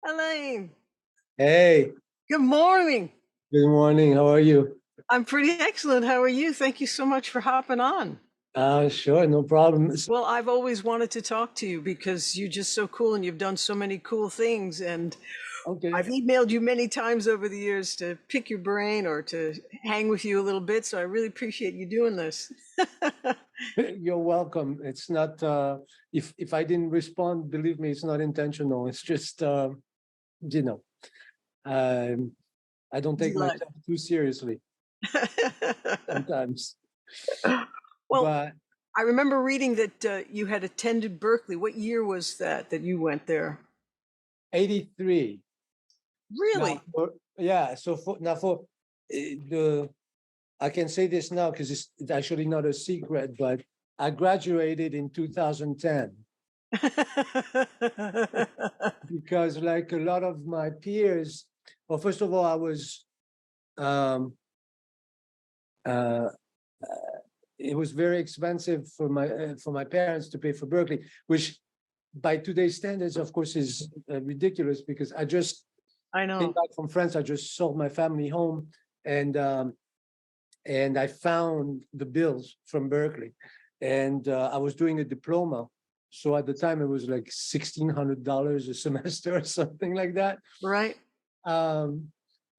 Elaine, Hey, good morning. good morning. How are you? I'm pretty excellent. How are you? Thank you so much for hopping on. Sure, no problem. Well, I've always wanted to talk to you because you're just so cool and you've done so many cool things. And I've Okay, emailed you many times over the years to pick your brain or to hang with you a little bit. So I really appreciate you doing this. you're welcome. It's not if I didn't respond, believe me, it's not intentional. It's just you know, um, I don't take Delight. myself too seriously sometimes. Well, But I remember reading that you had attended Berkeley. What year was that you went there? 83. Now, Really? yeah. So for the I can say this now because it's actually not a secret, but I graduated in 2010. Because like a lot of my peers, well, first of all, I was um uh it was very expensive for my parents to pay for Berkeley, which by today's standards, of course, is ridiculous because I just I came know. back from France. I just sold my family home, and I found the bills from Berkeley, and I was doing a diploma. So at the time, it was like $1,600 a semester or something like that. Right? Um,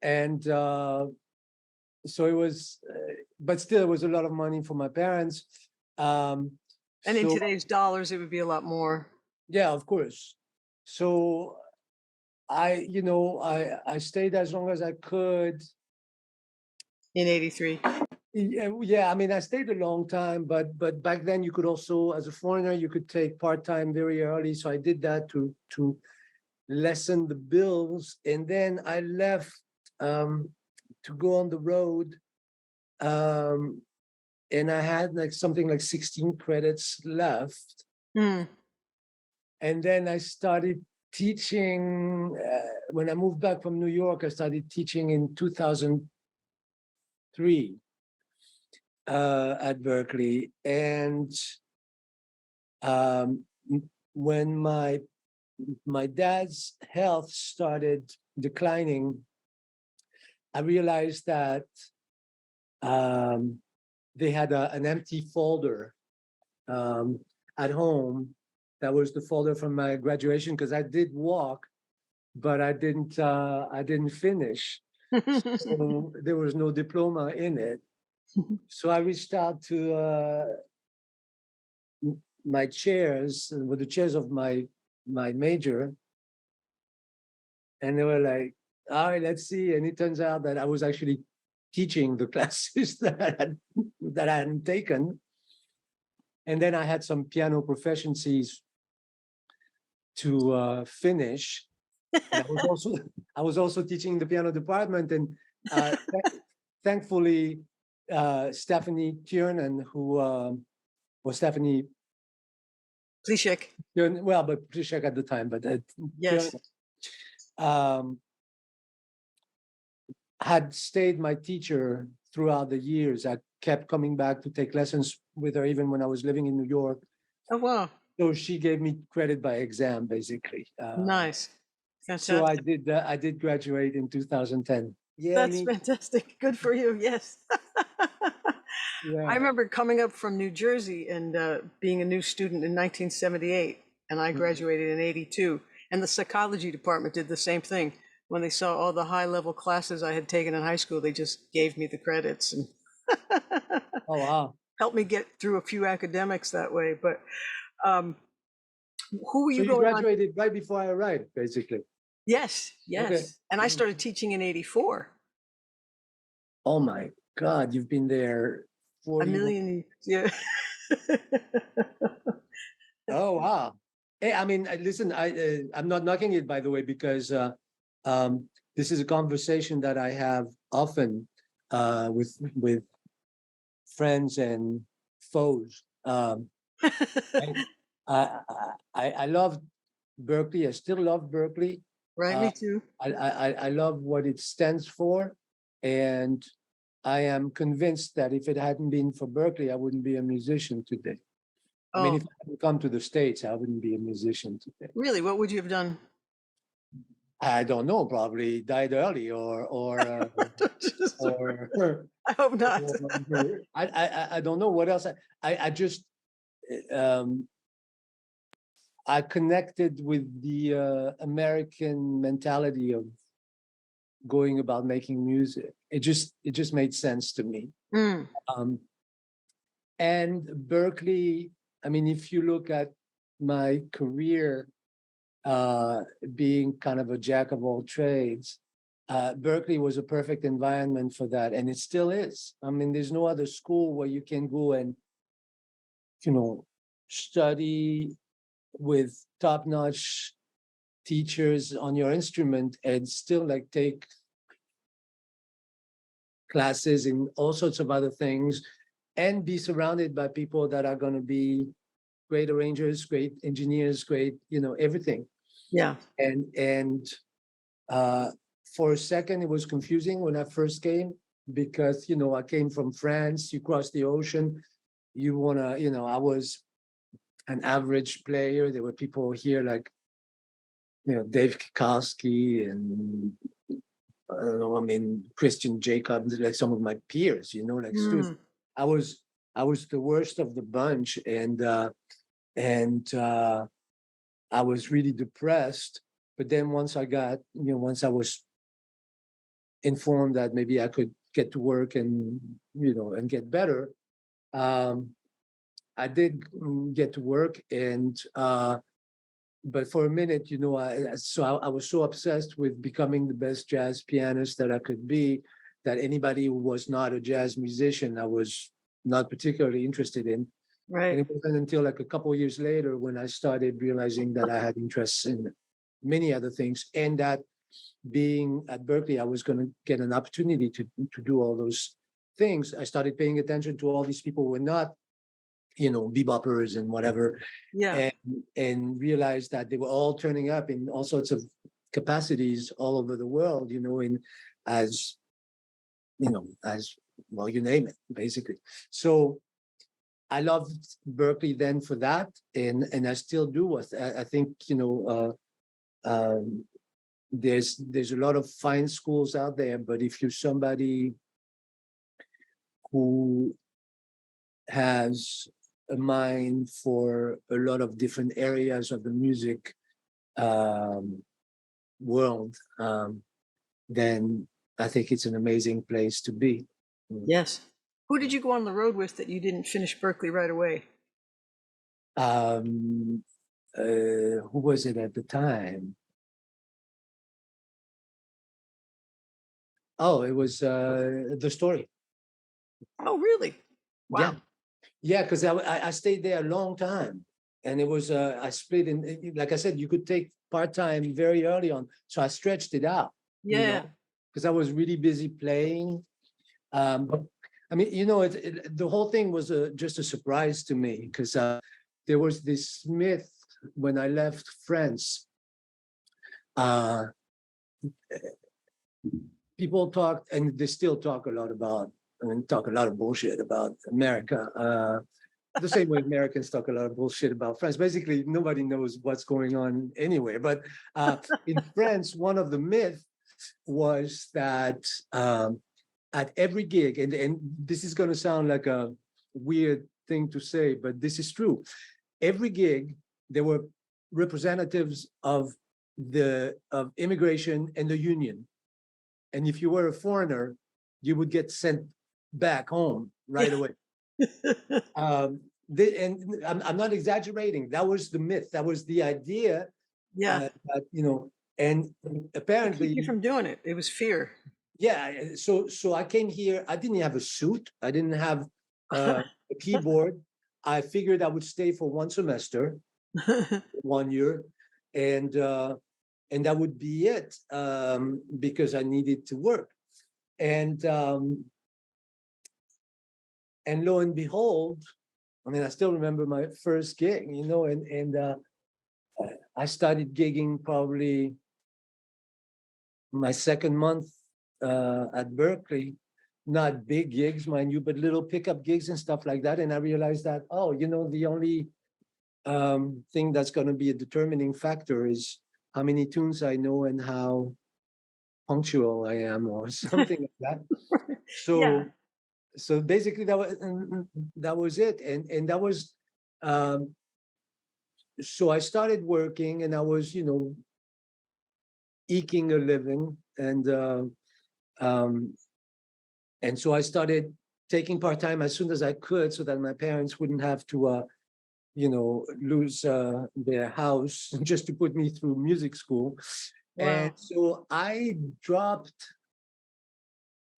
and so it was, but still, it was a lot of money for my parents. Um, And in so today's dollars, it would be a lot more. yeah, of course. So I stayed as long as I could. In 83. Yeah, I mean, I stayed a long time, but back then you could also, as a foreigner, you could take part-time very early. So I did that to lessen the bills, and then I left to go on the road. Um, and I had like something like 16 credits left. Hmm. And then I started teaching. When I moved back from New York, I started teaching in 2003 at Berkeley. And um, when my dad's health started declining, I realized that they had an empty folder at home. That was the folder from my graduation because I did walk, but I didn't finish. So there was no diploma in it. So I reached out to my chairs, with the chairs of my major, and they were like, "All right, let's see." And it turns out that I was actually teaching the classes that I hadn't taken, and then I had some piano proficiencies to finish. And I was also teaching the piano department, and thankfully Stephanie Tiernan, who was Stephanie Plishek. Tiernan, well, but Plishek at the time, but Yes. um, had stayed my teacher throughout the years. I kept coming back to take lessons with her even when I was living in New York. Oh, wow. So she gave me credit by exam, basically. Nice. So Fantastic. I did graduate in 2010. Yeah, That's me. fantastic. Good for you. Yes. I Yeah. remember coming up from New Jersey and being a new student in 1978, and I Mhm. graduated in 82. And the psychology department did the same thing. When they saw all the high level classes I had taken in high school, they just gave me the credits and Oh wow. helped me get through a few academics that way. But um, who were So you you going on? graduated right before I arrived, basically. Yes, Okay. yes. And I started teaching in 84. Oh my God, you've been there A 41. million, yeah. Oh wow. Hey, I mean, listen, I'm not knocking it, by the way, because um, this is a conversation that I have often with friends and foes. And I love Berkeley. I still love Berkeley. Right, Uh, me too. I love what it stands for, and I am convinced that if it hadn't been for Berkeley, I wouldn't be a musician today. I mean, Oh, if I hadn't come to the States, I wouldn't be a musician today. really? What would you have done? I don't know, probably died early Just- or I hope not. I don't know what else. I just um, I connected with the American mentality of going about making music. It just made sense to me. Mm, Um, and Berklee, I mean, if you look at my career, being kind of a jack of all trades, Berkeley was a perfect environment for that, and it still is. I mean, there's no other school where you can go and, you know, study with top-notch teachers on your instrument and still like take classes in all sorts of other things and be surrounded by people that are going to be great arrangers, great engineers, great, everything. yeah. And for a second, it was confusing when I first came because, I came from France, you cross the ocean, you wanna, I was an average player. There were people here like, Dave Kikowski and I don't know, I mean, Christian Jacobs, like some of my peers, like students. Mm, I was I was the worst of the bunch, and I was really depressed. But then once once I was informed that maybe I could get to work and and get better, um, I did get to work, and but for a minute, I was so obsessed with becoming the best jazz pianist that I could be that anybody who was not a jazz musician, I was not particularly interested in. And right. it wasn't until like a couple of years later when I started realizing that I had interests in many other things, and that being at Berkeley, I was going to get an opportunity to do all those things. I started paying attention to all these people who were not, beboppers and whatever, Yeah. and realized that they were all turning up in all sorts of capacities all over the world, in as as well, you name it, basically. So I loved Berkeley then for that, and I still do. I think there's a lot of fine schools out there, but if you're somebody who has a mind for a lot of different areas of the music um, world, then I think it's an amazing place to be. Yes. Who did you go on the road with that you didn't finish Berkeley right away? Um, who was it at the time? Oh, it was The Story. Oh, really? Yeah, Wow. yeah, because I stayed there a long time, and it was I split in. Like I said, you could take part time very early on, so I stretched it out. Yeah. Because I was really busy playing. But I mean, the whole thing was just a surprise to me because there was this myth when I left France. Uh, People talked, and they still talk a lot about, talk a lot of bullshit about America. The same way Americans talk a lot of bullshit about France. Basically, nobody knows what's going on anywhere. But in France, one of the myths was that at every gig, and this is going to sound like a weird thing to say, but this is true. Every gig, there were representatives of immigration and the union. And if you were a foreigner, you would get sent back home right away. And I'm not exaggerating. That was the myth. That was the idea. Yeah. That, and Keep apparently, you from doing it. It was fear. yeah. So I came here. I didn't have a suit. I didn't have a keyboard. I figured I would stay for one semester, 1 year, and that would be it, because I needed to work. And lo and behold, I mean, I still remember my first gig, and I started gigging probably my second month at Berkeley. Not big gigs, mind you, but little pickup gigs and stuff like that. And I realized that, the only thing that's going to be a determining factor is how many tunes I know and how punctual I am, or something like that. Yeah. So basically that was it, and that was um, so I started working, and I was eking a living, um, and so I started taking part time as soon as I could, so that my parents wouldn't have to lose their house just to put me through music school. And Wow. so I dropped.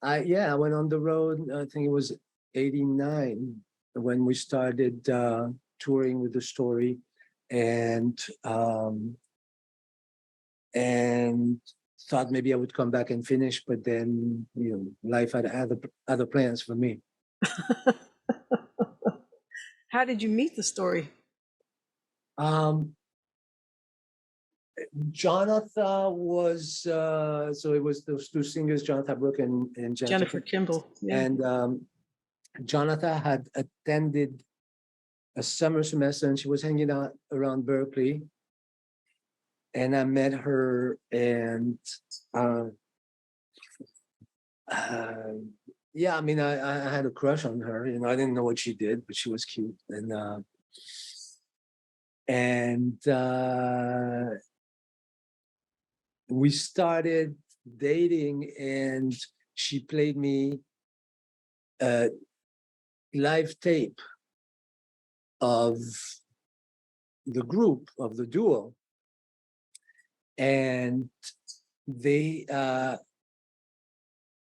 I went on the road. I think it was '89 when we started touring with the story, and um, and thought maybe I would come back and finish, but then life had other plans for me. How did you meet the story? Um, Jonatha was so it was those two singers, Jonatha Brooke and Jennifer Kimball. Yeah. and Jonatha had attended a summer semester, and she was hanging out around Berklee, and I met her, and uh, uh, yeah, I mean, I had a crush on her. I didn't know what she did, but she was cute, and we started dating, and she played me a live tape of the group, of the duo, and they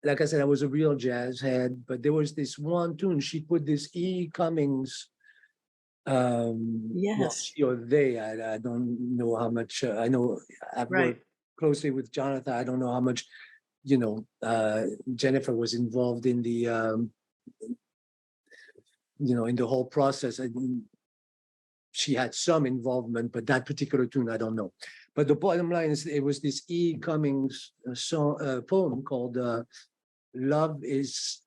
like I said, I was a real jazz head, but there was this one tune. She put this E. Cummings, well, Yes. she or they, I don't know how much, I know I've Right. worked closely with Jonatha. I don't know how much, Jennifer was involved in the, in the whole process. She had some involvement, but that particular tune, I don't know. But the bottom line is, it was this E. Cummings poem called Love is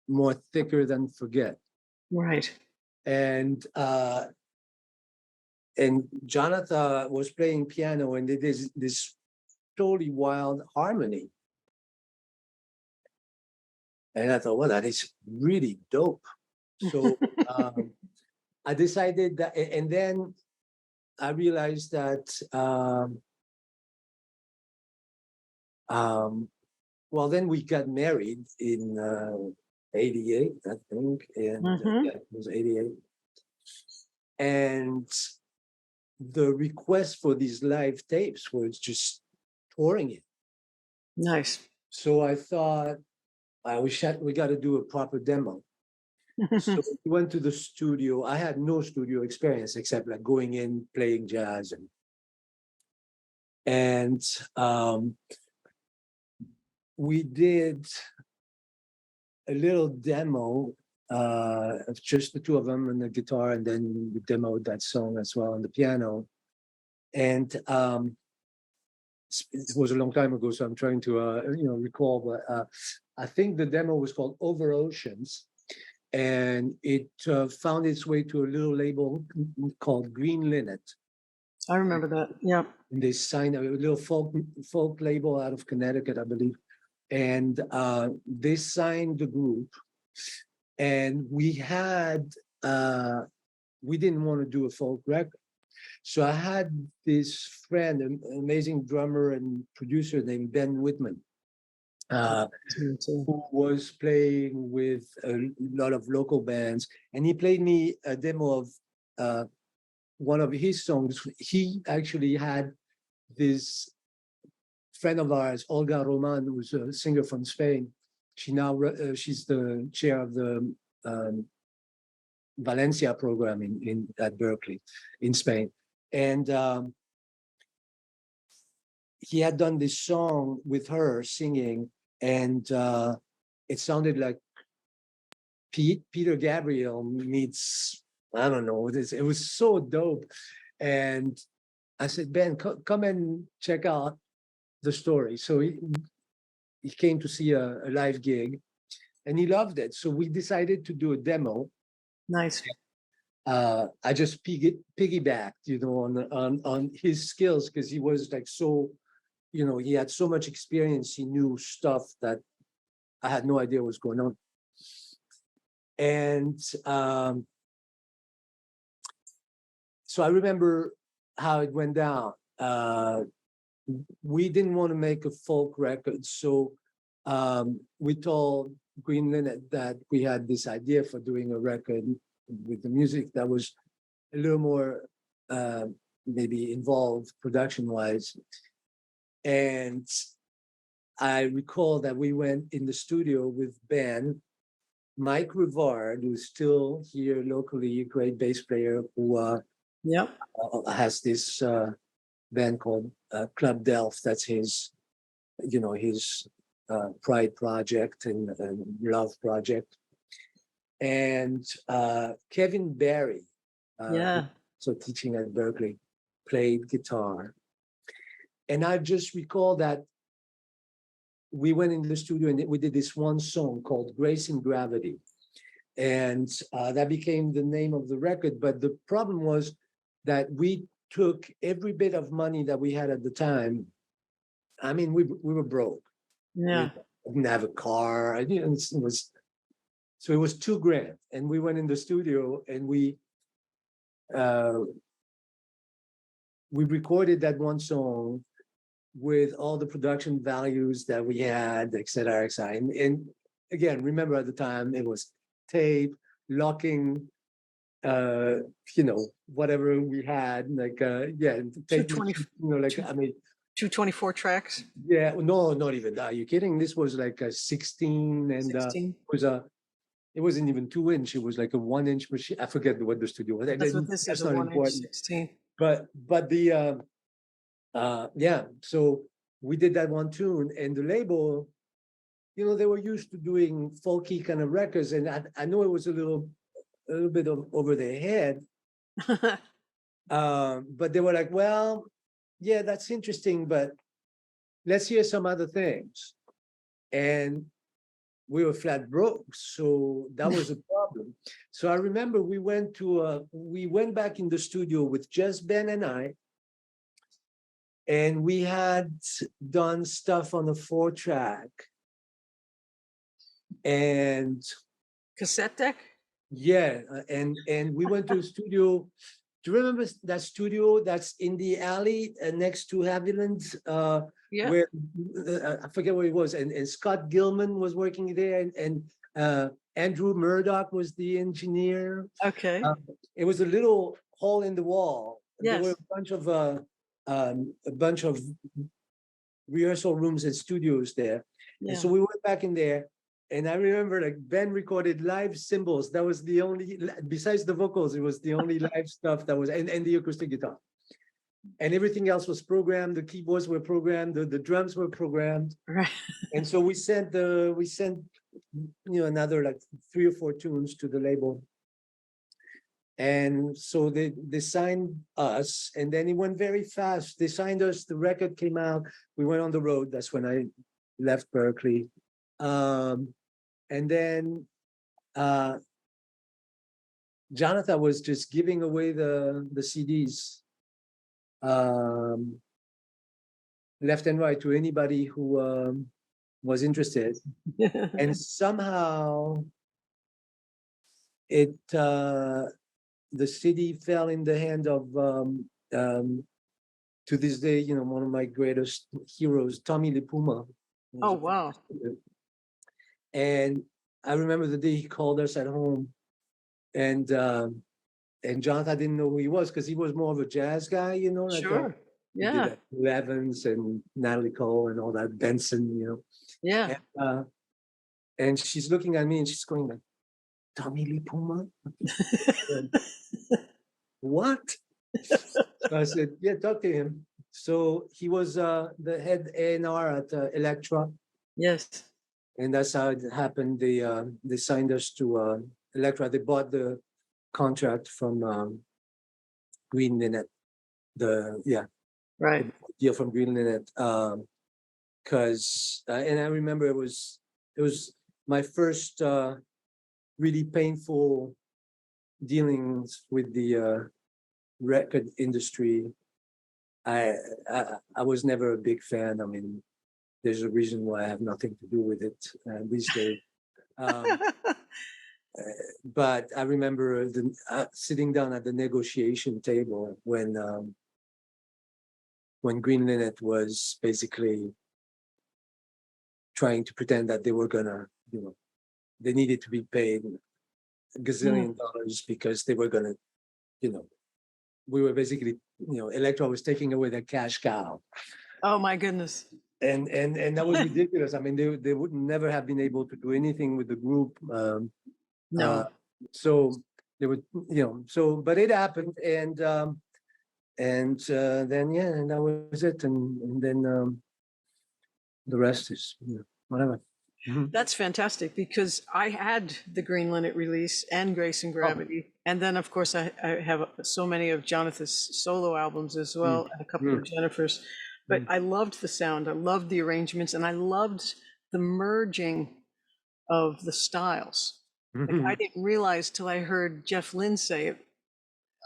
More Thicker Than Forget. Right. And Jonatha was playing piano, and it is this totally wild harmony. And I thought, well, that is really dope. So I decided that, and then I realized that, well, then we got married in '88, I think, and Mhm. yeah, it was '88. And the request for these live tapes was just touring it. Nice. So I thought, we got to do a proper demo. So we went to the studio. I had no studio experience except like going in, playing jazz, and we did a little demo of just the two of them and the guitar, and then we demoed that song as well on the piano. And it was a long time ago, so I'm trying to recall, but I think the demo was called Over Oceans, and it found its way to a little label called Green Linnet. I remember that. Yeah. And they signed a little folk label out of Connecticut, I believe. And they signed the group, and we didn't want to do a folk record. So I had this friend, an amazing drummer and producer named Ben Whitman, who was playing with a lot of local bands, and he played me a demo of one of his songs. He actually had this friend of ours, Olga Roman, who's a singer from Spain. She's the chair of the Valencia program at Berklee in Spain, and he had done this song with her singing, and it sounded like Peter Gabriel meets, I don't know, it was so dope. And I said, Ben, come and check out the story. So he came to see a live gig, and he loved it. So we decided to do a demo. Nice. I just piggybacked, on his skills because he was like so, he had so much experience. He knew stuff that I had no idea what was going on. And so I remember how it went down. We didn't want to make a folk record, so we told Green Linnet that we had this idea for doing a record with the music that was a little more maybe involved production-wise. And I recall that we went in the studio with Ben, Mike Rivard, who's still here locally, a great bass player who Yep. has this band called Club Delft. That's his, his pride project and love project. And Kevin Barry, Yeah. so teaching at Berklee, played guitar. And I just recall that we went in the studio and we did this one song called Grace and Gravity. And that became the name of the record. But the problem was that we took every bit of money that we had at the time. I mean, we were broke. Yeah. We didn't have a car. It was $2,000. And we went in the studio and we recorded that one song with all the production values that we had, et cetera, et cetera. And again, remember at the time it was tape, locking, whatever we had, like, tape, 224 tracks. Yeah, no, not even that. Are you kidding? This was like a 16 and 16. it wasn't even 2-inch. It was like a 1-inch machine. I forget what the studio was. That's what this is, a 1-inch 16. But the so we did that one tune, and the label, they were used to doing folky kind of records, and I know it was a little bit of over their head, but they were like, well, yeah, that's interesting, but let's hear some other things. And we were flat broke, so that was a problem. So I remember we went back in the studio with just Ben and I, and we had done stuff on a 4-track. And cassette deck? Yeah, and we went to a studio. Do you remember that studio that's in the alley next to Haviland? Yeah. Where I forget where it was, and Scott Gilman was working there, and Andrew Murdoch was the engineer. Okay. It was a little hole in the wall. Yes. There were a bunch of rehearsal rooms and studios there. Yeah. And so we went back in there. And I remember like Ben recorded live cymbals. That was the only, besides the vocals, it was the only live stuff that was, and the acoustic guitar. And everything else was programmed. The keyboards were programmed. The drums were programmed. Right. And so we sent another like 3 or 4 tunes to the label. And so they signed us, and then it went very fast. They signed us, the record came out, we went on the road. That's when I left Berklee. And then Jonatha was just giving away the CDs left and right to anybody who was interested. And somehow the CD fell in the hand of to this day, one of my greatest heroes, Tommy Lipuma. Oh, wow. And I remember the day he called us at home, and Jonathan didn't know who he was because he was more of a jazz guy, like Sure. Yeah. Lou Evans and Natalie Cole and all that, Benson, Yeah. And she's looking at me and she's going like, Tommy Lipuma? What? So I said, yeah, talk to him. So he was the head A&R at Elektra. Yes. And that's how it happened. They signed us to Elektra. They bought the contract from Green Linnet. Right. The deal from Green Linnet. Because and I remember it was my first really painful dealings with the record industry, I, I was never a big fan. I mean, there's a reason why I have nothing to do with it these days. But I remember sitting down at the negotiation table when Green Linnet was basically trying to pretend that they were gonna, they needed to be paid a gazillion dollars because they were gonna, we were basically, Electra was taking away their cash cow. Oh my goodness. And that was ridiculous. I mean, they would never have been able to do anything with the group. No. So they would, but it happened, and then and that was it, and then the rest is whatever. That's fantastic, because I had the Green Linnet release and Grace and Gravity. And then, of course, I have so many of Jonatha's solo albums as well, and a couple of Jennifer's. But I loved the sound, I loved the arrangements, and I loved the merging of the styles. Like, I didn't realize till I heard Jeff Lynne say it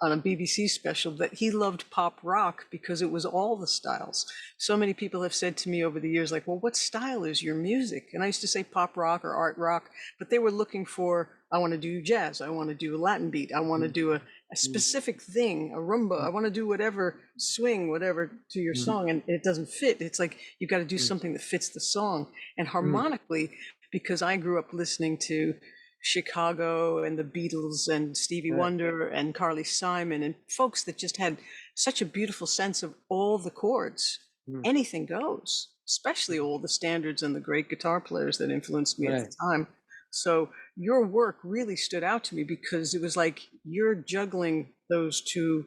on a BBC special that he loved pop rock because it was all the styles. So many people have said to me over the years, like, well, what style is your music? And I used to say pop rock or art rock, but they were looking for, I want to do jazz, I want to do a Latin beat, I want to do a specific thing, a rumba, I want to do whatever, swing, whatever to your song, and it doesn't fit. It's like, you've got to do something that fits the song. And harmonically, because I grew up listening to Chicago and the Beatles and Stevie Wonder and Carly Simon and folks that just had such a beautiful sense of all the chords. Anything goes, especially all the standards and the great guitar players that influenced me at the time. So your work really stood out to me because it was like you're juggling those two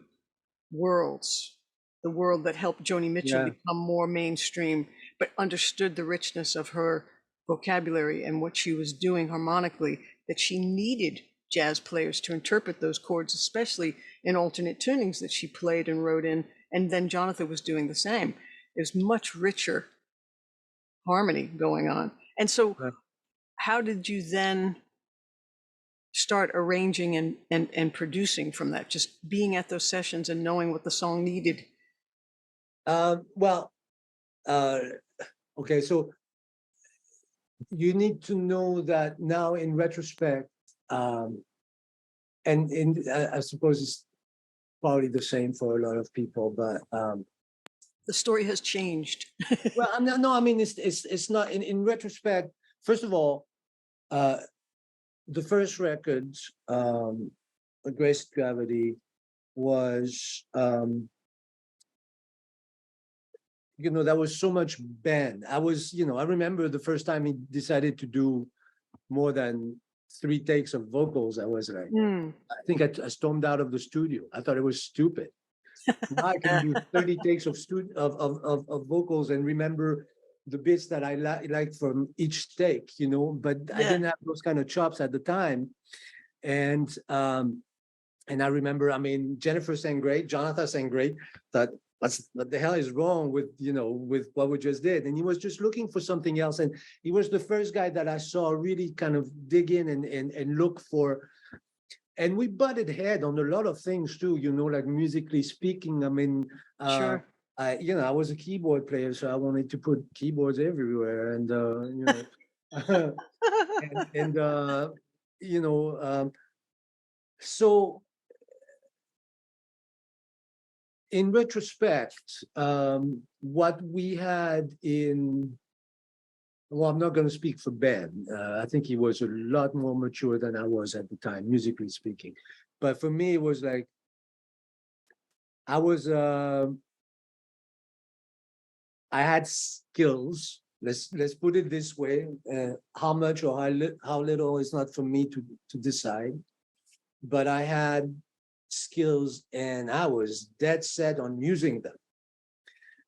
worlds, the world that helped Joni Mitchell become more mainstream, but understood the richness of her vocabulary and what she was doing harmonically, that she needed jazz players to interpret those chords, especially in alternate tunings that she played and wrote in. And then Jonatha was doing the same. There's much richer harmony going on. And so how did you then start arranging and producing from that, just being at those sessions and knowing what the song needed? Okay, so you need to know that now in retrospect, and I suppose it's probably the same for a lot of people, but the story has changed. well, no, I mean it's not in retrospect. First of all, the first record, Grace Gravity, was that was so much band. I remember the first time he decided to do more than 3 takes of vocals. I was like, I think I stormed out of the studio. I thought it was stupid. Now I can do 30 takes of vocals and remember the bits that I liked from each take, but I didn't have those kind of chops at the time. And I remember, Jennifer sang great, Jonatha sang great, that what the hell is wrong with what we just did? And he was just looking for something else. And he was the first guy that I saw really kind of dig in and look for. And we butted head on a lot of things too, like musically speaking. Sure. I was a keyboard player, so I wanted to put keyboards everywhere. And so in retrospect, what we had I'm not going to speak for Ben. I think he was a lot more mature than I was at the time, musically speaking. But for me, it was like, I had skills. Let's put it this way. How much or how little is not for me to decide. But I had skills and I was dead set on using them.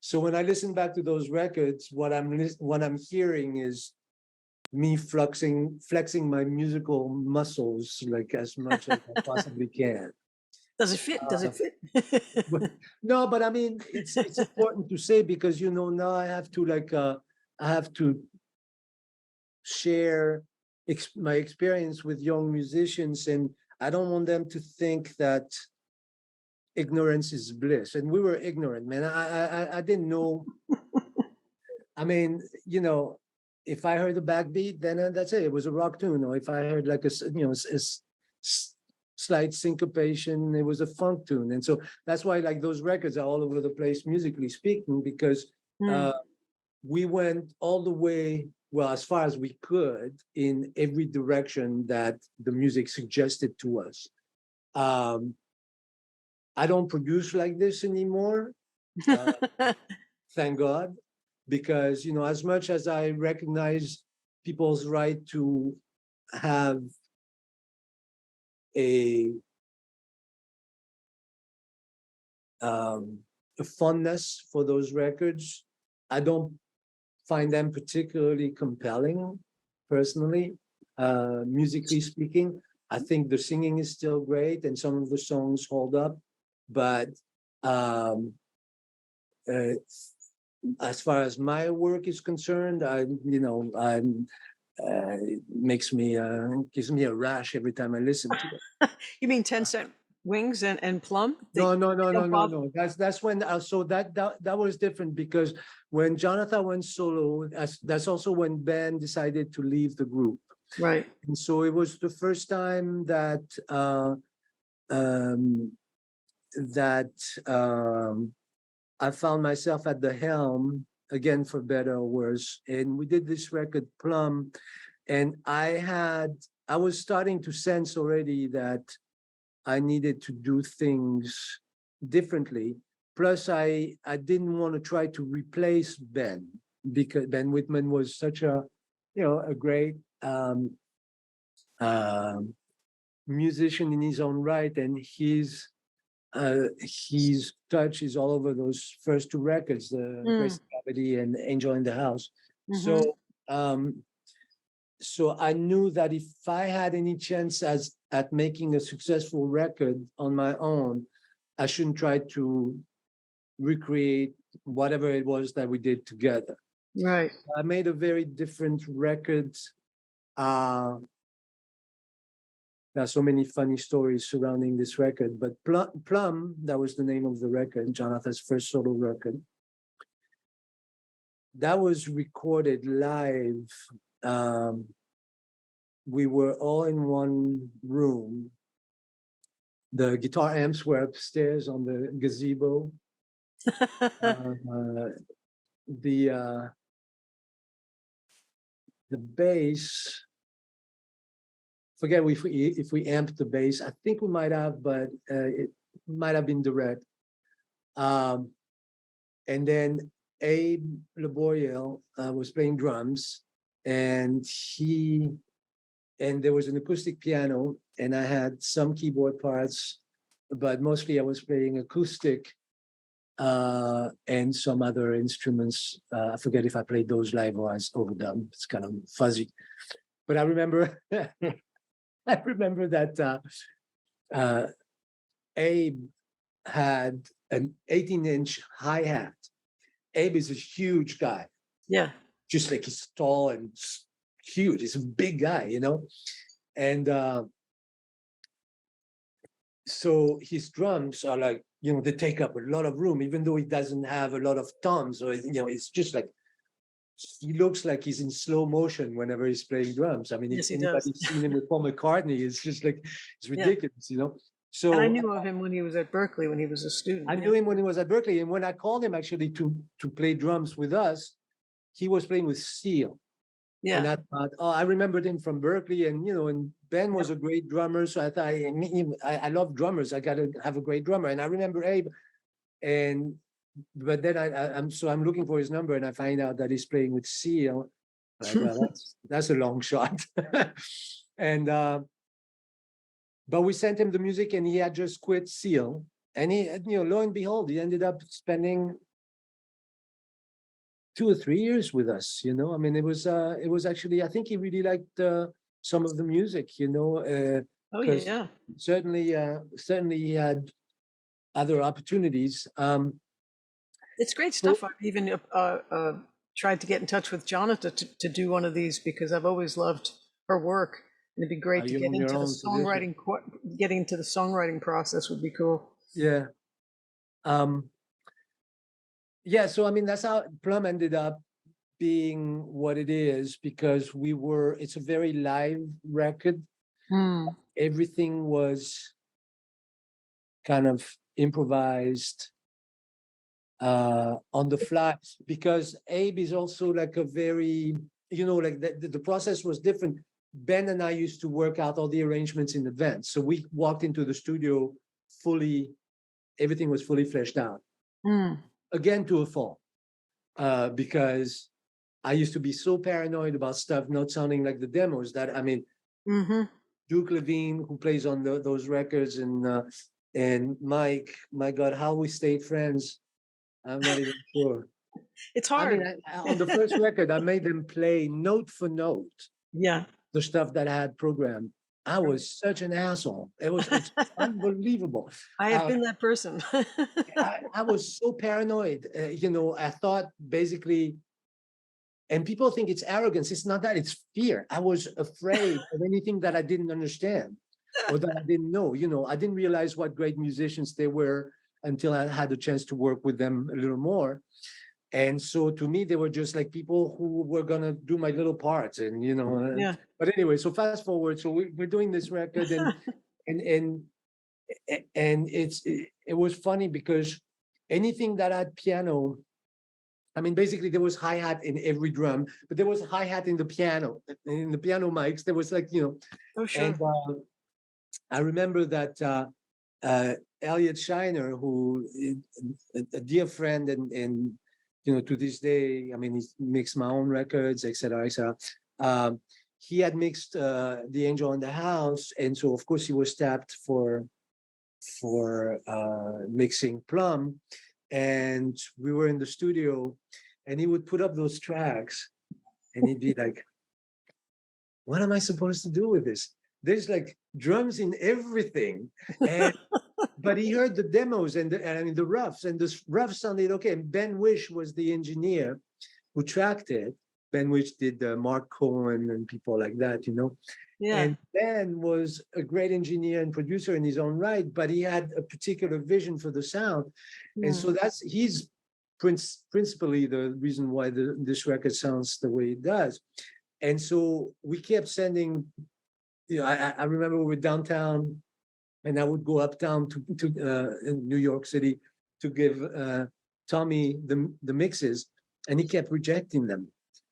So when I listen back to those records, what I'm hearing is me flexing my musical muscles like as much as I possibly can. Does it fit? Does it fit? No, but it's important to say because now I have to share my experience with young musicians, and I don't want them to think that ignorance is bliss. And we were ignorant, man. I didn't know. I mean, you know, if I heard a backbeat, then that's it. It was a rock tune. Or if I heard like slight syncopation, it was a funk tune. And so that's why like those records are all over the place, musically speaking, because we went all the way, well, as far as we could in every direction that the music suggested to us. I don't produce like this anymore. Thank God, because, you know, as much as I recognize people's right to have a fondness for those records, I don't find them particularly compelling, personally, musically speaking. I think the singing is still great and some of the songs hold up, but as far as my work is concerned, it makes me gives me a rash every time I listen to it. You mean 10 Cent Wings and Plum? No. That's when so that was different, because when Jonatha went solo, that's also when Ben decided to leave the group. Right. And so it was the first time that I found myself at the helm again, for better or worse. And we did this record, Plum, and I was starting to sense already that I needed to do things differently. Plus, I didn't want to try to replace Ben, because Ben Whitman was such a great musician in his own right, and his touch is all over those first two records, the Grace Gravity and Angel in the House. So I knew that if I had any chance at making a successful record on my own, I shouldn't try to recreate whatever it was that we did together. Right. I made a very different record. There are so many funny stories surrounding this record, but Plum, that was the name of the record, Jonatha's first solo record. That was recorded live. We were all in one room. The guitar amps were upstairs on the gazebo. The bass, forget if we amped the bass. I think we might have, but it might have been direct. And then Abe Laboyel was playing drums, and there was an acoustic piano, and I had some keyboard parts, but mostly I was playing acoustic and some other instruments. I forget if I played those live or I was overdone. It's kind of fuzzy. But I remember I remember that Abe had an 18-inch hi-hat. Abe is a huge guy. Yeah. Just like he's tall and huge. He's a big guy, you know? And so his drums are like, they take up a lot of room, even though he doesn't have a lot of toms. Or, it's just like, he looks like he's in slow motion whenever he's playing drums. I mean, yes, if anybody's seen him with Paul McCartney, it's just like, it's ridiculous, So and I knew of him when he was at Berklee, when he was a student. I knew him when he was at Berklee. And when I called him actually to play drums with us, he was playing with Seal. Yeah. And I thought, I remembered him from Berklee, and and Ben was a great drummer. So I thought, I love drummers. I got to have a great drummer. And I remember Abe, but then I'm looking for his number, and I find out that he's playing with Seal. Like, well, that's a long shot. And but we sent him the music, and he had just quit Seal, and he, lo and behold, he ended up spending 2 or 3 years with us. I mean, it was actually, I think he really liked some of the music. Oh yeah. Certainly he had other opportunities. It's great stuff. I've even tried to get in touch with Jonatha to do one of these, because I've always loved her work. It'd be great to you're get on your into the own for this one. songwriting, getting into the songwriting process would be cool. Yeah. Um, yeah, so I mean, that's how Plum ended up being what it is, because it's a very live record. Hmm. Everything was kind of improvised on the fly, because Abe is also like a very, like the process was different. Ben and I used to work out all the arrangements in advance. So we walked into the studio everything was fully fleshed out. Hmm. Again, to a fault, because I used to be so paranoid about stuff not sounding like the demos that, I mean, Mm-hmm. Duke Levine, who plays on those records, and Mike, my God, how we stayed friends, I'm not even sure. It's I mean, hard. on the first record, I made them play note for note Yeah. the stuff that I had programmed. I was such an asshole. It's unbelievable. I have been that person. I was so paranoid. I thought basically, and people think it's arrogance. It's not that, it's fear. I was afraid of anything that I didn't understand or that I didn't know. I didn't realize what great musicians they were until I had a chance to work with them a little more. And so to me, they were just like people who were gonna do my little parts, and Yeah. But anyway, so fast forward. So we're doing this record, and it was funny because anything that had piano, I mean, basically there was hi-hat in every drum, but there was hi-hat in the piano mics. There was like, Oh, sure. and I remember that Elliot Shiner, who is a dear friend, and to this day, I mean, he's mixed my own records, etc., etc. He had mixed The Angel in the House, and so of course he was tapped for mixing Plum, and we were in the studio, and he would put up those tracks, and he'd be like, "What am I supposed to do with this? There's like drums in everything," and but he heard the demos and I mean the roughs, and the roughs sounded okay. And Ben Wish was the engineer who tracked it. Ben Wish did Mark Cohen and people like that, Yeah. And Ben was a great engineer and producer in his own right, but he had a particular vision for the sound. And so he's principally the reason why this record sounds the way it does. And so we kept sending, I remember we were downtown, and I would go uptown to in New York City to give Tommy the mixes, and he kept rejecting them.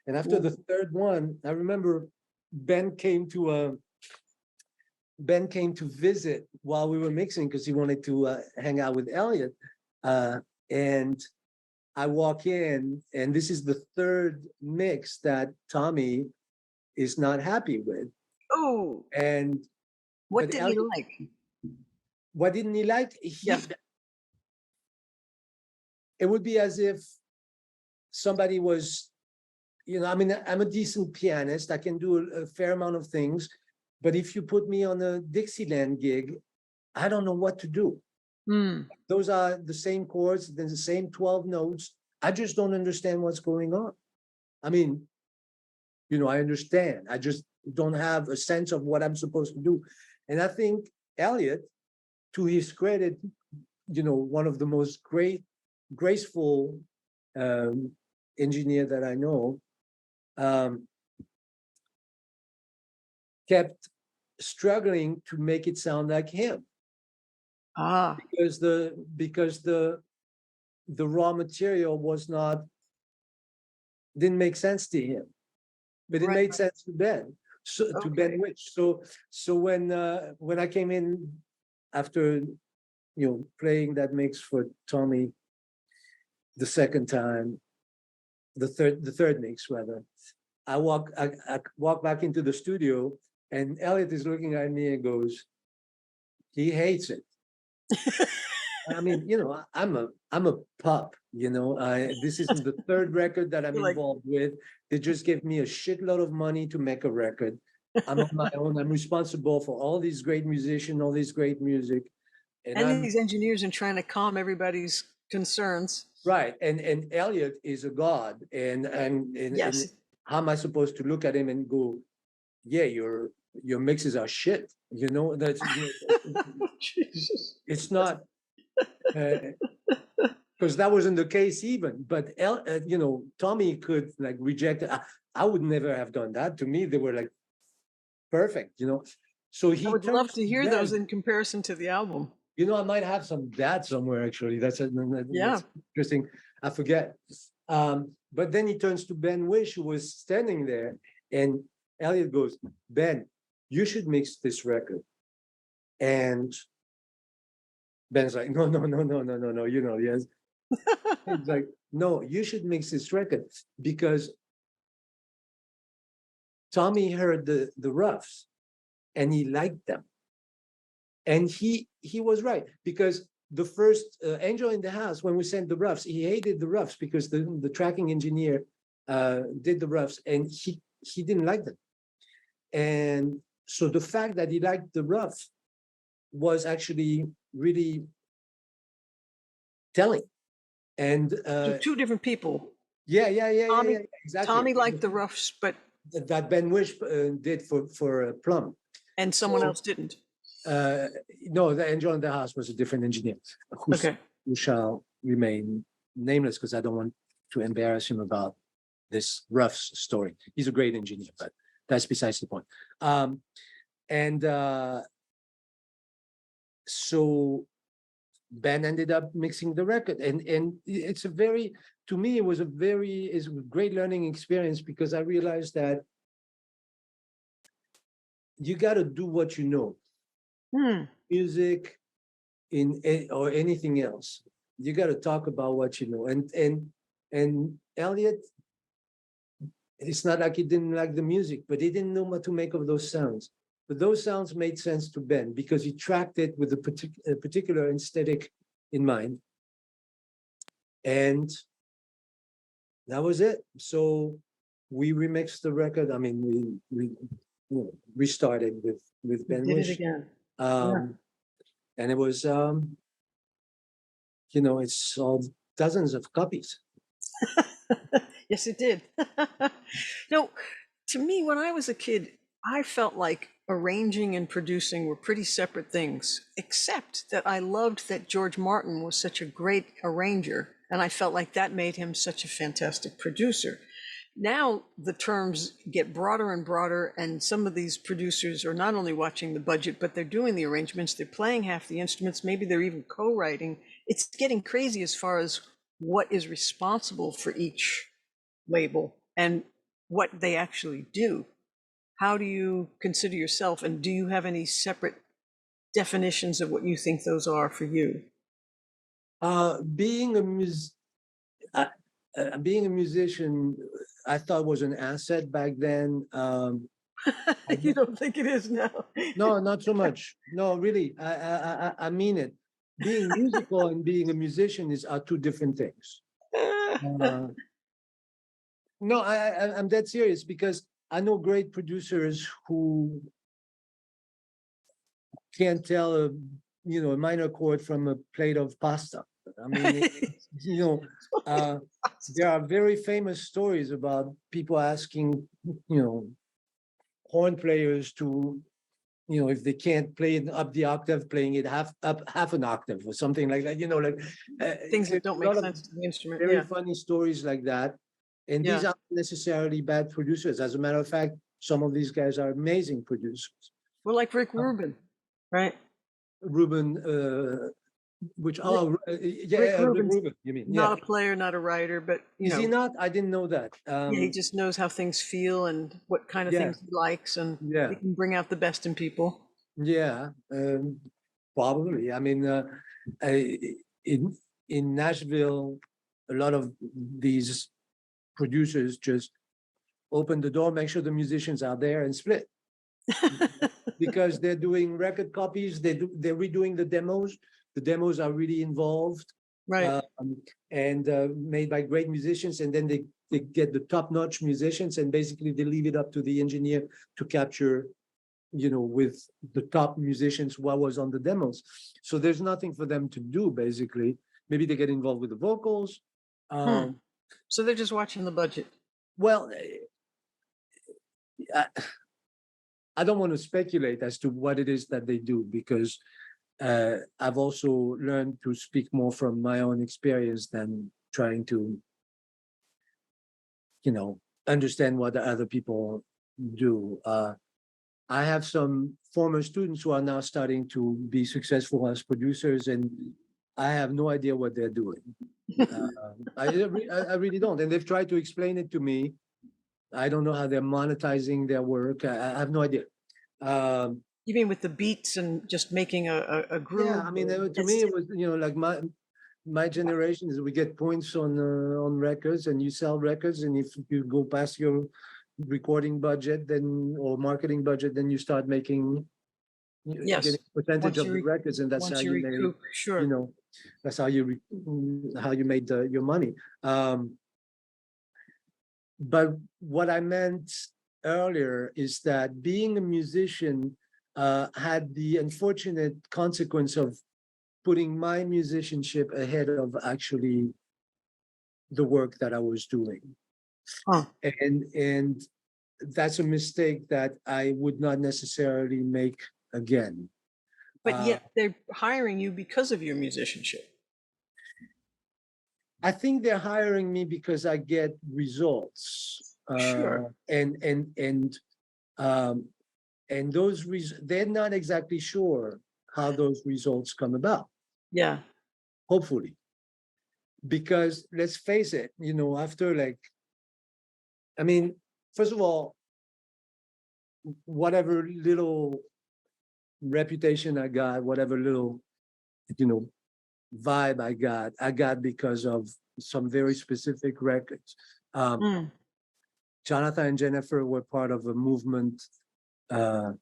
And after the third one, I remember Ben came to visit while we were mixing because he wanted to hang out with Elliot. And I walk in, and this is the third mix that Tommy is not happy with. Oh, And what but did he Elliot, like? what didn't he like? It would be as if somebody was, I mean, I'm a decent pianist. I can do a fair amount of things. But if you put me on a Dixieland gig, I don't know what to do. Those are the same chords, there's the same 12 notes. I just don't understand what's going on. I mean, I understand. I just don't have a sense of what I'm supposed to do. And I think Elliot, to his credit, one of the most graceful engineer that I know, kept struggling to make it sound like him. Because the raw material didn't make sense to him, but it made sense to Ben. So to Ben Witch. So when I came in after playing that mix for Tommy the second time, the third mix rather, I walk back into the studio, and Elliot is looking at me and goes, he hates it. I mean, I'm a pup, this isn't the third record that I'm involved with. They just gave me a shitload of money to make a record. I'm on my own. I'm responsible for all these great musicians, all this great music. And these engineers and trying to calm everybody's concerns. Right. And Elliot is a god. And Yes. how am I supposed to look at him and go, yeah, you're your mixes are shit. You know, that's, Jesus. it's not, because that wasn't the case even, but Tommy could like reject it. I would never have done that. To me, they were like perfect, So I he would love turns to to hear Ben. those in comparison to the album. I might have some dad somewhere actually. That's Yeah. interesting. I forget. But then he turns to Ben Wish, who was standing there, and Elliot goes, "Ben, you should mix this record." And Ben's like, "No, no, no, no, no, no, no." Yes. He's like, "No, you should mix this record because Tommy heard the roughs and he liked them." And he was right, because the first Angel in the House, when we sent the roughs, he hated the roughs because the tracking engineer did the roughs and he didn't like them. And so the fact that he liked the roughs was actually really telling. And So two different people. yeah, Tommy, exactly. Tommy liked the roughs, but That Ben Wish did for Plum. and someone So, else didn't. No, the Angel in the House was a different engineer Okay. who shall remain nameless because I don't want to embarrass him about this Ruff's story. He's a great engineer, but that's besides the point. And so Ben ended up mixing the record, and it's a very, to me, it was a great learning experience because I realized that you got to do what you know. Music or anything else, you got to talk about what you know. And Elliot, it's not like he didn't like the music, but he didn't know what to make of those sounds. But those sounds made sense to Ben because he tracked it with a particular aesthetic in mind, and that was it. So we remixed the record. I mean, we restarted with Ben Did it Wish. again. And it was, it's sold dozens of copies. Yes, it did. No, to me, when I was a kid, I felt like arranging and producing were pretty separate things, except that I loved that George Martin was such a great arranger, and I felt like that made him such a fantastic producer. Now the terms get broader and broader, and some of these producers are not only watching the budget, but they're doing the arrangements, they're playing half the instruments, maybe they're even co-writing. It's getting crazy as far as what is responsible for each label and what they actually do. How do you consider yourself, and do you have any separate definitions of what you think those are for you? Being a musician, I thought was an asset back then. You don't think it is now? No, not so much. No, really, I mean it. Being musical and being a musician are two different things. No, I'm dead serious because I know great producers who can't tell a minor chord from a plate of pasta. I mean, there are very famous stories about people asking, horn players to, if they can't play it up the octave, playing it half an octave or something like that. Things that don't make a lot sense to the instrument. very Yeah. funny stories like that. And these Yeah. aren't necessarily bad producers. As a matter of fact, some of these guys are amazing producers. Well, like Rick Rubin, right? Ruben, Rick Rubin, you mean? Not a player, not a writer, but Is he not? I didn't know that. yeah, he just knows how things feel and what kind of Yeah. things he likes, and Yeah. he can bring out the best in people. Yeah, probably. I mean, in Nashville, a lot of these producers just open the door, make sure the musicians are there, and split. Because they're doing record copies, they're redoing the demos. The demos are really involved, Right. and made by great musicians, and then they get the top-notch musicians, and basically they leave it up to the engineer to capture, with the top musicians what was on the demos. So there's nothing for them to do, basically. Maybe they get involved with the vocals. So they're just watching the budget. Well, I don't want to speculate as to what it is that they do, because I've also learned to speak more from my own experience than trying to, understand what the other people do. I have some former students who are now starting to be successful as producers, and I have no idea what they're doing. I really don't. And they've tried to explain it to me. I don't know how they're monetizing their work. I have no idea. You mean with the beats and just making a groove? Yeah, I mean, to me, it was, like my generation is we get points on records, and you sell records, and if you go past your recording budget, then or marketing budget, then you start making Yes. getting percentage Once of you the re- records, and that's how once you you made, recoup, sure. that's how you made your money. But what I meant earlier is that being a musician had the unfortunate consequence of putting my musicianship ahead of actually the work that I was doing. Huh. And that's a mistake that I would not necessarily make again. But yet they're hiring you because of your musicianship. I think they're hiring me because I get results. Sure. And those they're not exactly sure how those results come about. Yeah. Hopefully, because let's face it, after I mean, first of all, whatever little reputation I got, whatever little, vibe I got because of some very specific records. Jonatha and Jennifer were part of a movement. The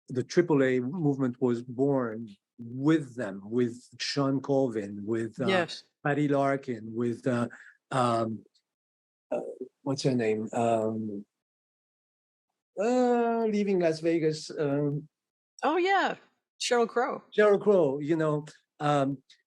AAA movement was born with them, with Sean Colvin, with Yes. Patty Larkin, with what's her name? Leaving Las Vegas. Oh yeah, Sheryl Crow. Sheryl Crow,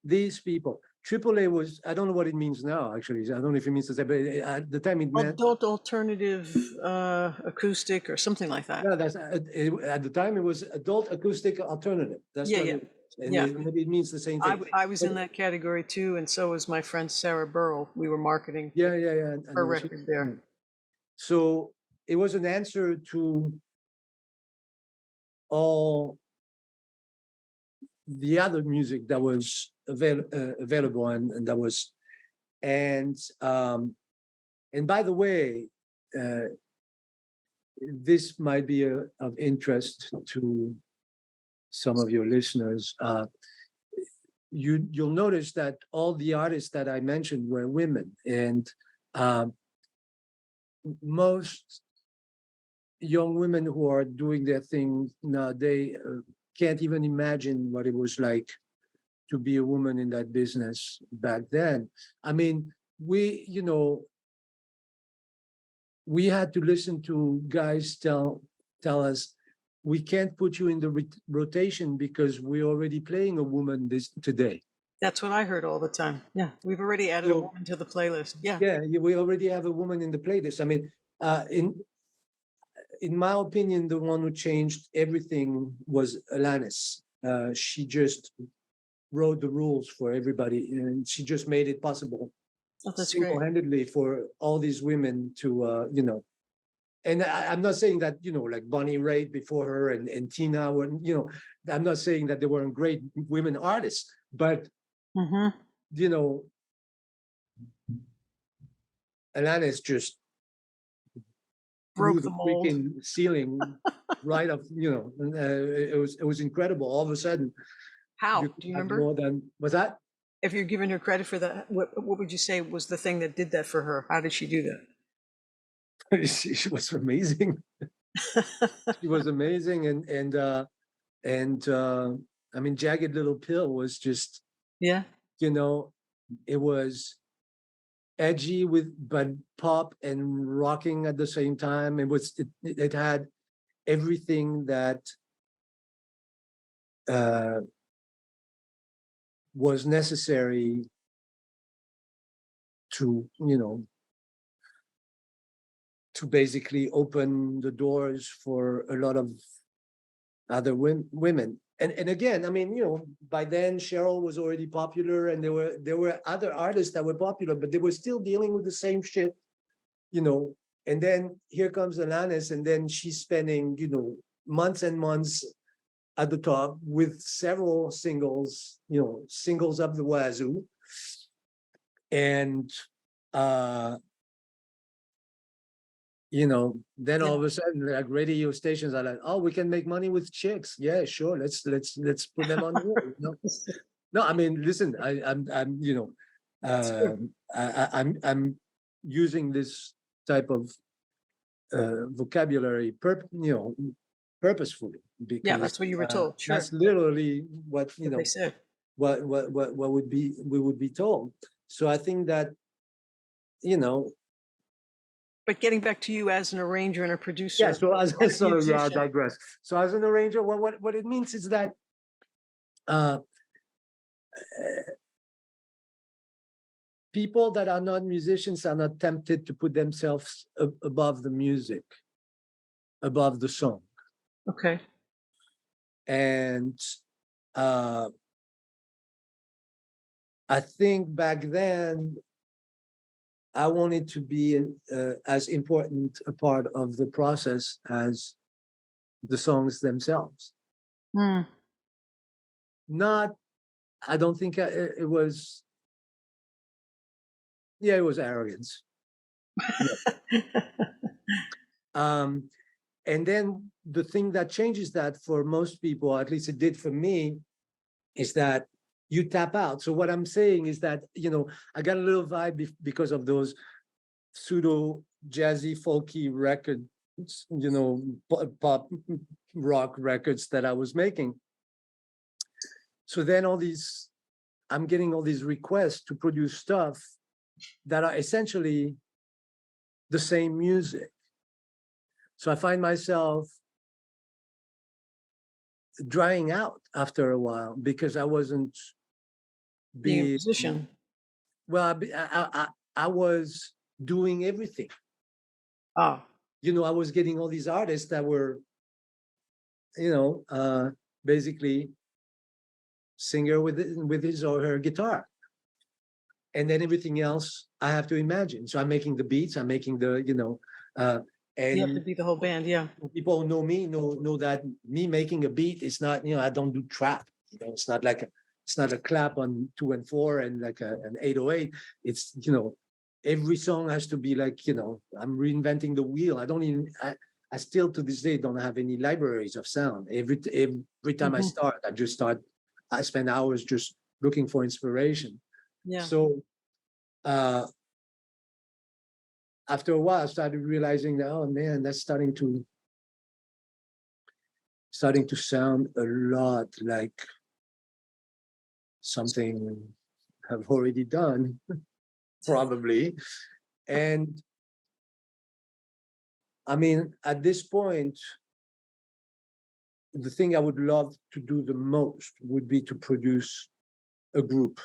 these people. AAA was, I don't know what it means now, actually. I don't know if it means to say, but at the time it meant. Adult alternative acoustic or something like that. Yeah, that's at the time it was adult acoustic alternative. That's Yeah, what yeah. it was. And Yeah. maybe it means the same thing. I was in that category too, and so was my friend Sarah Burrell. We were marketing Yeah. her record there. So it was an answer to all the other music that was available, and that was, and by the way, this might be of interest to some of your listeners. You'll notice that all the artists that I mentioned were women, and most young women who are doing their thing nowadays can't even imagine what it was like to be a woman in that business back then. I mean, we had to listen to guys tell us, we can't put you in the rotation because we're already playing a woman today. That's what I heard all the time. Yeah, we've already added a woman to the playlist. Yeah. Yeah, we already have a woman in the playlist. I mean, in my opinion, the one who changed everything was Alanis. She just wrote the rules for everybody, and she just made it possible single-handedly for all these women to, and I'm not saying that, like Bonnie Raitt before her and Tina were, I'm not saying that they weren't great women artists, but, Alanis just broke blew the the mold. freaking ceiling right up, it was incredible. All of a sudden. How? Do you remember? More than, was that? If you're giving her credit for that, what would you say was the thing that did that for her? How did she do that? She was amazing. She was amazing, and I mean, Jagged Little Pill was just, yeah, it was edgy but pop and rocking at the same time. It had everything that was necessary to to basically open the doors for a lot of other women. And again, I mean, by then Cheryl was already popular, and there were other artists that were popular, but they were still dealing with the same shit, And then here comes Alanis, and then she's spending, months and months at the top with several singles, singles up the wazoo. And then all of a sudden, like, radio stations are like, "Oh, we can make money with chicks. Yeah, sure. Let's put them on the wall." No, I mean, listen, I'm using this type of vocabulary, purposefully, because that's what you were told. Sure. That's literally what they said. What we would be told. So I think that But getting back to you as an arranger and a producer. Yeah. So I digress. So as an arranger, what it means is that people that are not musicians are not tempted to put themselves above the music, above the song. Okay. And I think back then I wanted to be as important a part of the process as the songs themselves. I don't think it was. Yeah, it was arrogance. And then the thing that changes that for most people, at least it did for me, is that you tap out. So what I'm saying is that, I got a little vibe because of those pseudo jazzy, folky records, pop rock records that I was making. So then I'm getting all these requests to produce stuff that are essentially the same music. So I find myself drying out after a while because I wasn't being a musician. Well, I was doing everything. Oh. I was getting all these artists that were, basically singer with his or her guitar. And then everything else I have to imagine. So I'm making the beats, I'm making the, and you have to be the whole band, yeah. People who know me know that me making a beat is not, I don't do trap. It's not like it's not a clap on 2 and 4 and like an 808. It's, every song has to be like, I'm reinventing the wheel. I still to this day don't have any libraries of sound. Every time I start, I spend hours just looking for inspiration. Yeah. So after a while, I started realizing that, oh man, that's starting to sound a lot like something I've already done, probably. And I mean, at this point, the thing I would love to do the most would be to produce a group.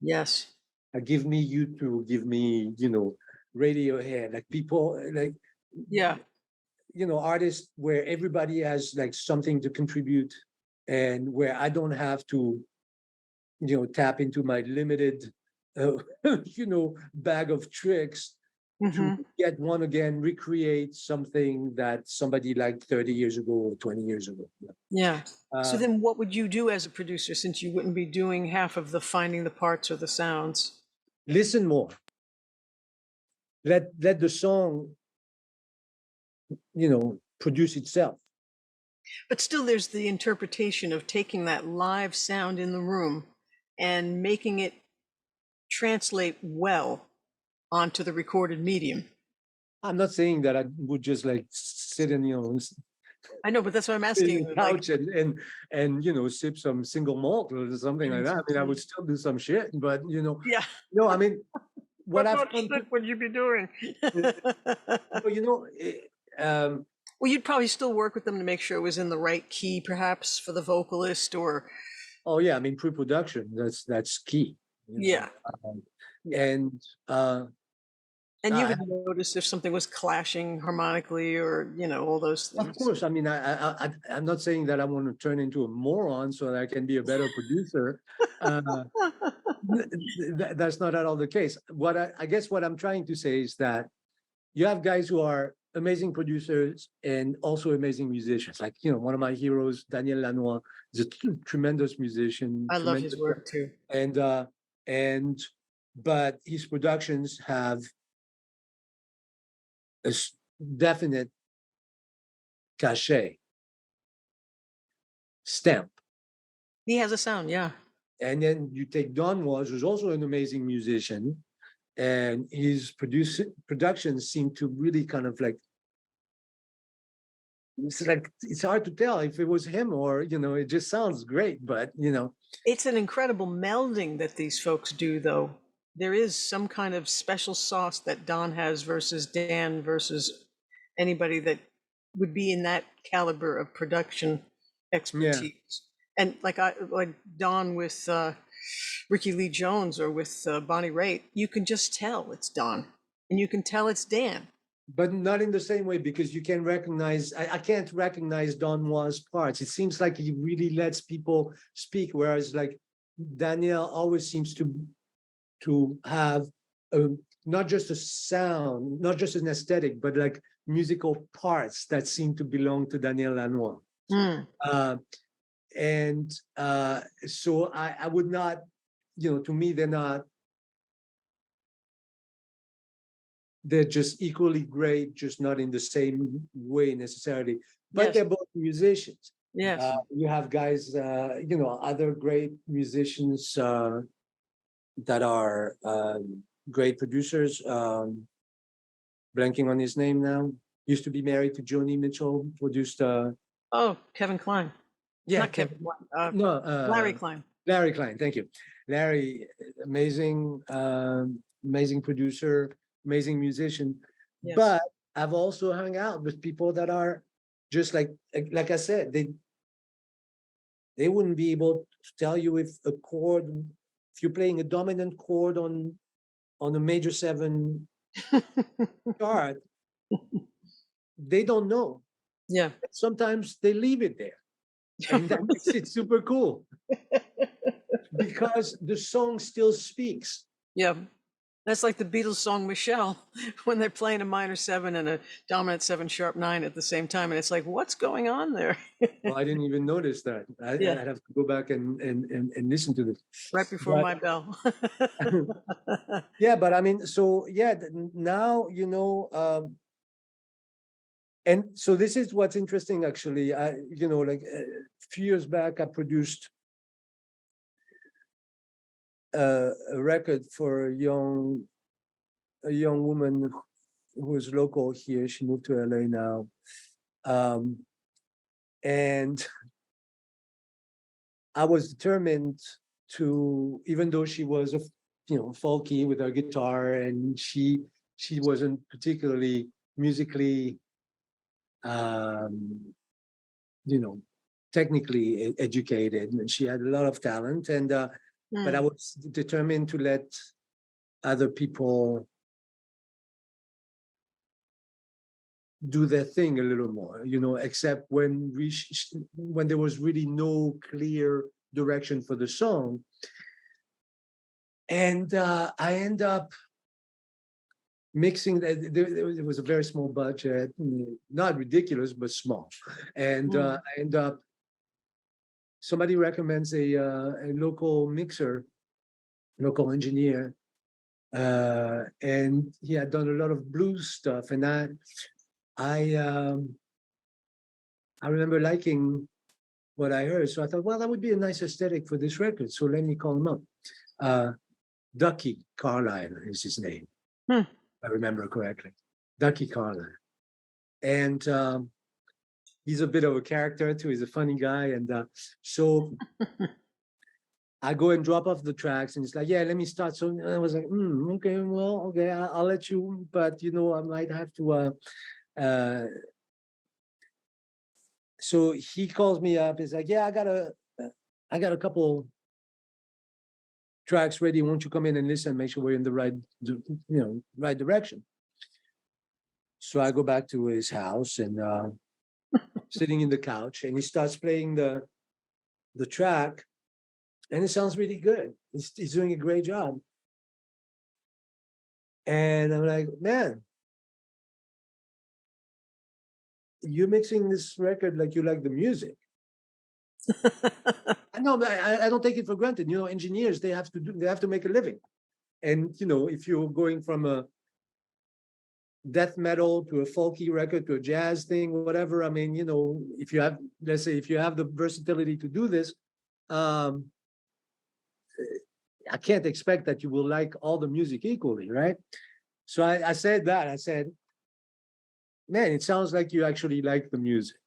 Yes. Give me YouTube, give me, Radiohead, like people like, yeah, artists where everybody has like something to contribute and where I don't have to, tap into my limited, bag of tricks to yet one again recreate something that somebody like 30 years ago or 20 years ago. Yeah. So then what would you do as a producer, since you wouldn't be doing half of the finding the parts or the sounds? Listen more. Let the song, produce itself. But still there's the interpretation of taking that live sound in the room and making it translate well onto the recorded medium. I'm not saying that I would just like sit in, I know, but that's what I'm asking. Couch and sip some single malt or something like that. I mean, I would still do some shit, but yeah. No, I mean, what would you be doing? Well, you'd probably still work with them to make sure it was in the right key, perhaps, for the vocalist, or. Oh yeah, I mean, pre-production. That's key. Yeah. And And you I, would notice if something was clashing harmonically or, all those of things. course, I mean, I'm not saying that I want to turn into a moron so that I can be a better producer. Uh, that's not at all the case. What I guess what I'm trying to say is that you have guys who are amazing producers and also amazing musicians. Like, one of my heroes, Daniel Lanois, is a tremendous musician, I love his tremendous, work too. and but his productions have a definite cachet stamp. He has a sound, yeah. And then you take Don Was, who's also an amazing musician, and his productions seem to really kind of like, it's hard to tell if it was him or it just sounds great, but It's an incredible melding that these folks do, though. There is some kind of special sauce that Don has versus Dan versus anybody that would be in that caliber of production expertise. And like Don with Ricky Lee Jones or with Bonnie Raitt, you can just tell it's Don, and you can tell it's Dan. but not in the same way, because you can recognize, I can't recognize Don Was parts. It seems like he really lets people speak, whereas like Daniel always seems to have not just a sound, not just an aesthetic, but like musical parts that seem to belong to Daniel Lanois. And so I would not, to me, they're just equally great, just not in the same way necessarily, but Yes. they're both musicians. Yes. You have guys, other great musicians that are great producers. Blanking on his name now. Used to be married to Joni Mitchell. Produced. Oh, Kevin Kline. Yeah, Not Kevin Kline. no, Larry Klein. Larry Klein. Thank you, Larry. Amazing, amazing producer, amazing musician. Yes. But I've also hung out with people that are just like I said, they wouldn't be able to tell you if you're playing a dominant chord on a major 7 chart, they don't know. Yeah. Sometimes they leave it there, and that makes it super cool because the song still speaks. Yeah. That's like the Beatles song Michelle, when they're playing a minor 7 and a dominant 7 sharp 9 at the same time. And it's like, what's going on there? Well, I didn't even notice that. I'd have to go back and listen to this. Right before my bell. Yeah, but I mean, so yeah, now, and so this is what's interesting, actually. Like a few years back, I produced a record for a young woman who is local here. She moved to LA now, and I was determined to, even though she was folky with her guitar, and she wasn't particularly musically, technically educated, and she had a lot of talent, and but I was determined to let other people do their thing a little more, except when there was really no clear direction for the song. And I end up mixing that. It was a very small budget, not ridiculous, but small. And I end up, somebody recommends a local mixer, local engineer, and he had done a lot of blues stuff, and I remember liking what I heard, so I thought, well, that would be a nice aesthetic for this record. So let me call him up. Ducky Carlisle is his name, if I remember correctly. Ducky Carlisle, and he's a bit of a character too. He's a funny guy, and so I go and drop off the tracks, and it's like, yeah, let me start. So I was like, okay, well, okay, I'll let you, but I might have to. So he calls me up. He's like, yeah, I got a couple tracks ready. Won't you come in and listen? Make sure we're in the right direction. So I go back to his house and sitting in the couch, and he starts playing the track, and it sounds really good. He's doing a great job. And I'm like, man, you're mixing this record like you like the music. I know, but I don't take it for granted. You know, engineers, they have to make a living. And you know, if you're going from a death metal to a folky record to a jazz thing, whatever, I mean, you know, if you have, let's say, if you have the versatility to do this, um, I can't expect that you will like all the music equally, right? So I said that. I said, man, it sounds like you actually like the music.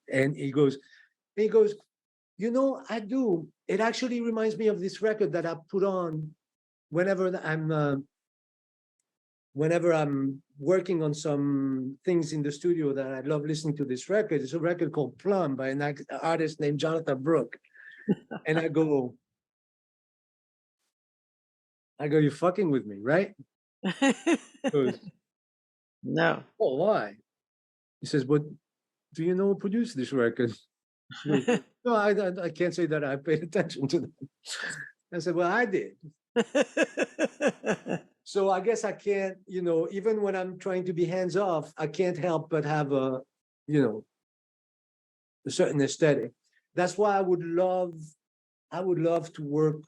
And he goes, you know, I do. It actually reminds me of this record that I put on whenever I'm working on some things in the studio that I love listening to this record. It's a record called Plum by an artist named Jonatha Brooke. And I go, you're fucking with me, right? He goes, No. oh, why? He says, but do you know who produced this record? No, I can't say that I paid attention to them. I said, well, I did. So I guess I can't, you know, even when I'm trying to be hands off, I can't help but have a, you know, a certain aesthetic. That's why I would love to work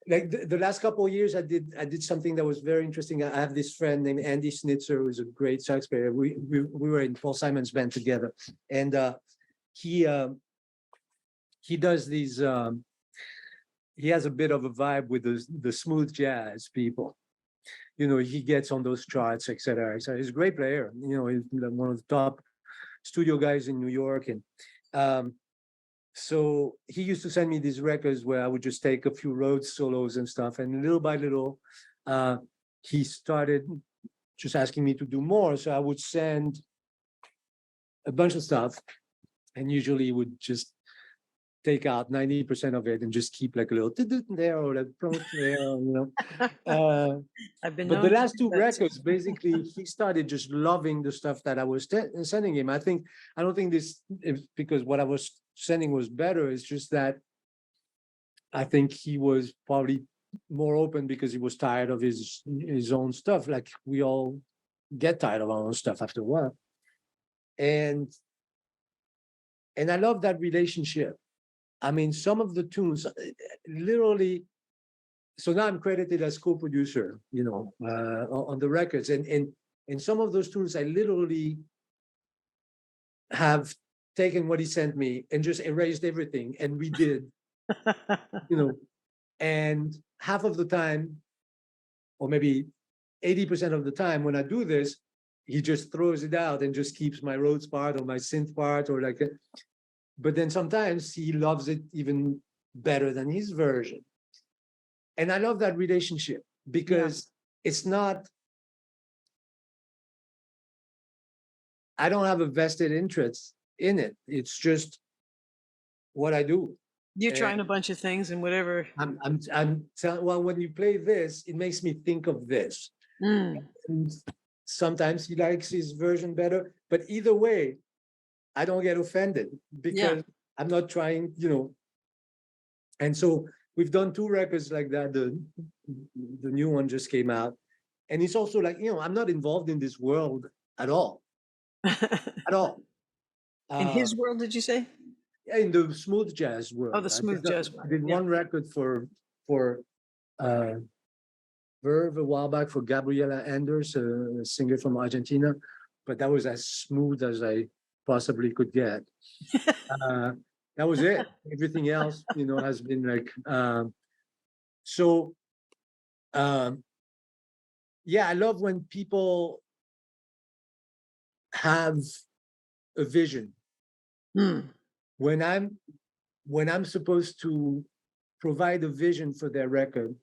like the last couple of years. I did something that was very interesting. I have this friend named Andy Snitzer, who's a great sax player. We were in Paul Simon's band together, and he does these. He has a bit of a vibe with the smooth jazz people. You know, he gets on those charts, etc. So he's a great player. You know, he's one of the top studio guys in New York, and so he used to send me these records where I would just take a few Rhodes solos and stuff, and little by little, he started just asking me to do more. So I would send a bunch of stuff, and usually would just take out 90% of it and just keep like a little there or like there, you know. I've been But the known to last do two that too. records, basically, he started just loving the stuff that I was sending him. I don't think this is because what I was sending was better. It's just that I think he was probably more open because he was tired of his own stuff. Like we all get tired of our own stuff after a while. And I love that relationship. I mean, some of the tunes literally, so now I'm credited as co-producer, you know, on the records. And some of those tunes, I literally have taken what he sent me and just erased everything and redid, you know, and half of the time, or maybe 80% of the time when I do this, he just throws it out and just keeps my Rhodes part or my synth part or like, but then sometimes he loves it even better than his version. And I love that relationship because it's not, I don't have a vested interest in it. It's just what I do. You're trying a bunch of things and whatever. I'm telling, well, when you play this, it makes me think of this. Mm. And sometimes he likes his version better, but either way, I don't get offended because I'm not trying, you know. And so we've done 2 records like that. The new one just came out. And it's also like, you know, I'm not involved in this world at all. At all. In his world, did you say? In the smooth jazz world. Oh, the smooth jazz I world. did one record for Verve a while back for Gabriela Anders, a singer from Argentina, but that was as smooth as I possibly could get. That was it. Everything else, you know, has been like yeah, I love when people have a vision. When I'm supposed to provide a vision for their record,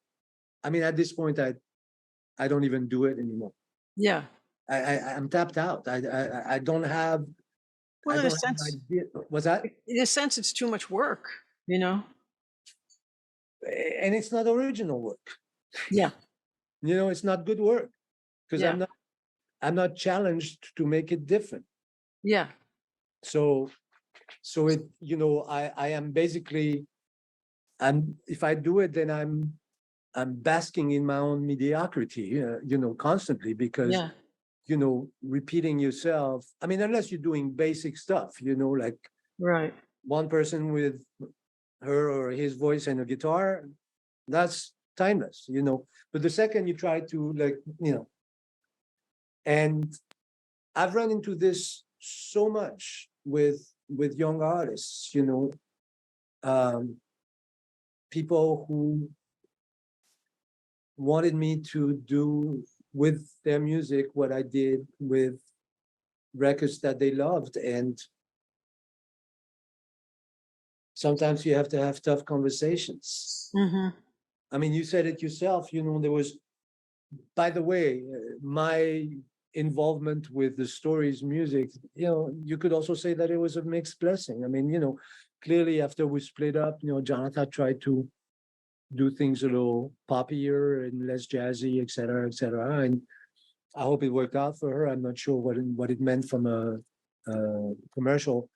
I mean, at this point, I don't even do it anymore. Yeah. I'm tapped out. I don't have. Well, in a sense, what's that? in a sense, it's too much work, you know. and it's not original work. Yeah. You know, it's not good work because Yeah. I'm not challenged to make it different. Yeah. So it, you know, I am basically, if I do it, then I'm basking in my own mediocrity, you know, constantly, because Yeah. you know, repeating yourself. I mean, unless you're doing basic stuff, you know, like Right. one person with her or his voice and a guitar, that's timeless, you know. But the second you try to, like, you know, and I've run into this so much with young artists, you know, people who wanted me to do with their music what I did with records that they loved. And sometimes you have to have tough conversations. Mm-hmm. I mean, you said it yourself, you know, there was, by the way, my involvement with the Stories music, you know, you could also say that it was a mixed blessing. I mean, you know, clearly after we split up, you know, Jonatha tried to do things a little poppier and less jazzy, et cetera, et cetera. And I hope it worked out for her. I'm not sure what it meant from a commercial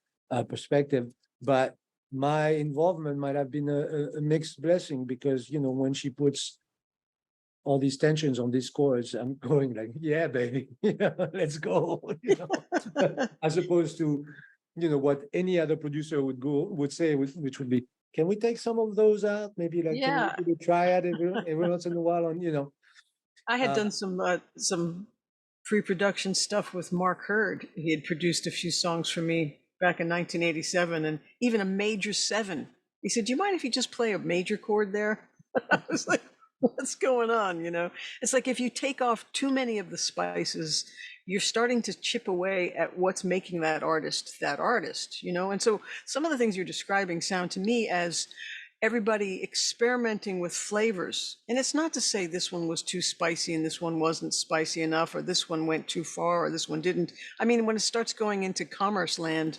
perspective, but my involvement might have been a mixed blessing, because you know, when she puts all these tensions on these chords, I'm going like, yeah, baby, yeah, let's go. You know, as opposed to, you know, what any other producer would say, which would be, can we take some of those out? Maybe like, can we Yeah. do a triad every once in a while on, you know? I had Uh, done some pre-production stuff with Mark Hurd. He had produced a few songs for me back in 1987, and even a major seven. He said, "Do you mind if you just play a major chord there?" I was like, "What's going on?" You know, it's like if you take off too many of the spices, you're starting to chip away at what's making that artist. You know, and so some of the things you're describing sound to me as everybody experimenting with flavors. And it's not to say this one was too spicy and this one wasn't spicy enough, or this one went too far, or this one didn't. I mean, when it starts going into commerce land,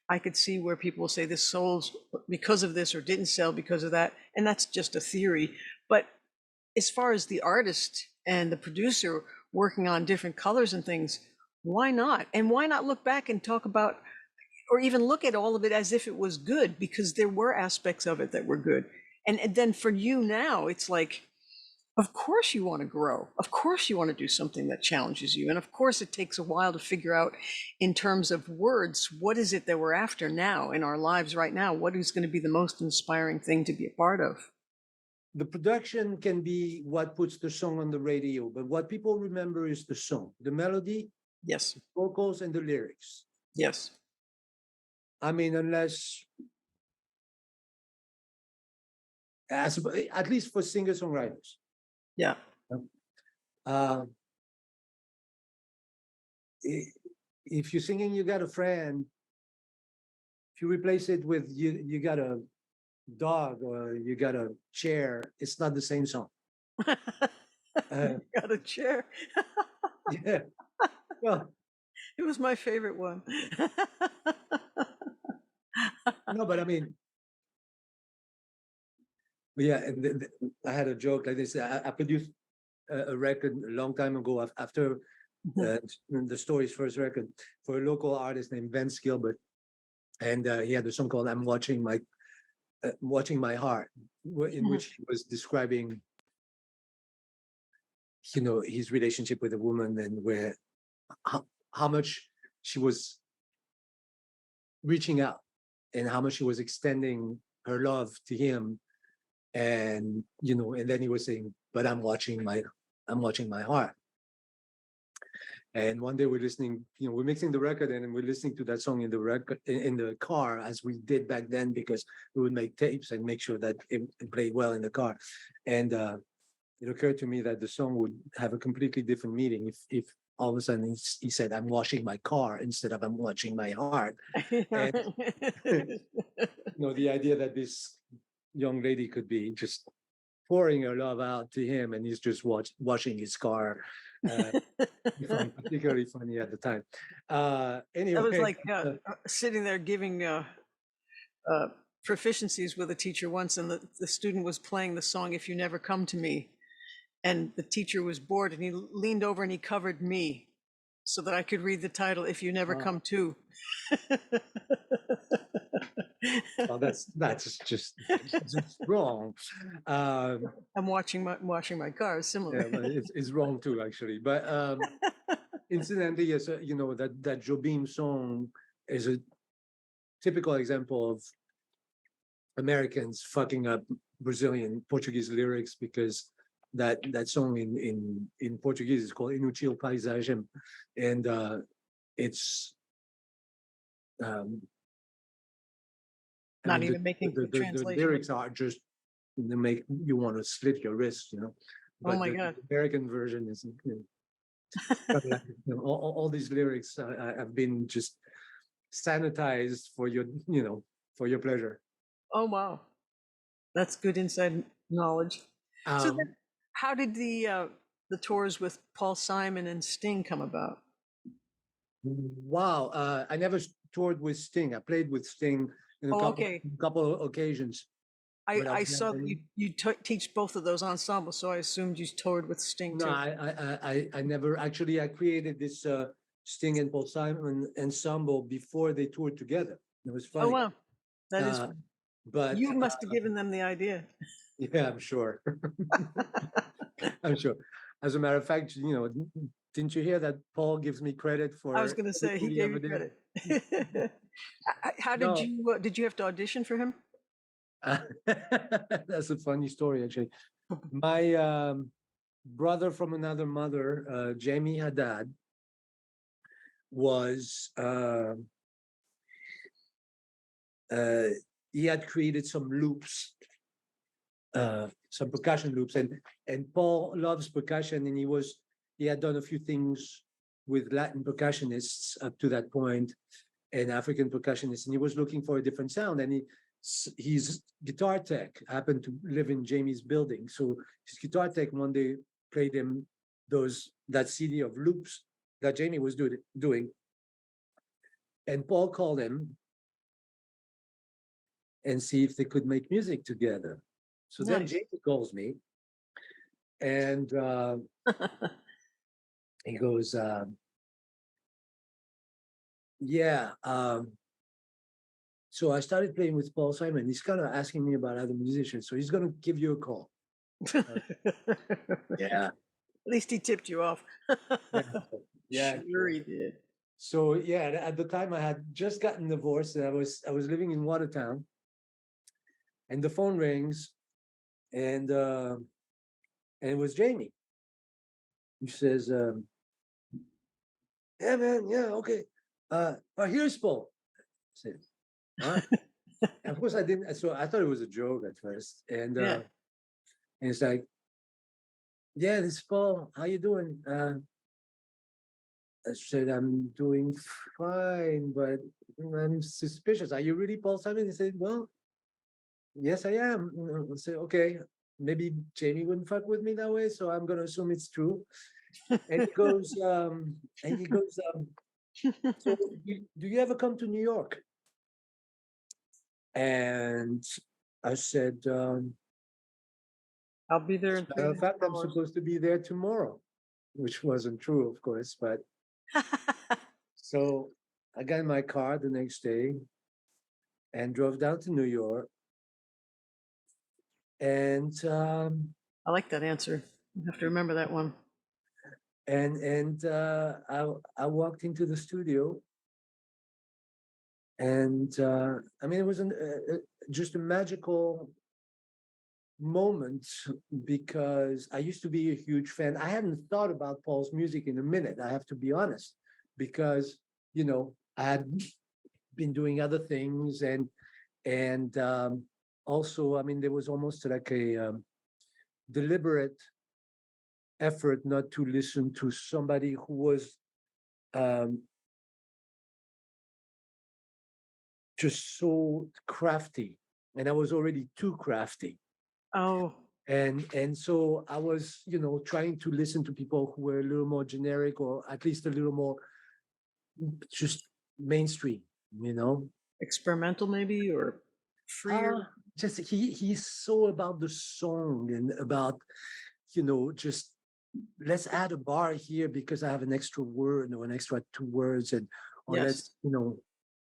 I could see where people will say this sold because of this or didn't sell because of that. And that's just a theory. But as far as the artist and the producer working on different colors and things, why not? And why not look back and talk about, or even look at all of it as if it was good, because there were aspects of it that were good. And then for you now, it's like, of course you want to grow. Of course you want to do something that challenges you. And of course it takes a while to figure out, in terms of words, what is it that we're after now in our lives right now? What is going to be the most inspiring thing to be a part of? the production can be what puts the song on the radio, but what people remember is the song, the melody, Yes. vocals, and the lyrics. Yes. I mean, unless, at least for singer-songwriters. Yeah. Uh, if you're singing "You Got a Friend," if you replace it with "You Got a Dog" or "You Got a Chair," it's not the same song. Got a chair. Yeah. Well, It was my favorite one. no, but I mean, yeah, I had a joke like this. I produced a record a long time ago after the Stories' first record for a local artist named Vince Gilbert, and he had a song called "I'm Watching My Heart," in which he was describing, you know, his relationship with a woman, and where how much she was reaching out and how much she was extending her love to him. And you know, and then he was saying, but I'm watching my heart. And one day we're listening, you know, we're mixing the record and we're listening to that song in the car, as we did back then, because we would make tapes and make sure that it played well in the car. And it occurred to me that the song would have a completely different meaning if all of a sudden he said, "I'm washing my car," instead of "I'm watching my heart." And you know, the idea that this young lady could be just pouring her love out to him, and he's just washing his car. I found particularly funny at the time. That was Anyway, like sitting there giving proficiencies with a teacher once, and the student was playing the song "If You Never Come to Me," and the teacher was bored, and he leaned over and he covered me so that I could read the title "If You Never Wow. Come To." Well, that's just wrong. I'm washing my car. Similar. Yeah, but it's wrong too, actually. But incidentally, yes, you know that Jobim song is a typical example of Americans fucking up Brazilian Portuguese lyrics, because that song in Portuguese is called Inutil Paisagem, and it's um, I Not mean, even making the translation. lyrics are just, they make you want to slit your wrists, you know. Oh But my the God. American version is, all these lyrics have been just sanitized for your, for your pleasure. Oh wow. That's good inside knowledge. So Um, then, how did the tours with Paul Simon and Sting come about? wow, I never toured with Sting. I played with Sting in a Oh, okay. couple of occasions, but I I've saw never, that you teach both of those ensembles, so I assumed you toured with Sting no, too. I never actually. I created this Sting and Paul Simon ensemble before they toured together. It was Oh funny. wow, that is. But You must have given them the idea. yeah, I'm sure. I'm sure. As a matter of fact, didn't you hear that Paul gives me credit for I was going to say he everything gave ever you did? credit. How No, did you have to audition for him? that's a funny story, actually. My brother from another mother, Jamie Hadad, was he had created some loops, some percussion loops, and Paul loves percussion, and he had done a few things with Latin percussionists up to that point, and African percussionists, and he was looking for a different sound, and his guitar tech happened to live in Jamie's building, so his guitar tech one day played him that CD of loops that Jamie was doing, and Paul called him and see if they could make music together. So then Nice. Jamie calls me, and he goes, "Yeah." So I started playing with Paul Simon. He's kind of asking me about other musicians, so he's going to give you a call. Yeah, At least he tipped you off. yeah. Sure he did. So yeah, at the time I had just gotten divorced, and I was living in Watertown, and the phone rings, and it was Jamie. He says, "Yeah, man, yeah, okay. Here's Paul." I said, "Huh?" And of course I didn't. So I thought it was a joke at first, and Yeah. it's like, "Yeah, this is Paul. How you doing?" I said, "I'm doing fine, but I'm suspicious. Are you really Paul Simon?" He said, "Well, yes, I am." I said, "Okay, maybe Jamie wouldn't fuck with me that way, so I'm gonna assume it's true." And he goes, "So do you ever come to New York?" And I said, I'll be there "As in a matter of fact, I'm 3.5 hours. supposed to be there tomorrow," which wasn't true, of course. But so I got in my car the next day and drove down to New York. And I like that answer. You have to remember that one. I walked into the studio, and I mean, it was just a magical moment, because I used to be a huge fan. I hadn't thought about Paul's music in a minute, I have to be honest, because I had been doing other things, and also, I mean, there was almost like a deliberate effort not to listen to somebody who was um, just so crafty, and I was already too crafty. Oh, And so I was, trying to listen to people who were a little more generic, or at least a little more just mainstream, experimental maybe, or freer. Just he's so about the song and about, just let's add a bar here because I have an extra word or an extra two words, and or Yes. let's,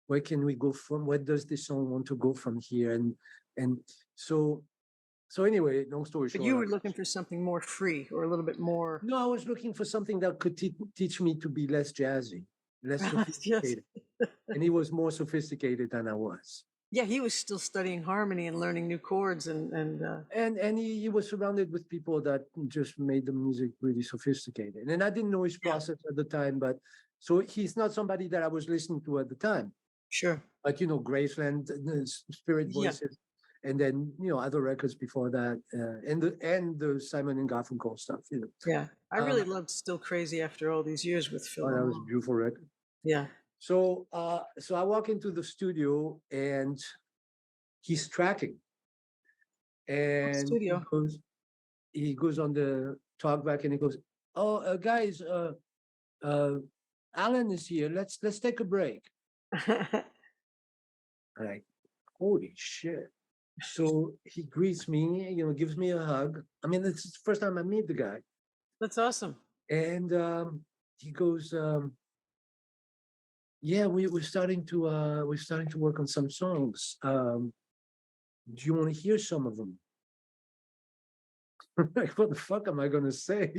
where can we go from? Where does this song want to go from here? And so anyway, long story But short, you were looking for something more free or a little bit more. no, I was looking for something that could teach me to be less jazzy, less Yes. sophisticated. And he was more sophisticated than I was. Yeah, he was still studying harmony and learning new chords And he was surrounded with people that just made the music really sophisticated. And I didn't know his yeah, process at the time, but so he's not somebody that I was listening to at the time. sure. But Graceland, Spirit Yeah. Voices, and then other records before that, and the Simon and Garfunkel stuff. Yeah. I really loved Still Crazy after all these years with Phil. Oh, that was a beautiful record. Yeah. So I walk into the studio and he's tracking, and Studio. he goes on the talkback and he goes, "Oh, guys, Alan is here. Let's take a break." I'm like, holy shit! So he greets me, gives me a hug. I mean, it's the first time I meet the guy, That's awesome. and he goes, "Yeah, we're starting to work on some songs. Do you want to hear some of them?" Like, what the fuck am I gonna say?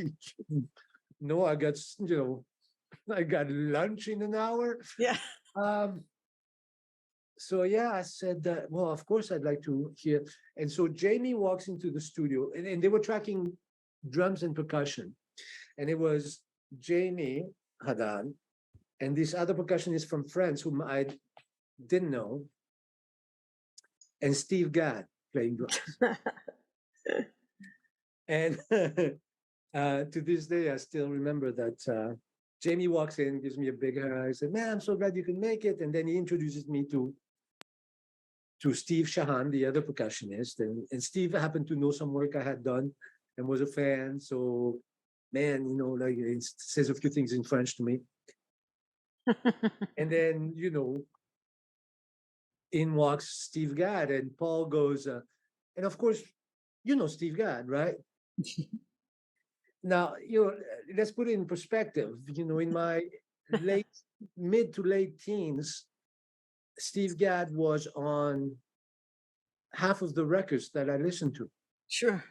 No, I got lunch in an hour. Yeah. So yeah, I said that. Well, of course, I'd like to hear. And so Jamie walks into the studio, and they were tracking drums and percussion, and it was Jamie Hadad, and this other percussionist from France whom I didn't know, and Steve Gadd playing drums. And to this day, I still remember that Jamie walks in, gives me a big hug. I said, "Man, I'm so glad you can make it." And then he introduces me to Steve Shahan, the other percussionist. And Steve happened to know some work I had done and was a fan. So, man, like he says a few things in French to me. And then, in walks Steve Gadd, and Paul goes, and of course, Steve Gadd, right? Now, let's put it in perspective. In my mid to late teens, Steve Gadd was on half of the records that I listened to. Sure.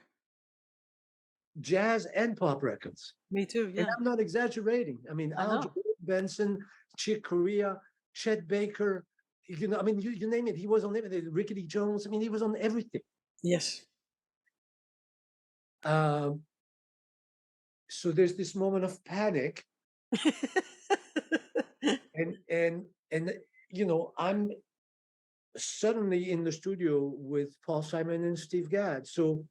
Jazz and pop records. Me too. Yeah. And I'm not exaggerating. I mean, Al Benson, Chick Corea, Chet Baker, you name it. He was on everything. Rickety Jones. I mean, he was on everything. Yes. So there's this moment of panic, and I'm suddenly in the studio with Paul Simon and Steve Gadd. So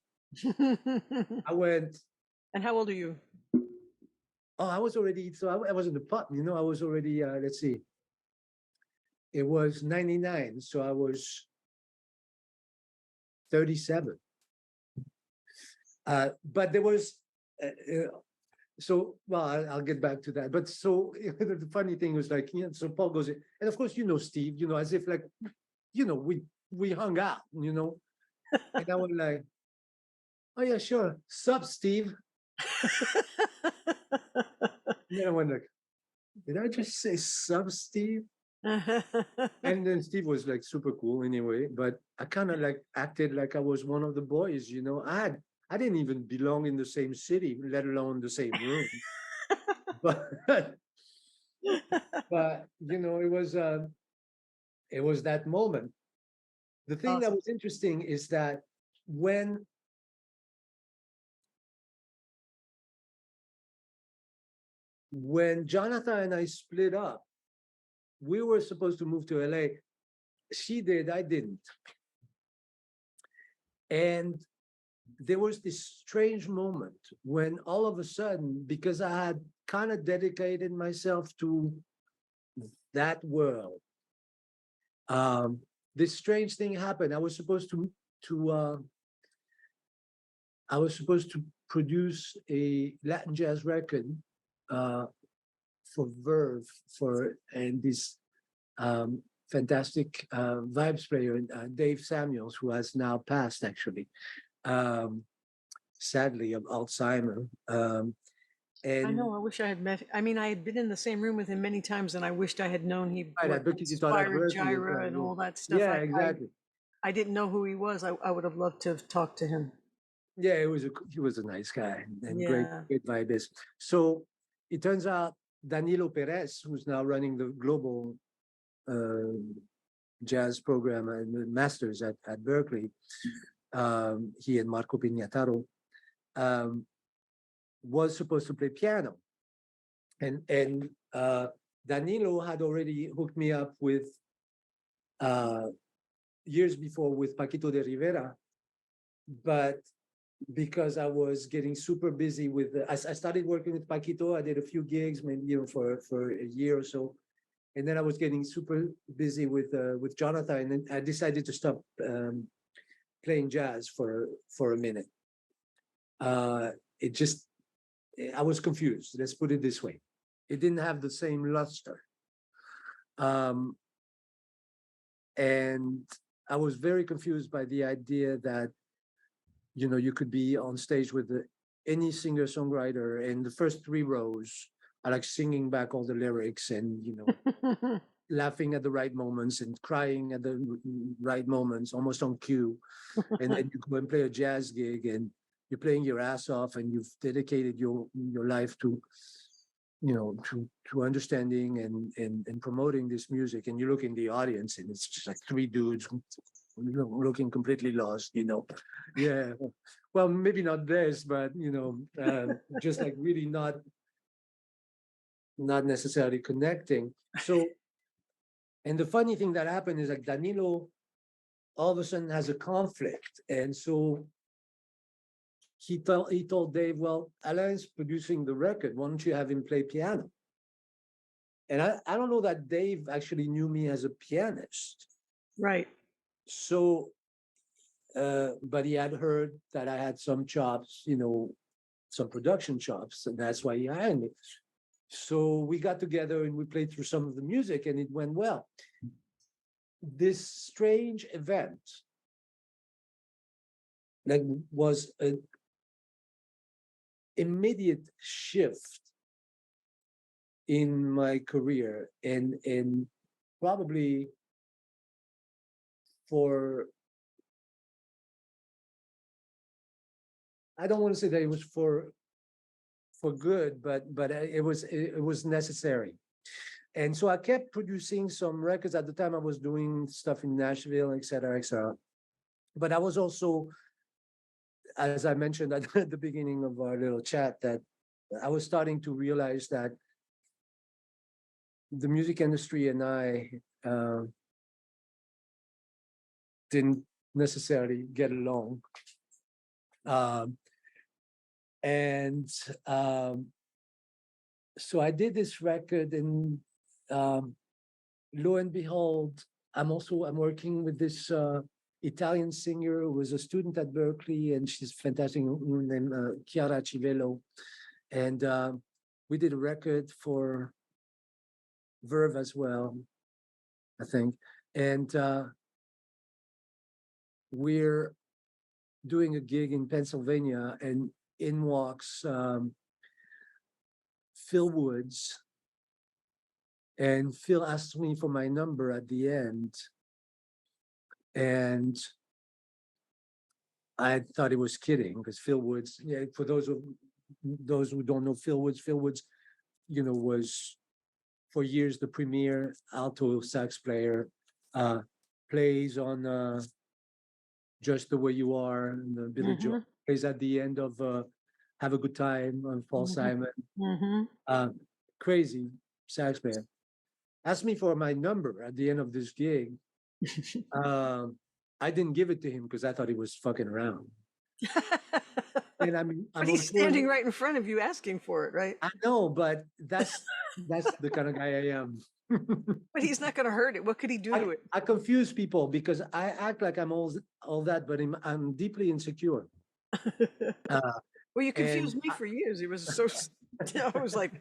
I went. And how old are you? Oh, I was already. So I was in the pub. I was already. Let's see. It was 99, so I was 37. But there was. So, well, I'll get back to that. But so the funny thing was like, so Paul goes in, and of course, Steve, as if like, we hung out, and I was like, "Oh yeah, sure, sup, Steve." And then I went like, "Did I just say sup, Steve?" And then Steve was like super cool anyway, but I kind of like acted like I was one of the boys, I didn't even belong in the same city, let alone the same room. but it was that moment. The thing that was interesting is that when Jonatha and I split up, we were supposed to move to LA. She did, I didn't. And there was this strange moment when all of a sudden, because I had kind of dedicated myself to that world, this strange thing happened. I was supposed to produce a Latin jazz record for Verve and this fantastic vibes player, Dave Samuels, who has now passed actually, sadly, of Alzheimer. I And know, I wish I had met, I mean, I had been in the same room with him many times and I wished I had known he right, I worked bet you taught at inspired Berkeley as gyra well. and Yeah, all that stuff. yeah, exactly. I didn't know who he was. I would have loved to have talked to him. Yeah, he was a nice guy and Yeah. great vibes. So it turns out Danilo Perez, who's now running the global uh, jazz program and the masters at Berkeley, he and Marco Pignataro, um, was supposed to play piano. And Danilo had already hooked me up with uh, years before with Paquito de Rivera, but because I was getting super busy with, I started working with Paquito. I did a few gigs, maybe for a year or so, and then I was getting super busy with Jonatha, and then I decided to stop playing jazz for a minute. It just, I was confused. Let's put it this way. It didn't have the same luster. And I was very confused by the idea that, you could be on stage with any singer songwriter, and the first 3 rows are like singing back all the lyrics and, laughing at the right moments and crying at the right moments, almost on cue. And then you go and play a jazz gig and you're playing your ass off and you've dedicated your life to, to understanding and promoting this music, and you look in the audience and it's just like 3 dudes looking completely lost. Yeah, well, maybe not this, but just like really not necessarily connecting. So, and the funny thing that happened is like Danilo all of a sudden has a conflict, and so he told Dave, well, Alain's producing the record, why don't you have him play piano? And I don't know that Dave actually knew me as a pianist. Right. So, but he had heard that I had some chops, some production chops, and that's why he hired me. So we got together and we played through some of the music, and it went well. This strange event that was an immediate shift in my career, and probably for, I don't want to say that it was for good, but it was necessary. And so I kept producing some records. At the time I was doing stuff in Nashville, et cetera, et cetera. But I was also, as I mentioned at the beginning of our little chat, that I was starting to realize that the music industry and I didn't necessarily get along. And so I did this record, and lo and behold, I'm working with this Italian singer who was a student at Berklee, and she's fantastic, named Chiara Civello. And we did a record for Verve as well, I think. And we're doing a gig in Pennsylvania, and in walks Phil Woods. And Phil asked me for my number at the end. And I thought he was kidding, because Phil Woods, yeah, for those who don't know Phil Woods, was for years the premier alto sax player, plays on Just the Way You Are, and the Billy Joel, plays at the end of Have a Good Time on Paul Simon. Crazy sax player. Asked me for my number at the end of this gig. I didn't give it to him because I thought he was fucking around. And but he's standing right in front of you asking for it, right? I know, but that's the kind of guy I am. But he's not going to hurt it. What could he do to it? I confuse people because I act like I'm all that, but I'm deeply insecure. Well, you confused me for years. It was so, I was like,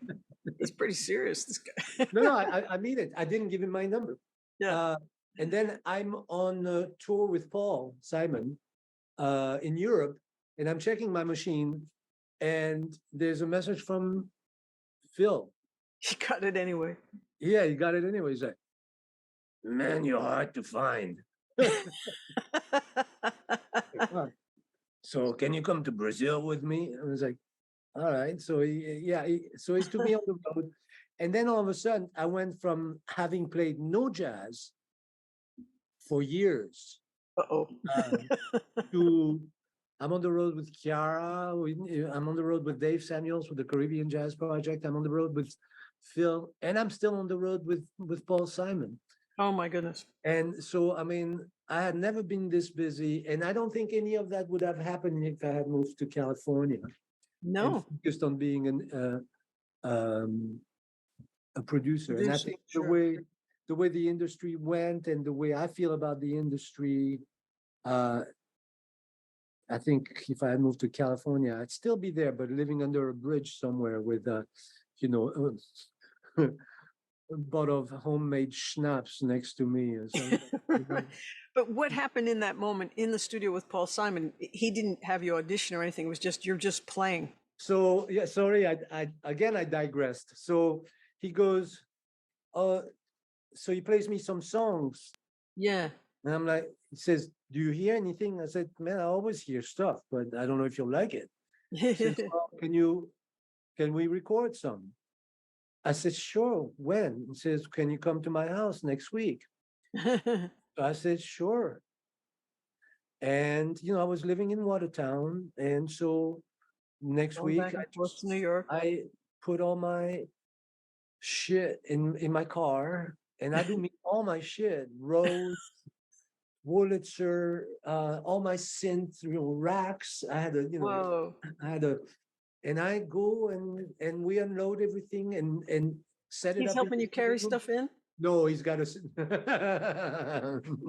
he's pretty serious, this guy. No, I mean it. I didn't give him my number. Yeah. And then I'm on a tour with Paul Simon in Europe, and I'm checking my machine, and there's a message from Phil. He got it anyway. Yeah, he got it anyway. He's like, "Man, you're hard to find. Huh. So can you come to Brazil with me?" I was like, "All right." So so he took me on the road, and then all of a sudden, I went from having played no jazz for years Uh-oh. to I'm on the road with Chiara. I'm on the road with Dave Samuels with the Caribbean Jazz Project. I'm on the road with Phil, and I'm still on the road with Paul Simon. Oh my goodness. And so, I mean, I had never been this busy, and I don't think any of that would have happened if I had moved to California and No. focused on being a producer. And I Producer, think sure. the way the industry went and the way I feel about the industry, uh, I think if I had moved to California, I'd still be there, but living under a bridge somewhere with, you know, a bottle of homemade schnapps next to me or something. But what happened in that moment in the studio with Paul Simon? He didn't have you audition or anything. It was just, you're just playing. So yeah, sorry, I digressed. So he goes, so he plays me some songs, Yeah. and I'm like, he says, "Do you hear anything?" I said, "Man, I always hear stuff, but I don't know if you'll like it." He says, "Well, can we record some?" I said, "Sure." When? He says, "Can you come to my house next week?" So I said, "Sure." And I was living in Watertown, and so next Going week back and forth to New York. I put all my shit in my car, and I do mean all my shit, Rose, Wurlitzer, all my synth, racks. Whoa. I had a, and I go and we unload everything and set it He's up in helping the you carry living room. stuff in? No, he's got to.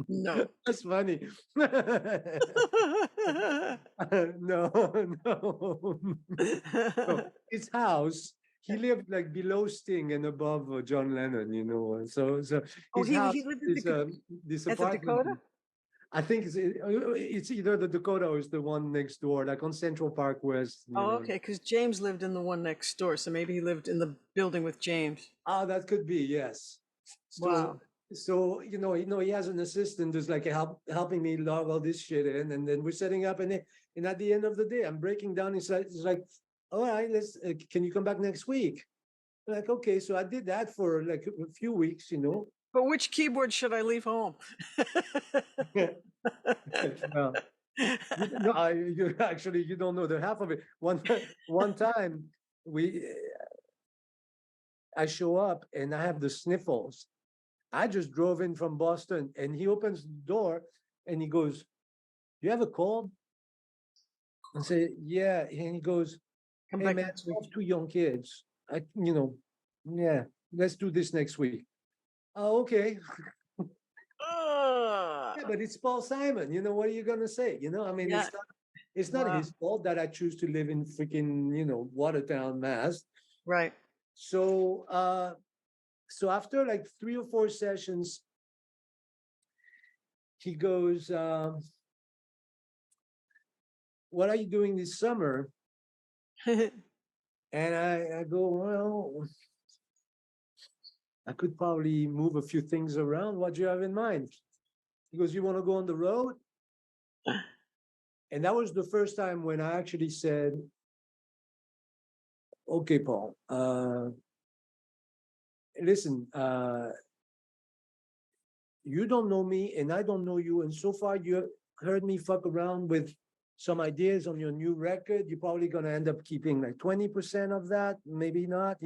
No. That's funny. No, no. No, his house, he lived like below Sting and above John Lennon, So Oh, his house he lived is this at the apartment. Dakota? I think it's either the Dakota or it's the one next door, like on Central Park West. Oh, okay, because James lived in the one next door, so maybe he lived in the building with James. Ah, that could be, yes. So Wow. so he has an assistant who's like helping me log all this shit in, and then we're setting up, and at the end of the day, I'm breaking down. It's like, all right, let's. Can you come back next week? Like, okay, so I did that for like a few weeks. But which keyboard should I leave home? Well, you actually you don't know the half of it. One time I show up and I have the sniffles. I just drove in from Boston, and he opens the door and he goes, "You have a cold?" I say, "Yeah." And he goes, Come "Hey back man, next I week. have two young kids. Yeah, let's do this next week." Oh, okay. Ugh. Yeah, but it's Paul Simon. What are you gonna say? I mean, Yeah. it's not Wow. his fault that I choose to live in freaking, Watertown, Mass. Right. So after like 3 or 4 sessions, he goes, "What are you doing this summer?" And I go, "Well, I could probably move a few things around. What do you have in mind?" He goes, "You want to go on the road?" And that was the first time when I actually said, "Okay, Paul, listen, you don't know me and I don't know you. And so far you heard me fuck around with some ideas on your new record. You're probably going to end up keeping like 20% of that, maybe not.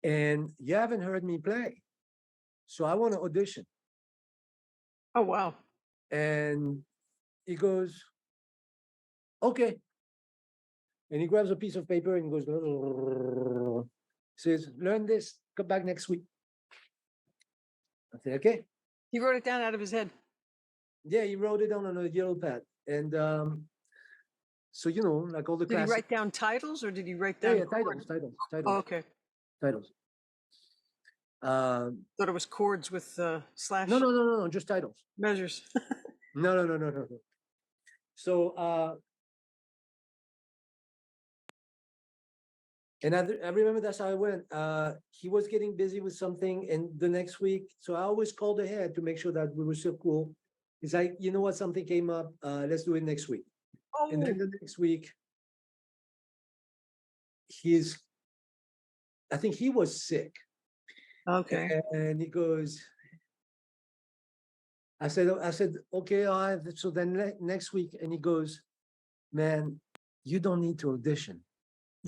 And you haven't heard me play. So I want to audition." Oh, wow. And he goes, "Okay." And he grabs a piece of paper and goes, says, "Learn this, come back next week." I said, "Okay." He wrote it down out of his head. Yeah, he wrote it down on a yellow pad. And so, like all the Did he classic. write down titles or did he write Yeah, down yeah, chords? titles. Oh, okay. Titles. Thought it was chords with slash no, just titles. measures. No. So, and I remember that's how I went. He was getting busy with something, and the next week, so I always called ahead to make sure that we were still cool. He's like, you know what, something came up. Let's do it next week. And then Oh, the next week, I think he was sick, okay. and he goes. I said, okay, all right. So then next week, and he goes, man, you don't need to audition.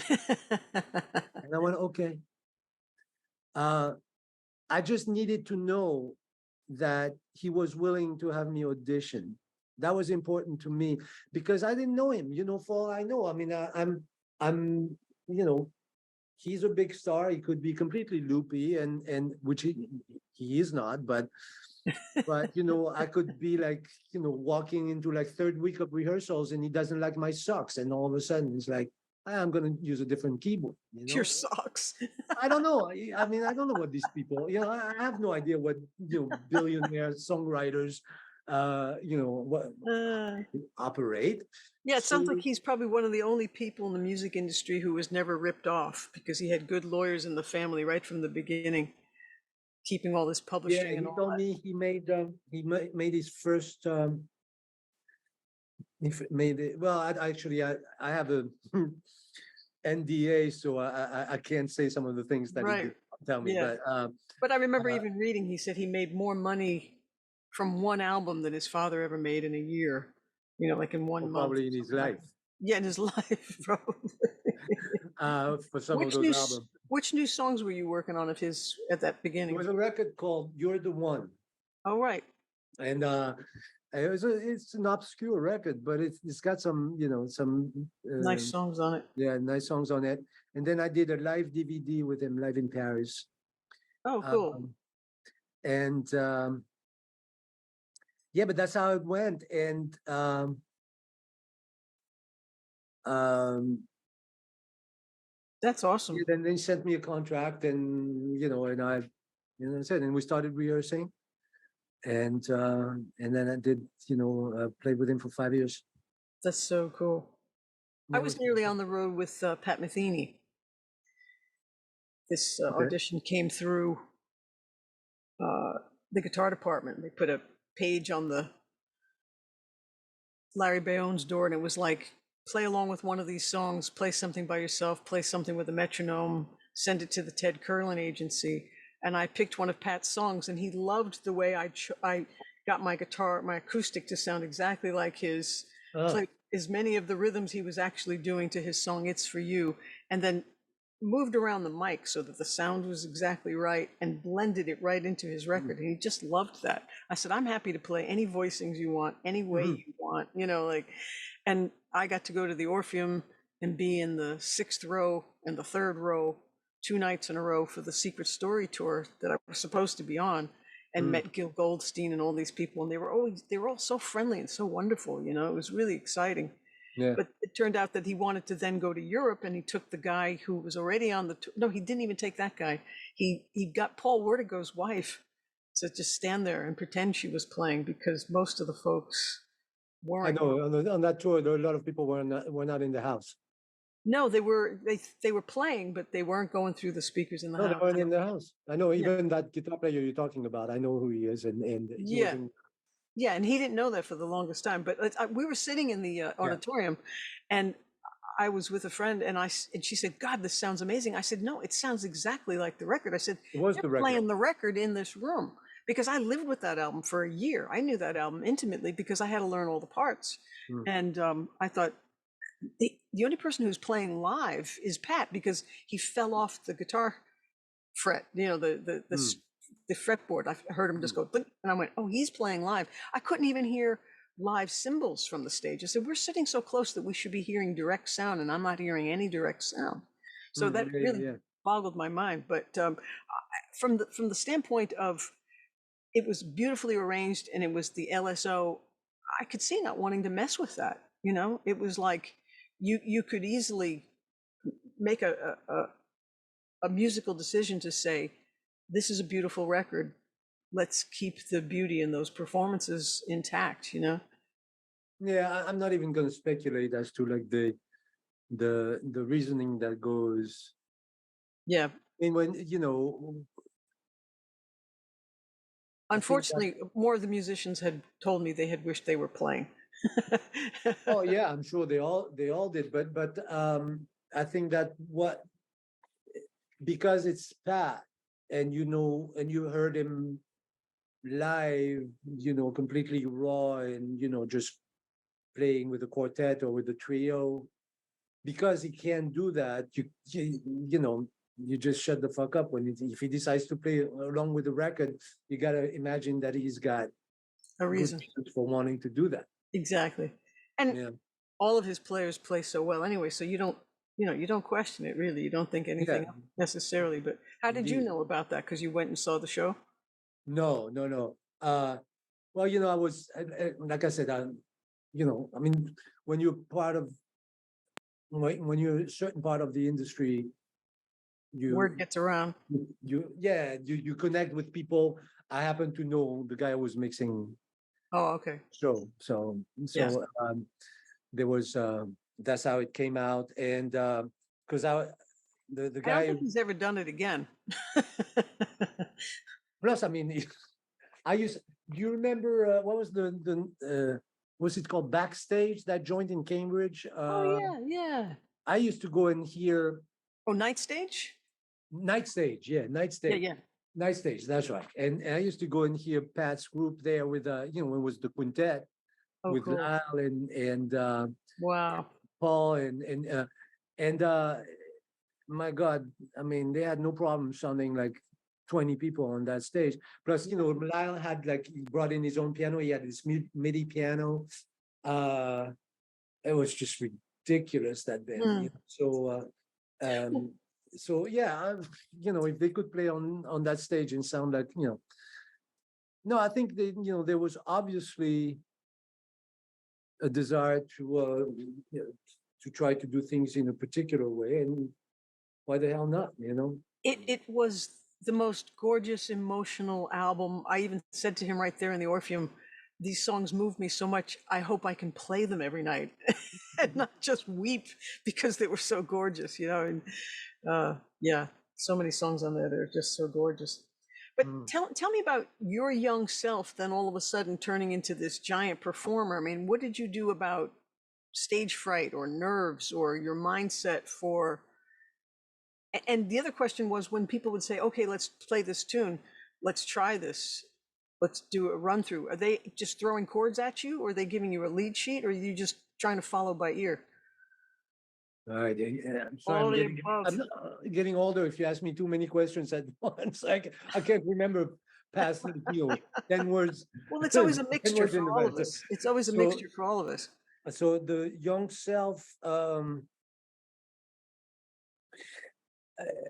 And I went, okay. I just needed to know that he was willing to have me audition. That was important to me because I didn't know him, for all I know. I mean, I'm, he's a big star. He could be completely loopy and which he is not, but I could be like, walking into like third week of rehearsals and he doesn't like my socks. And all of a sudden it's like, I'm going to use a different keyboard, Your socks. I don't know. I mean, I don't know what these people, I have no idea what, billionaire songwriters, what Uh, operate. yeah, it sounds like So, he's probably one of the only people in the music industry who was never ripped off because he had good lawyers in the family right from the beginning, keeping all this yeah, publishing and he all told that. me made his first, made it, well, I have a NDA, so I can't say some of the things that he Right. did tell me, Yeah. but, But I remember even reading, he said he made more money from one album than his father ever made in a year, like in or 1 month probably or in his something like life, that. Yeah, in his life, probably. for some of those albums. Which new songs were you working on of his at that There beginning? was a record called You're the One. Oh, right. And it's an obscure record, but it's got some, some Nice songs on it. yeah, nice songs on it. And then I did a live DVD with him live in Paris. Oh, cool. Um, and yeah, but that's how it went. And um That's yeah, awesome. then they sent me a contract and and I said, and we started rehearsing. And then I did, played with him for 5 years. That's so cool. I Yeah, it was was nearly on the road with Pat Metheny. This okay. audition came through the guitar department. They put a page on the Larry Bayon's door, and it was like, play along with one of these songs, play something by yourself, play something with a metronome, send it to the Ted Curlin agency. And I picked one of Pat's songs, and he loved the way I got my guitar, my acoustic to sound exactly like his, Oh, play as many of the rhythms he was actually doing to his song It's For You, and then moved around the mic so that the sound was exactly right and blended it right into his record. And he just loved that. I said, I'm happy to play any voicings you want, any way mhm. you want, and I got to go to the Orpheum and be in the 6th row and the 3rd row 2 nights in a row for the Secret Story tour that I was supposed to be on, and Mm. met Gil Goldstein and all these people. And they were all so friendly and so wonderful. It was really exciting. Yeah. But it turned out that he wanted to then go to Europe, and he took the guy who was already on the tour. No, he didn't even take that guy. He got Paul Wertigo's wife to just stand there and pretend she was playing because most of the folks I weren't. know on that tour, there were a lot of people were not in the house. No, they were playing, but they weren't going through the speakers in the No, they house. weren't in the house. I know Yeah, even that guitar player you're talking about. I know who he is, and he was yeah, in. yeah, and he didn't know that for the longest time. But we were sitting in the Yeah, auditorium, and I was with a friend, and she said, "God, this sounds amazing." I said, "No, it sounds exactly like the record." I said, it was "They're the record. playing the record in this room," because I lived with that album for a year. I knew that album intimately because I had to learn all the parts, Mm. and I thought the only person who's playing live is Pat because he fell off the guitar fret, Mm. the fretboard. I heard him just Mm. go, "Thunk," and I went, "Oh, he's playing live." I couldn't even hear live cymbals from the stage. I said, "We're sitting so close that we should be hearing direct sound, and I'm not hearing any direct sound." So Mm. that Yeah, really yeah, boggled my mind. But from the standpoint of it was beautifully arranged and it was the LSO, I could see not wanting to mess with that. It was like you could easily make a musical decision to say, this is a beautiful record. Let's keep the beauty in those performances intact, you know? Yeah, I'm not even going to speculate as to like the reasoning that goes. Yeah. I mean, when I think that. Unfortunately, more of the musicians had told me they had wished they were playing. Oh yeah, I'm sure they all did, but I think that because it's Pat, and and you heard him live, completely raw, and just playing with a quartet or with a trio, because he can't do that. You just shut the fuck up if he decides to play along with the record. You got to imagine that he's got A good reason. reasons for wanting to do that. Exactly. And Yeah, all of his players play so well anyway, so you don't question it really. You don't think yeah, anything of it necessarily. But how did you indeed. know about that? Because you went and saw the show? No, no, no. Well, I was like I said, I mean, when you're part of when you're a certain part of the industry, you Word gets around. you connect with people. I happen to know the guy who was mixing Oh, okay. show, so Yes. there was that's how it came out, and because the I don't guy think he's ever done it again. plus, I mean, I used. Do you remember what was what's it called, Backstage, that joint in Cambridge? Oh yeah, yeah. I used to go and hear Oh, Night Stage? Night Stage. Yeah, Night Yeah, Stage. yeah. Night Stage. That's right. And I used to go and hear Pat's group there with when it was the quintet Oh, with cool. Lyle and Wow. Paul and my God, I mean, they had no problem sounding like 20 people on that stage. Plus, Lyle had he brought in his own piano. He had this MIDI piano. Uh, it was just ridiculous, that band. Hmm. Um, so yeah, if they could play on that stage and sound like, no, I think there was obviously a desire to try to do things in a particular way, and why the hell not, It was the most gorgeous, emotional album. I even said to him right there in the Orpheum, these songs move me so much. I hope I can play them every night and not just weep because they were so gorgeous, you know. And yeah, so many songs on there that are just so gorgeous. But Mm. tell me about your young self, then all of a sudden turning into this giant performer. I mean, what did you do about stage fright or nerves or your mindset for? And the other question was, when people would say, okay, let's play this tune, let's try this, let's do a run through. Are they just throwing chords at you, or are they giving you a lead sheet, or are you just trying to follow by ear? All right. Yeah, I'm sorry. All the above. I'm getting older. If you ask me too many questions at once, I can't remember past 10 words, Well, it's always 10 a mixture words for in the all of best. us. It's always a So, mixture for all of us. so the young self,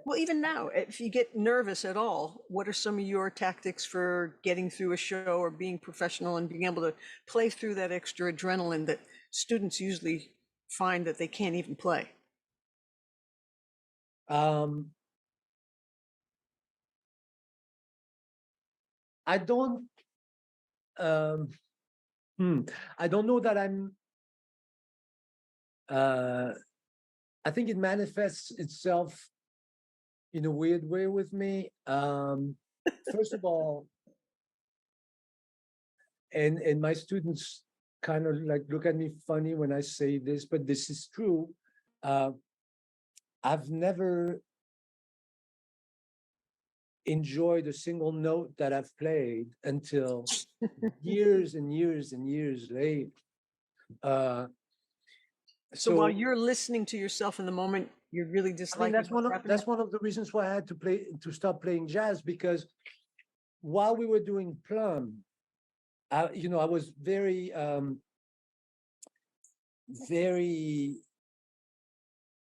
Well, even now, if you get nervous at all, what are some of your tactics for getting through a show or being professional and being able to play through that extra adrenaline that students usually find that they can't even play? um, I don't, um, I don't know that uh, I think it manifests itself in a weird way with me. First of all, and my students kind of look at me funny when I say this, but this is true. Uh, I've never enjoyed a single note that I've played until years and years and years later. Uh, So while so you're listening to yourself in the moment, you're really I mean, disliking what's happening? that's one of the reasons why I had to stop playing jazz, because while we were doing Plum, I was very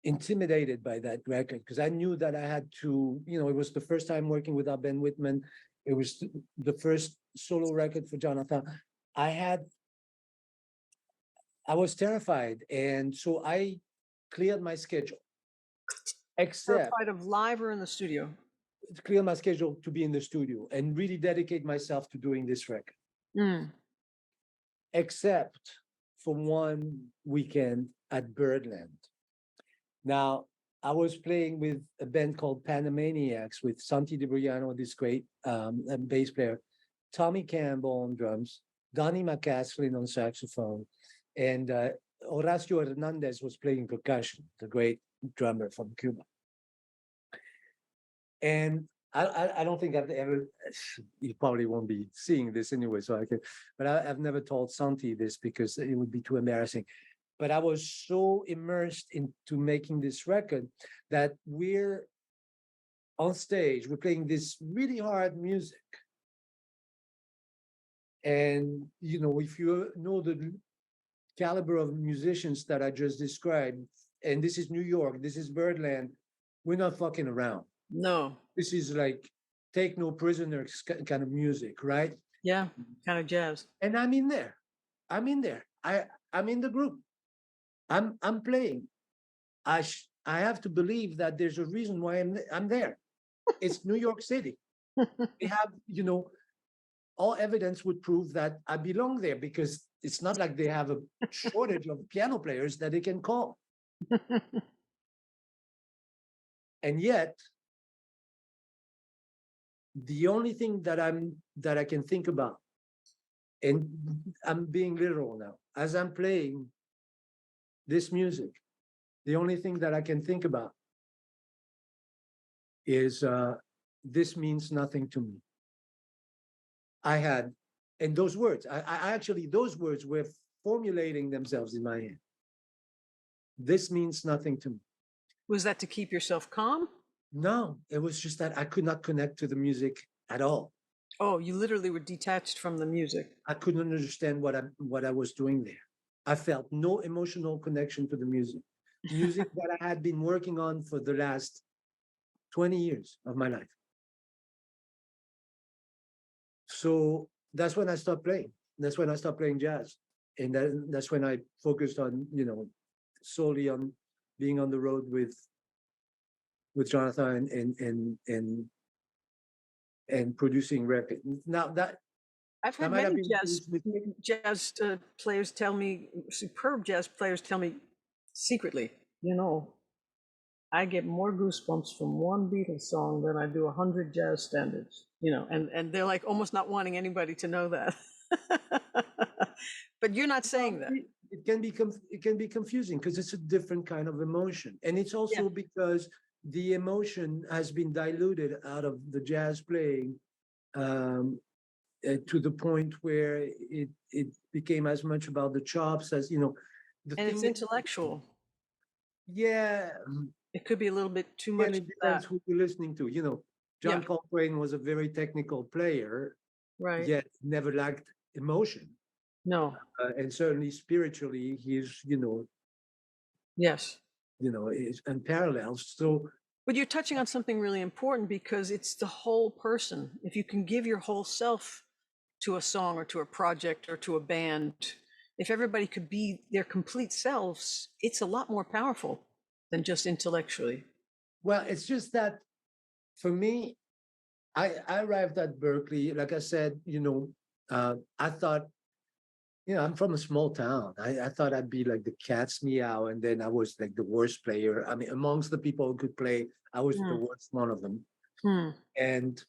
intimidated by that record, because I knew that I had to, it was the first time working with Ben Whitman. It was the first solo record for Jonatha. I was terrified, and so I cleared my schedule, except Terrified of live or in the studio? clear my schedule to be in the studio and really dedicate myself to doing this record, except for one weekend at Birdland. Now, I was playing with a band called Panamaniacs with Santi DiBriano, this great bass player, Tommy Campbell on drums, Donnie McCaslin on saxophone, and Horacio Hernandez was playing percussion, the great drummer from Cuba. And I don't think I've ever, you probably won't be seeing this anyway, so I can, but I've never told Santi this because it would be too embarrassing. But I was so immersed into making this record that we're on stage, we're playing this really hard music. And, you know, if you know the caliber of musicians that I just described, and this is New York, this is Birdland, we're not fucking around. No. This is like take no prisoners kind of music, right? Yeah, kind of jazz. And I'm in there. I'm in there. I'm in the group. I'm playing. I have to believe that there's a reason why I'm there. It's New York City. They have, you know, all evidence would prove that I belong there because it's not like they have a shortage of piano players that they can call. And yet, the only thing that I can think about, and I'm being literal now, as I'm playing this music, the only thing that I can think about is this means nothing to me. I had, and those words, I actually, those words were formulating themselves in my head. This means nothing to me. Was that to keep yourself calm? No, it was just that I could not connect to the music at all. Oh, you literally were detached from the music. I couldn't understand what I was doing there. I felt no emotional connection to the music. Music that I had been working on for the last 20 years of my life. So that's when I stopped playing. That's when I stopped playing jazz. And that's when I focused on, you know, solely on being on the road with Jonatha and producing records. Now that I've had many jazz players tell me, superb jazz players tell me secretly, you know, I get more goosebumps from one Beatles song than I do 100 jazz standards, you know, and they're like almost not wanting anybody to know that. But you're not saying that. It can be confusing because it's a different kind of emotion. And it's also because the emotion has been diluted out of the jazz playing to the point where it became as much about the chops as, you know. And it's intellectual. Yeah. It could be a little bit too much. And it depends who you're listening to. You know, John Coltrane was a very technical player, right? Yet never lacked emotion. No. And certainly spiritually, he's, you know, yes, you know, is unparalleled. So, but you're touching on something really important because it's the whole person. If you can give your whole self to a song or to a project or to a band, if everybody could be their complete selves, it's a lot more powerful than just intellectually. Well, it's just that for me, I arrived at Berklee, like I said, you know, I thought, you know, I'm from a small town. I thought I'd be like the cat's meow, and then I was like the worst player. I mean, amongst the people who could play, I was the worst one of them. And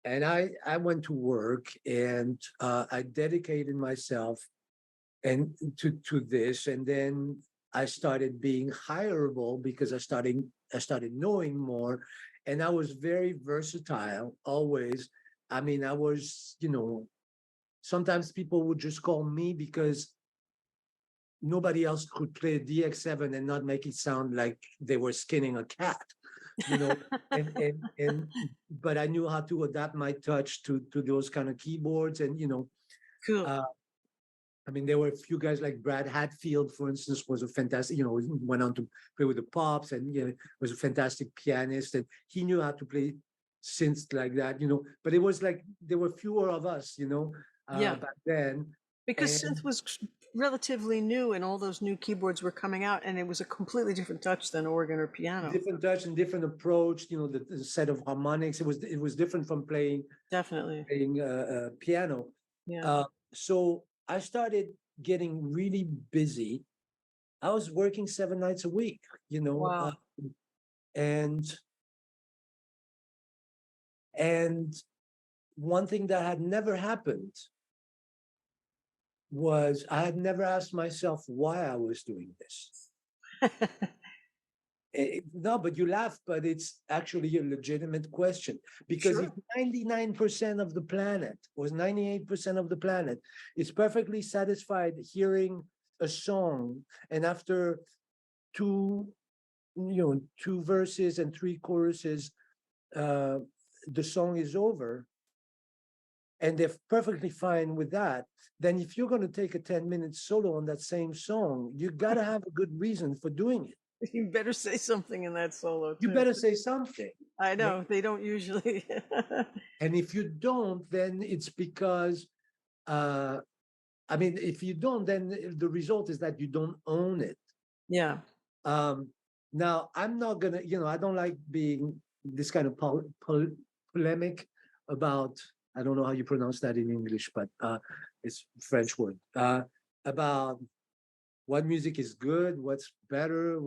I went to work, and I dedicated myself and to this, and then I started being hireable because I started knowing more, and I was very versatile always. I mean, I was, you know, sometimes people would just call me because nobody else could play a DX7 and not make it sound like they were skinning a cat, you know. and but I knew how to adapt my touch to those kind of keyboards, and you know, cool. I mean, there were a few guys like Brad Hatfield, for instance, was a fantastic, you know, went on to play with the Pops, and you know, was a fantastic pianist, and he knew how to play synths like that, you know. But it was like there were fewer of us, you know, back then. Because synth was relatively new, and all those new keyboards were coming out, and it was a completely different touch than organ or piano. Different touch and different approach. The set of harmonics. It was different from playing Definitely. piano. Yeah. So I started getting really busy. I was working 7 nights a week, Wow. and and one thing that had never happened was I had never asked myself why I was doing this. No, but you laugh, but it's actually a legitimate question. Because Sure. if 99% of the planet, or 98% of the planet, is perfectly satisfied hearing a song, and after two, two verses and three choruses, the song is over, and they're perfectly fine with that, then if you're going to take a 10-minute solo on that same song, you got to have a good reason for doing it. You better say something in that solo You too. better say something. I know, they don't usually. And if you don't, then it's because, if you don't, then the result is that you don't own it. Yeah. Now, I'm not gonna, I don't like being this kind of polemic about, I don't know how you pronounce that in English, but it's French word, about what music is good, what's better,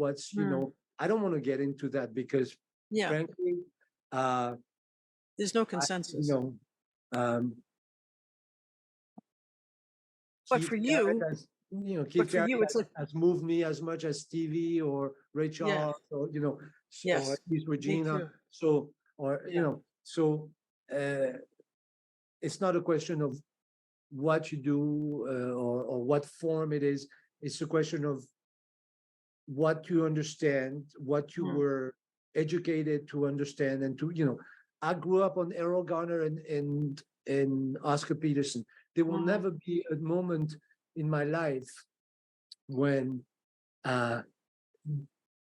I don't want to get into that because, Yeah, frankly, there's no you consensus. know, um, But Keith for Jarrett you, has, but Keith for Jarrett you, it's like, has moved me as much as Stevie or Ray yeah, Charles, or or yes, at least me Regina. too. So, or Yeah. it's not a question of what you do, or what form it is. It's a question of what you understand, what you Mm. were educated to understand, and I grew up on Errol Garner and Oscar Peterson. There will Mhm. never be a moment in my life when uh,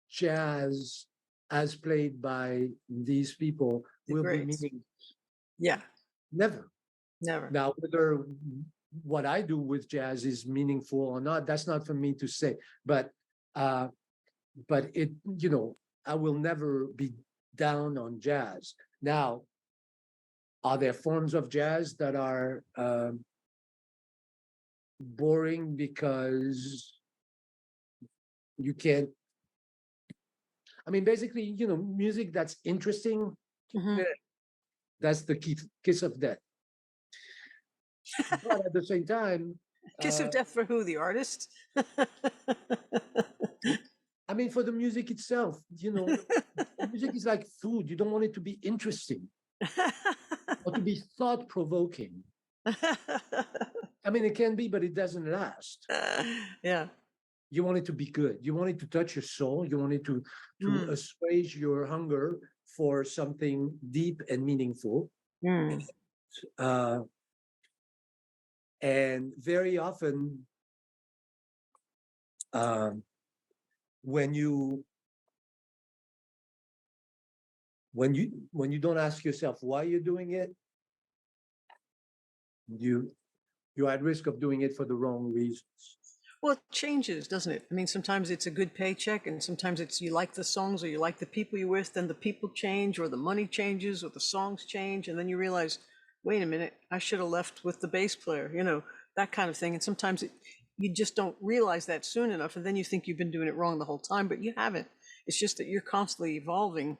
jazz, as played by these people, The will be greats. meaning. Yeah, Never. never. Now, whether what I do with jazz is meaningful or not, that's not for me to say. But uh, it, I will never be down on jazz. Now, are there forms of jazz that are boring because you can't? Basically, music that's interesting, Mhm. that's the kiss of death. But at the same time, Kiss of death for who? The artist? for the music itself, music is like food. You don't want it to be interesting or to be thought provoking. It can be, but it doesn't last. Yeah. You want it to be good. You want it to touch your soul. You want it to Mm. assuage your hunger for something deep and meaningful. Mm. Uh, and very often, um, when you don't ask yourself why you're doing it, you're at risk of doing it for the wrong reasons. Well, it changes, doesn't it? I mean, sometimes it's a good paycheck, and sometimes it's you like the songs or you like the people you're with, then the people change, or the money changes, or the songs change, and then you realize, wait a minute, I should have left with the bass player, that kind of thing. And sometimes you just don't realize that soon enough, and then you think you've been doing it wrong the whole time, but you haven't. It's just that you're constantly evolving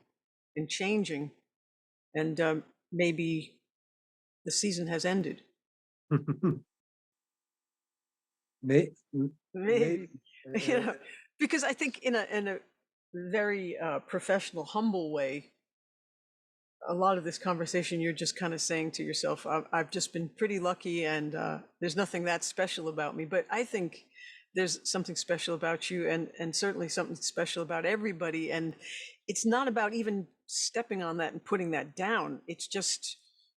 and changing, and maybe the season has ended. Maybe, Maybe, you uh, know, because I think in a very professional, humble way, a lot of this conversation you're just kind of saying to yourself, I've just been pretty lucky, and there's nothing that special about me. But I think there's something special about you, and certainly something special about everybody. And it's not about even stepping on that and putting that down. It's just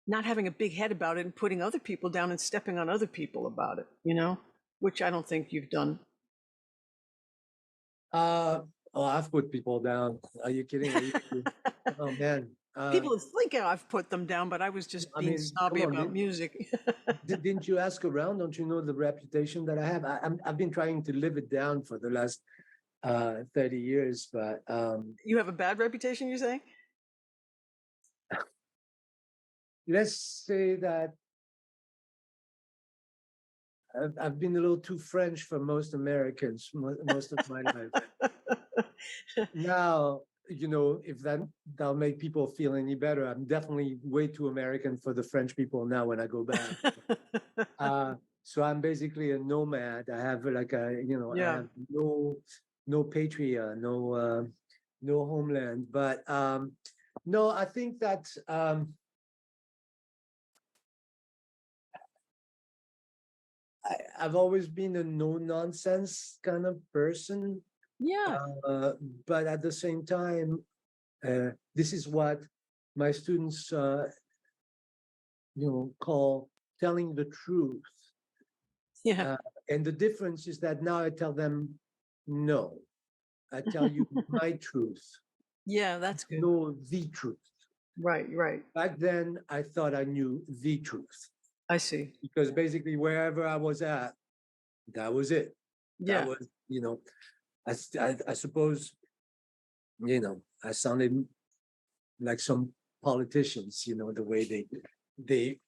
not having a big head about it and putting other people down and stepping on other people about it, which I don't think you've done. oh, I've put people down. Are you kidding? Oh man. People think I've put them down, but I was just I being mean, come snobby on, about music. didn't you ask around? Don't you know the reputation that I have? I've been trying to live it down for the last 30 years, but You have a bad reputation, you say? let's say that I've been a little too French for most Americans most of my life. Now, if that'll make people feel any better, I'm definitely way too American for the French people now when I go back. So I'm basically a nomad. I have like I Yeah. have no patria, no homeland. But no, I think that I've always been a no nonsense kind of person. Yeah. But at the same time, this is what my students, call telling the truth. Yeah. And the difference is that now I tell them, no, I tell you my truth, Yeah, that's good. know the truth. Right, right. Back then, I thought I knew the truth I see. because basically wherever I was at, that was it. That Yeah. was, I suppose, I sounded like some politicians, the way they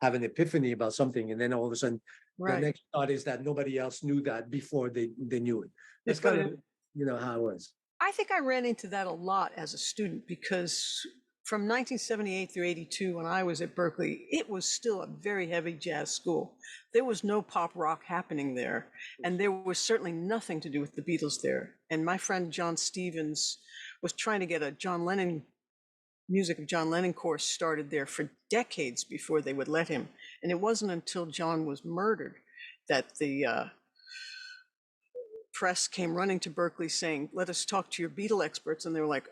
have an epiphany about something, and then all of a sudden, the Right. next thought is that nobody else knew that before they knew it. That's It's kind funny. of how it was. I think I ran into that a lot as a student because from 1978 through 82, when I was at Berklee, it was still a very heavy jazz school. There was no pop rock happening there, and there was certainly nothing to do with the Beatles there. And my friend John Stevens was trying to get a John Lennon music of John Lennon course started there for decades before they would let him. And it wasn't until John was murdered that the press came running to Berklee saying, let us talk to your Beatle experts. And they were like,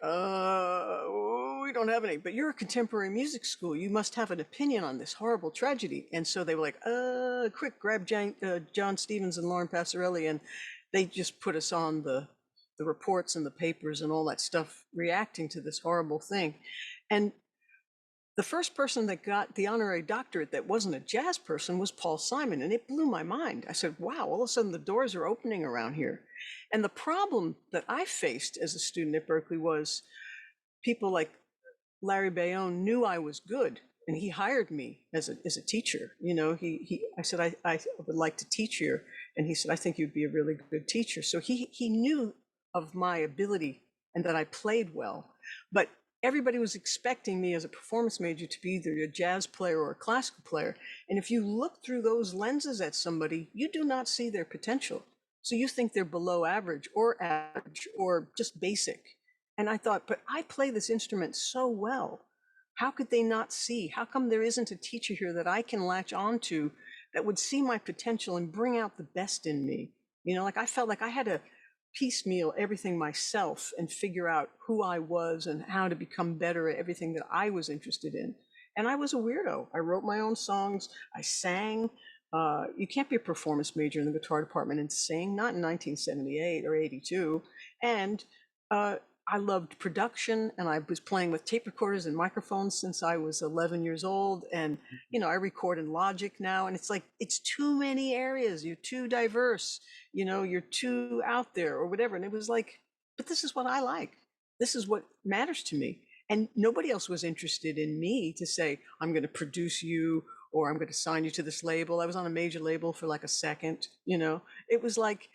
we don't have any, but you're a contemporary music school. You must have an opinion on this horrible tragedy. And so they were like, quick, grab John Stevens and Lauren Passarelli. And they just put us on the reports and the papers and all that stuff reacting to this horrible thing. And the first person that got the honorary doctorate that wasn't a jazz person was Paul Simon, and it blew my mind. I said, wow, all of a sudden the doors are opening around here. And the problem that I faced as a student at Berklee was people like Larry Bayonne knew I was good, and he hired me as a teacher. I said, I would like to teach here. And he said, I think you'd be a really good teacher. So he knew of my ability and that I played well. But everybody was expecting me as a performance major to be either a jazz player or a classical player. And if you look through those lenses at somebody, you do not see their potential. So you think they're below average or just basic. And I thought, but I play this instrument so well. How could they not see? How come there isn't a teacher here that I can latch onto that would see my potential and bring out the best in me? Like I felt like I had to piecemeal everything myself and figure out who I was and how to become better at everything that I was interested in. And I was a weirdo. I wrote my own songs. I sang. You can't be a performance major in the guitar department and sing, not in 1978 or 82. And I loved production, and I was playing with tape recorders and microphones since I was 11 years old. And, I record in Logic now, and it's like, it's too many areas. You're too diverse, you're too out there or whatever. And it was like, but this is what I like. This is what matters to me. And nobody else was interested in me to say, I'm going to produce you or I'm going to sign you to this label. I was on a major label for like a second, It was like,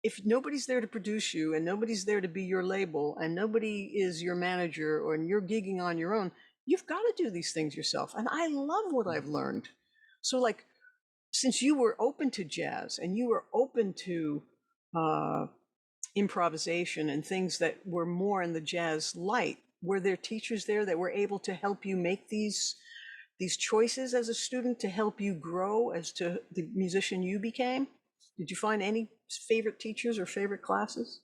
if nobody's there to produce you and nobody's there to be your label and nobody is your manager or you're gigging on your own, you've got to do these things yourself. And I love what I've learned. So like, since you were open to jazz and you were open to improvisation and things that were more in the jazz light, were there teachers there that were able to help you make these choices as a student to help you grow as to the musician you became? Did you find any favorite teachers or favorite classes?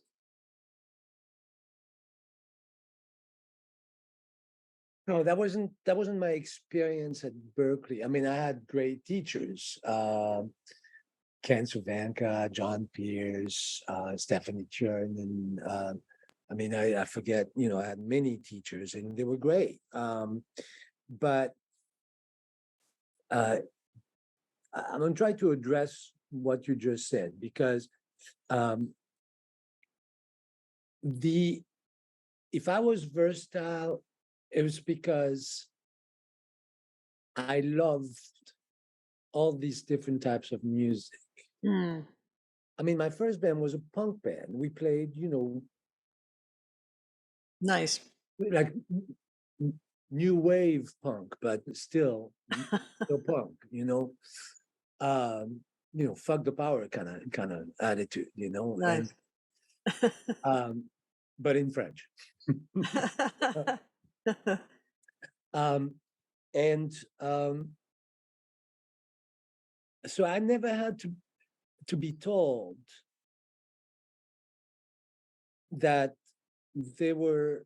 No, that wasn't my experience at Berklee. I mean, I had great teachers, Ken Cervenka, John Pierce, Stephanie Chernin, I mean, I forget, I had many teachers and they were great. But uh, I'm going to try to address what you just said, because um, if I was versatile, it was because I loved all these different types of music. Mm, I mean, my first band was a punk band. We played, nice. like new wave punk, but still punk, um, fuck the power kind of attitude, and Nice. but in French. um, and so I never had to be told that there were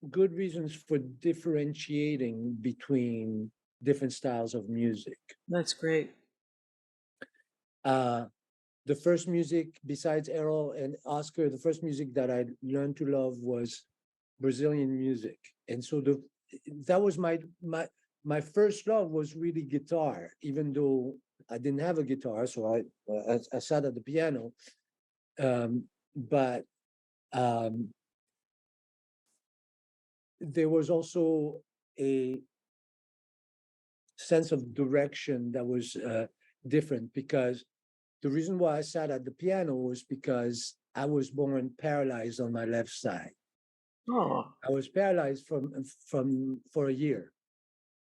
good reasons for differentiating between different styles of music. That's great. The first music, besides Errol and Oscar, the first music that I learned to love was Brazilian music, and so that was my first love was really guitar, even though I didn't have a guitar, so I sat at the piano, but um, there was also a sense of direction that was different, because the reason why I sat at the piano was because I was born paralyzed on my left side. Oh, I was paralyzed from for a year,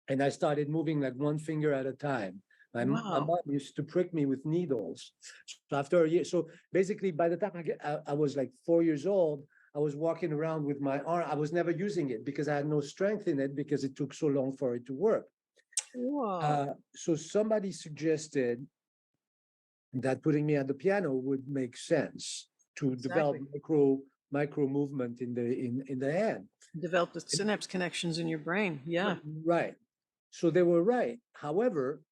and I started moving like one finger at a time. My wow. mom used to prick me with needles. So after a year, so basically, by the time I was like 4 years old, I was walking around with my arm. I was never using it because I had no strength in it because it took so long for it to work. Whoa. So somebody suggested that putting me at the piano would make sense to develop Exactly. micro movement in the hand. Develop the synapse connections in your brain. Yeah. Right. So they were right. However,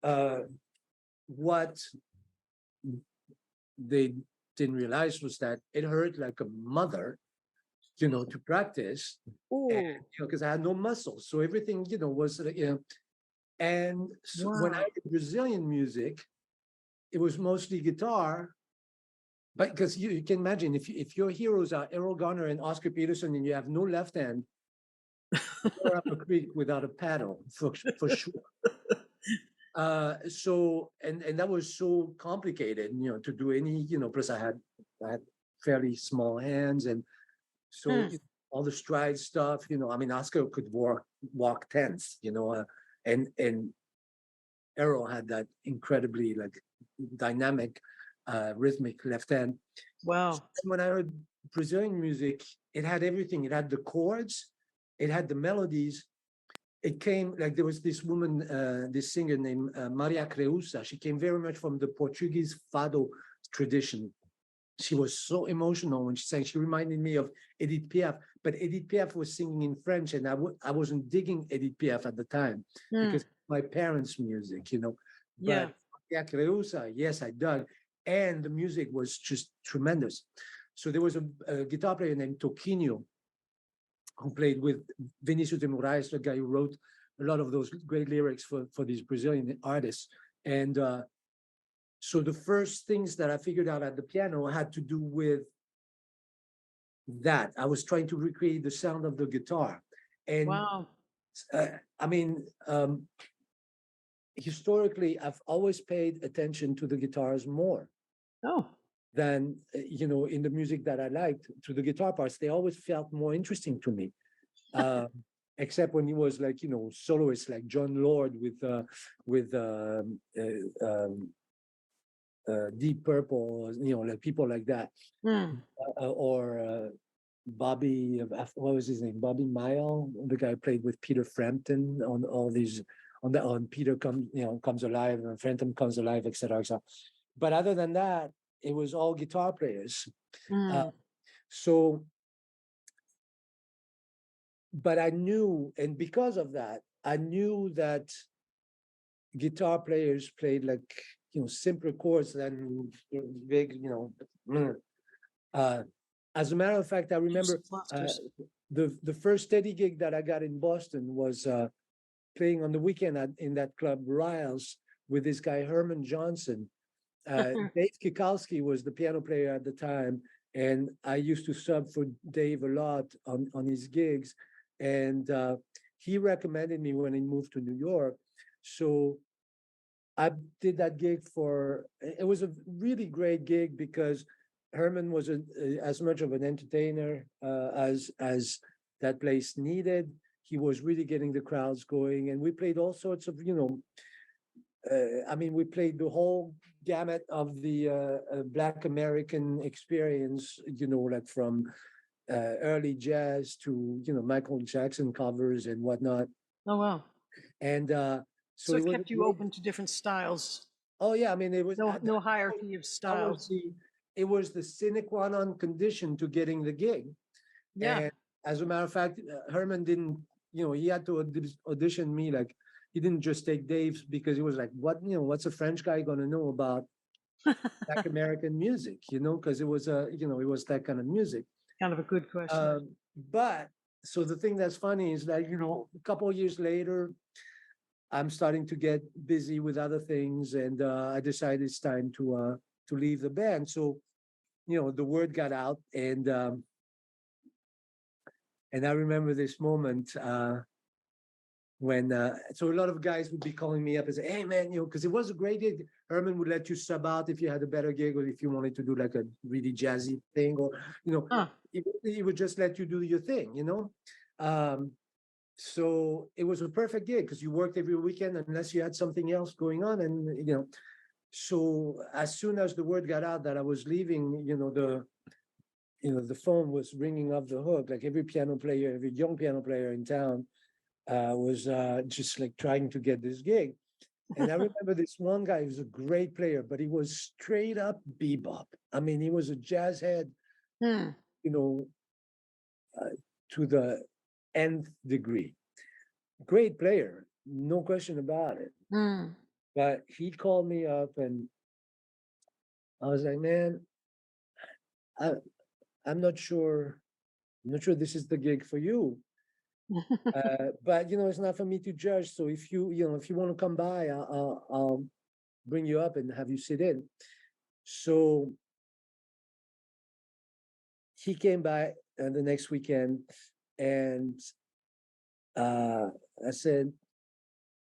uh, what they didn't realize was that it hurt like a mother, to practice, and Oh, because I had no muscles, so everything, was And so when I wow. did Brazilian music, it was mostly guitar. But because you can imagine, if your heroes are Errol Garner and Oscar Peterson and you have no left hand, you're up a creek without a paddle for sure. So and that was so complicated, to do any, plus I had fairly small hands, and so Hmm. all the stride stuff, I mean, Oscar could walk tense, and Errol had that incredibly like dynamic, rhythmic left hand. Wow. When I heard Brazilian music, it had everything. It had the chords, it had the melodies. It came like there was this woman, this singer named Maria Creusa. She came very much from the Portuguese fado tradition. She was so emotional when she sang. She reminded me of Edith Piaf, but Edith Piaf was singing in French, and I wasn't digging Edith Piaf at the time Hmm. because my parents' music, Yeah. But Maria Creusa, yes, I dug, and the music was just tremendous. So there was a guitar player named Toquinho who played with Vinicius de Moraes, the guy who wrote a lot of those great lyrics for these Brazilian artists. And so the first things that I figured out at the piano had to do with that. I was trying to recreate the sound of the guitar. And Wow. I mean, historically, I've always paid attention to the guitars more Oh, than, in the music that I liked, to the guitar parts. They always felt more interesting to me. Uh, except when he was like, soloists like John Lord with Deep Purple, like people like that, hmm. or Bobby, what was his name? Bobby Mile, the guy who played with Peter Frampton on all these, on Peter comes alive, and Frampton comes alive, etc., etc. But other than that, it was all guitar players. Uh, Hmm. so, but I knew, and because of that, I knew that guitar players played like, simpler chords than big, As a matter of fact, I remember Clusters. the first steady gig that I got in Boston was playing on the weekend in that club Riles with this guy Herman Johnson. Dave Kikalski was the piano player at the time, and I used to sub for Dave a lot on his gigs, and he recommended me when he moved to New York. So I did that gig for. It was a really great gig because Herman was as much of an entertainer as that place needed. He was really getting the crowds going, and we played all sorts of, I mean, we played the whole gamut of the Black American experience, like from early jazz to, Michael Jackson covers and whatnot. Oh, wow. And So so it it was, kept you open to different styles. oh yeah, I mean, it was No hierarchy of that was styles. it was the sine qua non condition to getting the gig. Yeah. And as a matter of fact, Herman didn't, he had to audition me. Like, he didn't just take Dave's because he was like, what's a French guy going to know about Black American music, because it was it was that kind of music. Kind of a good question. But so the thing that's funny is that, a couple of years later, I'm starting to get busy with other things, and I decided it's time to leave the band. So, the word got out, and I remember this moment when so a lot of guys would be calling me up and say, "Hey man, because it was a great gig. Herman would let you sub out if you had a better gig, or if you wanted to do like a really jazzy thing, or he would just let you do your thing, So it was a perfect gig because you worked every weekend unless you had something else going on, and So as soon as the word got out that I was leaving, the phone was ringing off the hook. Like every piano player, every young piano player in town was just like trying to get this gig. And I remember this one guy who was a great player, but he was straight up bebop. I mean, he was a jazz head, Hmm. To the nth degree. Great player, no question about it. Hmm. But he called me up, and I was like, man, I'm not sure. I'm not sure this is the gig for you. But it's not for me to judge. So if if you want to come by, I'll bring you up and have you sit in. So he came by the next weekend, and I said,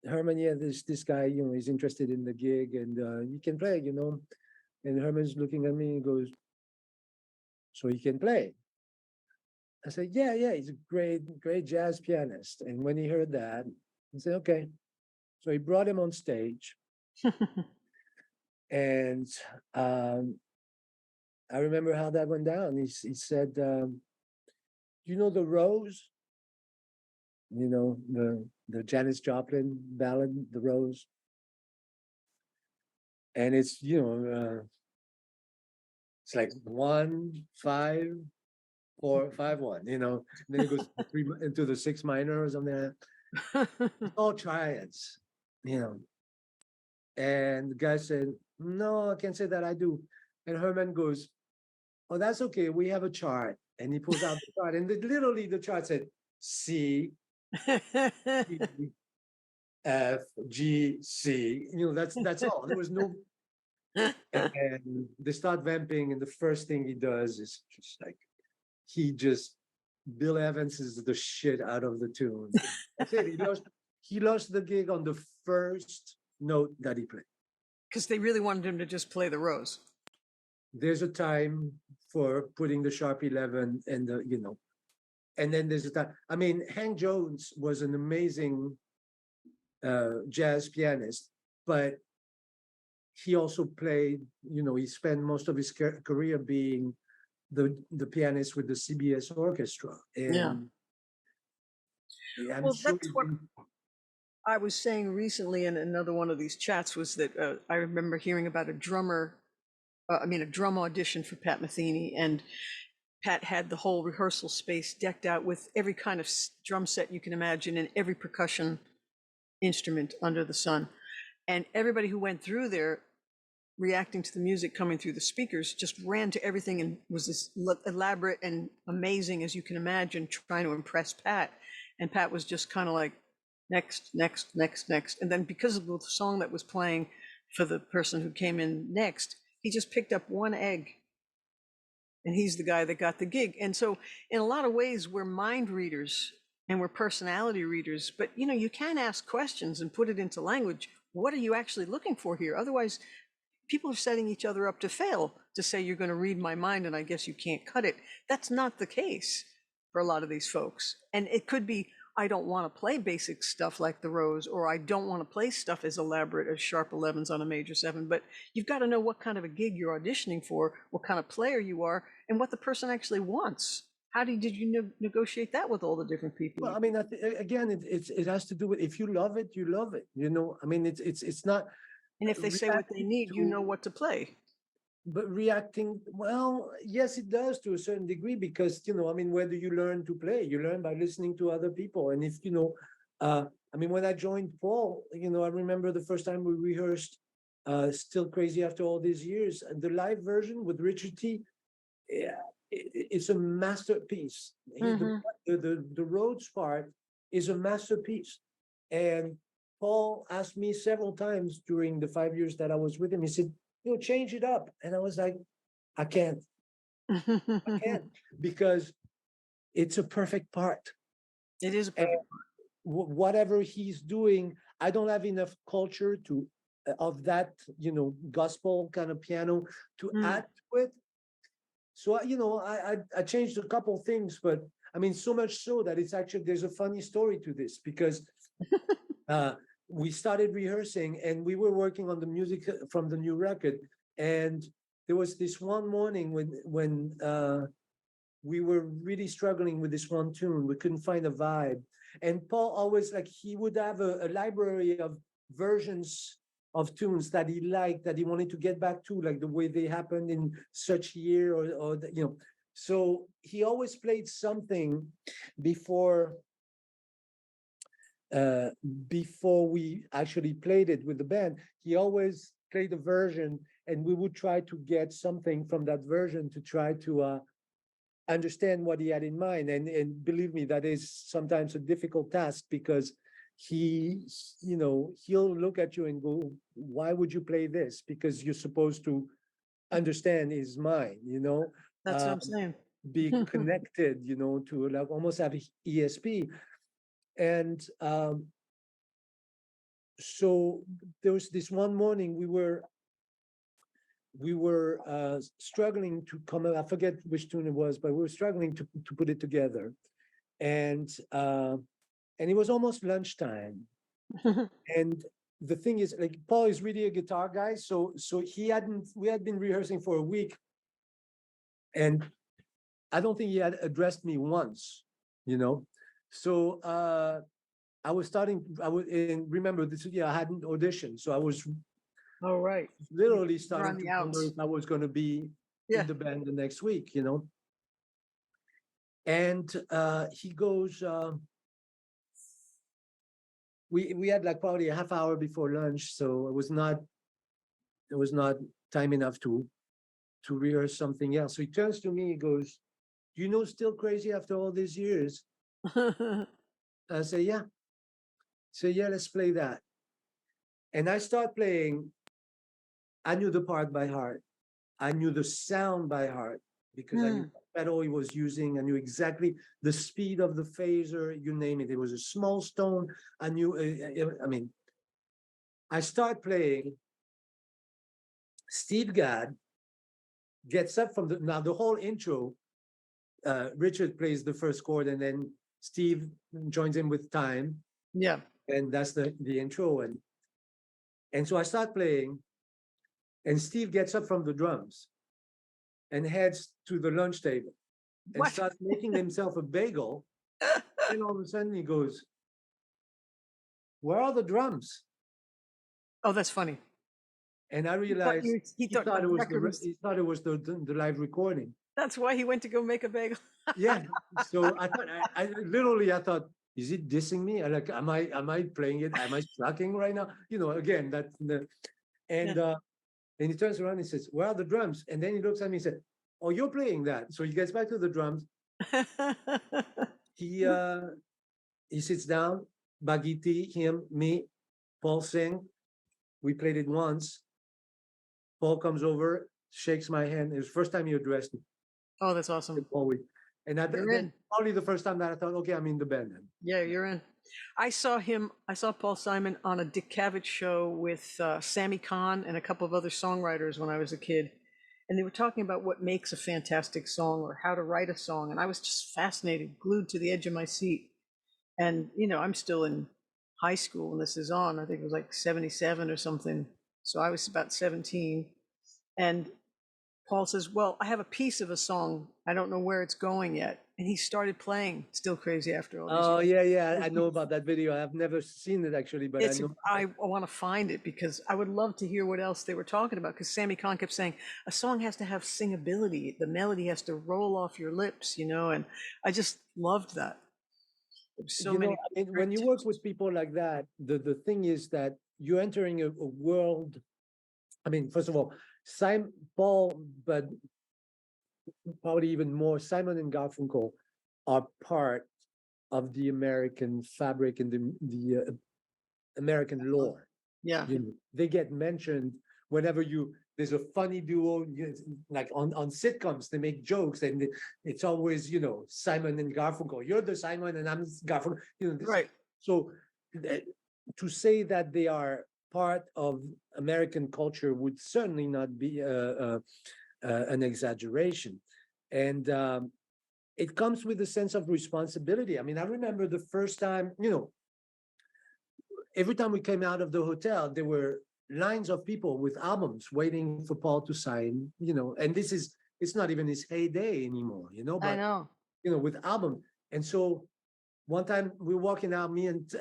Herman, yeah, this guy, he's interested in the gig, and he can play, And Herman's looking at me and goes, so he can play. I said, yeah, he's a great jazz pianist. And when he heard that, he said, okay. So he brought him on stage, and I remember how that went down. He said, you know the Rose? The Janis Joplin ballad, The Rose? And it's, it's like 1-5-4-5-1, and then it goes into the 6 minor or something. It's all triads, And the guy said, no, I can't say that I do. And Herman goes, oh, that's okay. We have a chart. And he pulls out the chart. And literally the chart said C, E, F, G, C. That's all. There was no. And they start vamping. And the first thing he does is just like, Bill Evans is the shit out of the tune. That's it. He lost the gig on the first note that he played. Because they really wanted him to just play the Rose. There's a time for putting the sharp 11 and and then there's a time. I mean, Hank Jones was an amazing jazz pianist, but he also played, he spent most of his career being the pianist with the CBS orchestra. And I'm Well, sure that's what I was saying recently in another one of these chats was that I remember hearing about a drummer, a drum audition for Pat Metheny, and Pat had the whole rehearsal space decked out with every kind of drum set you can imagine and every percussion instrument under the sun. And everybody who went through there reacting to the music coming through the speakers, just ran to everything and was this elaborate and amazing as you can imagine, trying to impress Pat. And Pat was just kind of like, next, next, next, next. And then because of the song that was playing for the person who came in next, he just picked up one egg. And he's the guy that got the gig. And so in a lot of ways, we're mind readers and we're personality readers, but you can ask questions and put it into language. What are you actually looking for here? Otherwise, people are setting each other up to fail to say you're going to read my mind and I guess you can't cut it. That's not the case for a lot of these folks. And it could be, I don't want to play basic stuff like the Rose, or I don't want to play stuff as elaborate as sharp 11s on a major 7, but you've got to know what kind of a gig you're auditioning for, what kind of player you are, and what the person actually wants. How did you negotiate that with all the different people? Well, I mean, again, it has to do with, if you love it, you love it. I mean, it's not. And if they say what they need, you know what to play. But reacting, well, yes, it does to a certain degree, because, I mean, where do you learn to play? You learn by listening to other people. And if, I mean, when I joined Paul, I remember the first time we rehearsed Still Crazy After All These Years, and the live version with Richard T. Yeah, it's a masterpiece. The Rhodes part is a masterpiece. And Paul asked me several times during the 5 years that I was with him, he said, change it up. And I was like, I can't, because it's a perfect part. It is a perfect part. Whatever he's doing, I don't have enough culture of that, gospel kind of piano to add to it. So, I changed a couple things, but I mean, so much so that it's actually, there's a funny story to this, because we started rehearsing and we were working on the music from the new record. And there was this one morning when we were really struggling with this one tune. We couldn't find a vibe. And Paul always, like, he would have a library of versions of tunes that he liked, that he wanted to get back to, like the way they happened in such year, or so he always played something before we actually played it with the band. He always played a version, and we would try to get something from that version to try to understand what he had in mind. And believe me, that is sometimes a difficult task, because he'll look at you and go, why would you play this? Because you're supposed to understand his mind, That's what I'm saying. be connected, to like almost have ESP. And so there was this one morning we were struggling to come up. I forget which tune it was, but we were struggling to put it together. And it was almost lunchtime. And the thing is, like, Paul is really a guitar guy, so we had been rehearsing for a week, and I don't think he had addressed me once, So and remember this, I hadn't auditioned, so I was literally starting to wonder if I was going to be in the band the next week, And he goes, we had like probably a half hour before lunch, so it was not time enough to rehearse something else. So he turns to me, he goes, "Do you know Still Crazy After All These Years?" I say, "Yeah." So yeah, let's play that. And I start playing. I knew the part by heart. I knew the sound by heart, because I knew what pedal he was using. I knew exactly the speed of the phaser, you name it. It was a small stone. I knew, I start playing. Steve Gadd gets up from now the whole intro, Richard plays the first chord, and then Steve joins in with time. Yeah. And that's the intro. And so I start playing, and Steve gets up from the drums and heads to the lunch table and starts making himself a bagel. And all of a sudden he goes, "Where are the drums?" Oh, that's funny. And I realized he thought it was the live recording. That's why he went to go make a bagel. Yeah. So I thought, I thought, is he dissing me? Like, am I playing it? Am I sucking right now? Again, And he turns around and he says, "Where are the drums?" And then he looks at me and said, "Oh, you're playing that." So he gets back to the drums. He sits down, Bagiti, him, me, Paul sing. We played it once. Paul comes over, shakes my hand. It was the first time he addressed me. Oh, that's awesome. And You're that's in. probably the first time that I thought, okay, I'm in the band then. Yeah, you're in. I saw Paul Simon on a Dick Cavett show with Sammy Kahn and a couple of other songwriters when I was a kid. And they were talking about what makes a fantastic song or how to write a song. And I was just fascinated, glued to the edge of my seat. And, I'm still in high school when this is on. I think it was like 77 or something. So I was about 17. And Paul says, "Well, I have a piece of a song. I don't know where it's going yet." And he started playing Still Crazy After All These Oh, Years. yeah. I know about that video. I've never seen it actually, but I know. I want to find it because I would love to hear what else they were talking about. Because Sammy Kahn kept saying a song has to have singability. The melody has to roll off your lips, and I just loved that. There's so many. When you work with people like that, the thing is that you're entering a world. I mean, first of all, Paul, but probably even more, Simon and Garfunkel are part of the American fabric and the American lore. Yeah. They get mentioned whenever there's a funny duo, like on sitcoms, they make jokes and it's always, Simon and Garfunkel. You're the Simon and I'm Garfunkel. Right. So to say that they are part of American culture would certainly not be an exaggeration. And it comes with a sense of responsibility. I mean, I remember the first time, every time we came out of the hotel, there were lines of people with albums waiting for Paul to sign, and it's not even his heyday anymore, but, I know. With album. And so one time we were walking out, me and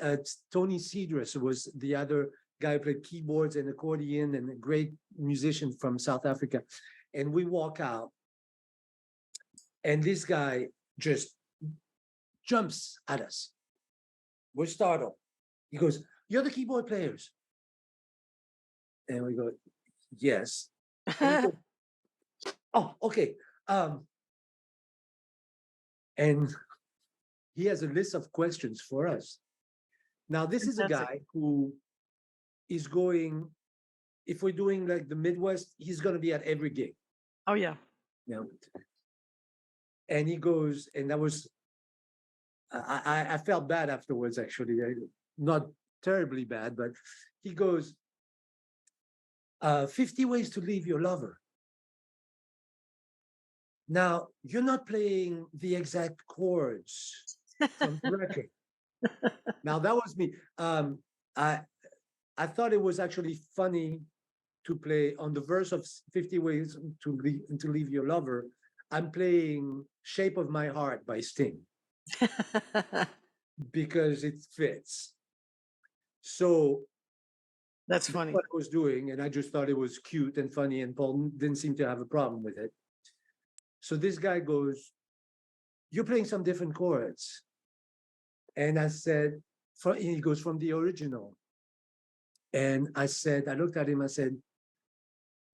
Tony Cedrus was the other guy who played keyboards and accordion and a great musician from South Africa. And we walk out and this guy just jumps at us. We're startled. He goes, "You're the keyboard players." And we go, "Yes." And he goes, "Oh, okay." And he has a list of questions for us. Now, this is a guy who is going, if we're doing like the Midwest, he's going to be at every gig. Oh, yeah. And he goes, and that was, I felt bad afterwards, actually. Not terribly bad, but he goes, 50 ways to leave your lover. Now, you're not playing the exact chords from the record. Now, that was me. I thought it was actually funny to play on the verse of 50 ways to leave your lover. I'm playing Shape of My Heart by Sting because it fits. So that's funny. What I was doing, and I just thought it was cute and funny, and Paul didn't seem to have a problem with it. So this guy goes, "You're playing some different chords." And I said, he goes, "From the original." And I looked at him, I said,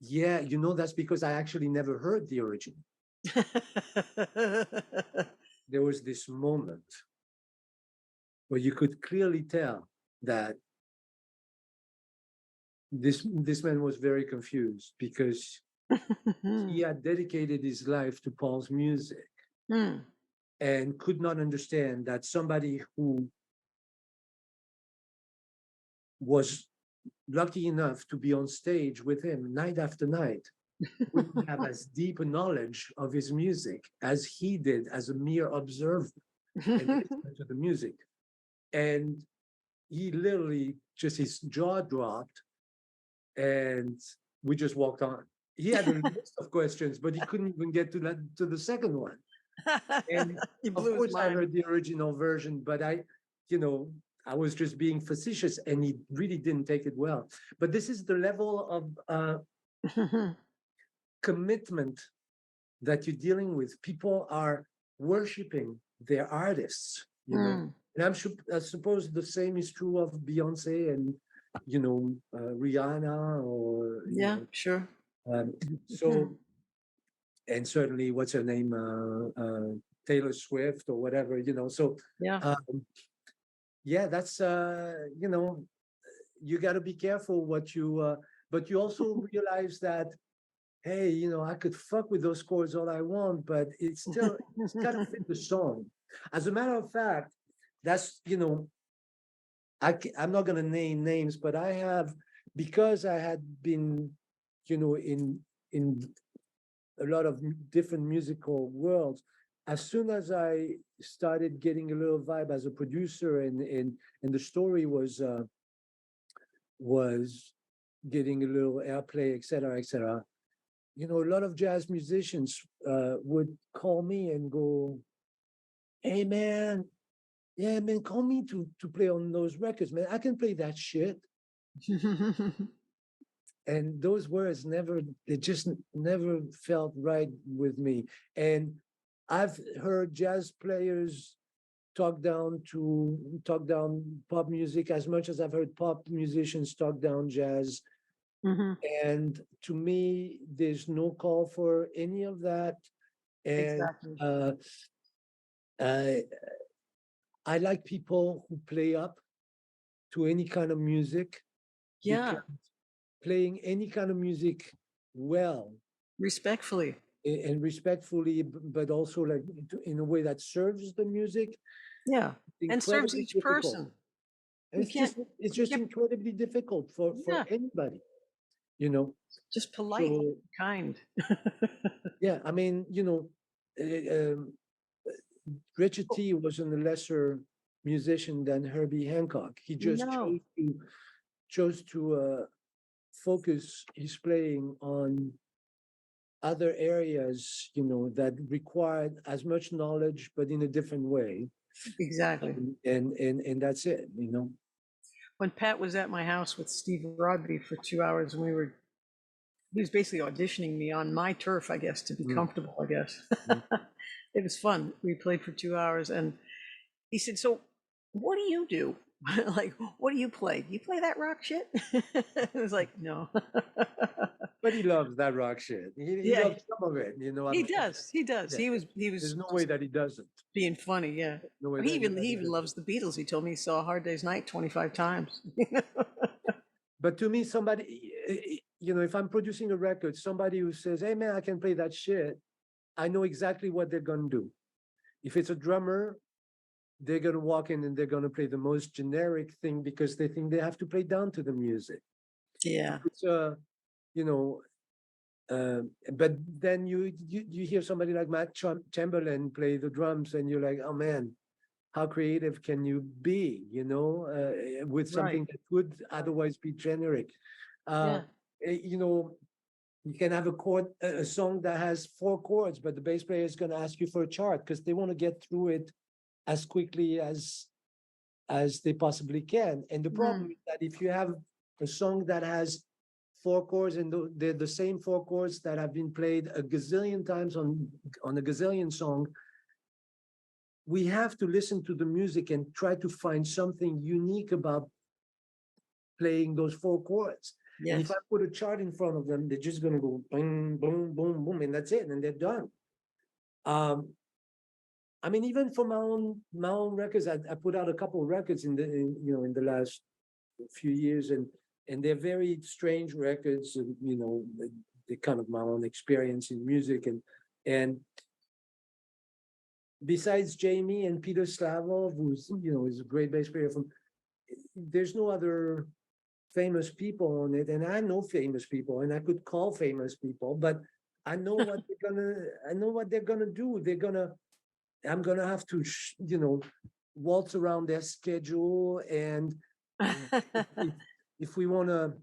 "Yeah, that's because I actually never heard the original." There was this moment where you could clearly tell that this man was very confused because he had dedicated his life to Paul's music and could not understand that somebody who was lucky enough to be on stage with him night after night wouldn't have as deep a knowledge of his music as he did as a mere observer and listener to the music. And he literally just, his jaw dropped and we just walked on. He had a list of questions, but he couldn't even get to the second one. And of course I heard the original version, but I was just being facetious and he really didn't take it well. But this is the level of commitment that you're dealing with. People are worshiping their artists, And I suppose the same is true of Beyonce and Rihanna or, Yeah, sure. so, and certainly what's her name, Taylor Swift or whatever, so, Yeah. yeah, that's, you got to be careful what you, but you also realize that, hey, I could fuck with those chords all I want, but it's got to fit the song. As a matter of fact, that's, I'm not going to name names, but because I had been, in a lot of different musical worlds, as soon as I started getting a little vibe as a producer and the story was getting a little airplay, et cetera, et cetera. A lot of jazz musicians would call me and go, "Hey, man, yeah, man, call me to play on those records, man. I can play that shit." And those words they just never felt right with me. And I've heard jazz players talk down pop music as much as I've heard pop musicians talk down jazz. And to me, there's no call for any of that. And Exactly. I, I like people who play up to any kind of music, Yeah, because playing any kind of music well respectfully. and respectfully, but also like in a way that serves the music, Yeah, and serves incredibly each difficult. person. And You can't, it's you just can't, incredibly difficult for yeah, anybody, you know. just polite, So kind. yeah, I mean, Richard T wasn't a lesser musician than Herbie Hancock. He just No, chose to focus his playing on other areas, that required as much knowledge, but in a different way. exactly. And that's it. When Pat was at my house with Steve Rodby for 2 hours, and he was basically auditioning me on my turf, I guess, to be Mm, comfortable, I guess. mm. It was fun. We played for 2 hours, and he said, "So, what do you do? Like, what do you play? Do you play that rock shit?" I was like, "No." But he loves that rock shit. He Yeah, loves some of it, he does. He does. yeah. He was There's no way that he doesn't. being funny. Yeah. No way He that even he he even doesn't. loves the Beatles. He told me he saw A Hard Day's Night 25 times. But to me, somebody, if I'm producing a record, somebody who says, "Hey man, I can play that shit," I know exactly what they're gonna do. If it's a drummer, they're gonna walk in and they're gonna play the most generic thing because they think they have to play down to the music. If Yeah. it's you know, but then you hear somebody like Matt Chamberlain play the drums, and you're like, "Oh man, how creative can you be?" With Right. something that would otherwise be generic. Uh, Yeah. you know, you can have a song that has 4 chords, but the bass player is going to ask you for a chart because they want to get through it as quickly as they possibly can. And the problem Mm. is that if you have a song that has 4 chords and they're the same 4 chords that have been played a gazillion times on a gazillion song, we have to listen to the music and try to find something unique about playing those 4 chords. And if I Yes. put a chart in front of them, they're just going to go boom, boom, boom, boom, and that's it, and they're done. I mean, even for my own records, I put out a couple of records in the last few years, and they're very strange records, and they're kind of my own experience in music, and besides Jamie and Peter Slavov, who's is a great bass player there's no other famous people on it, and I know famous people, and I could call famous people, but I know what they're gonna do. I'm gonna have to, waltz around their schedule, and if we want to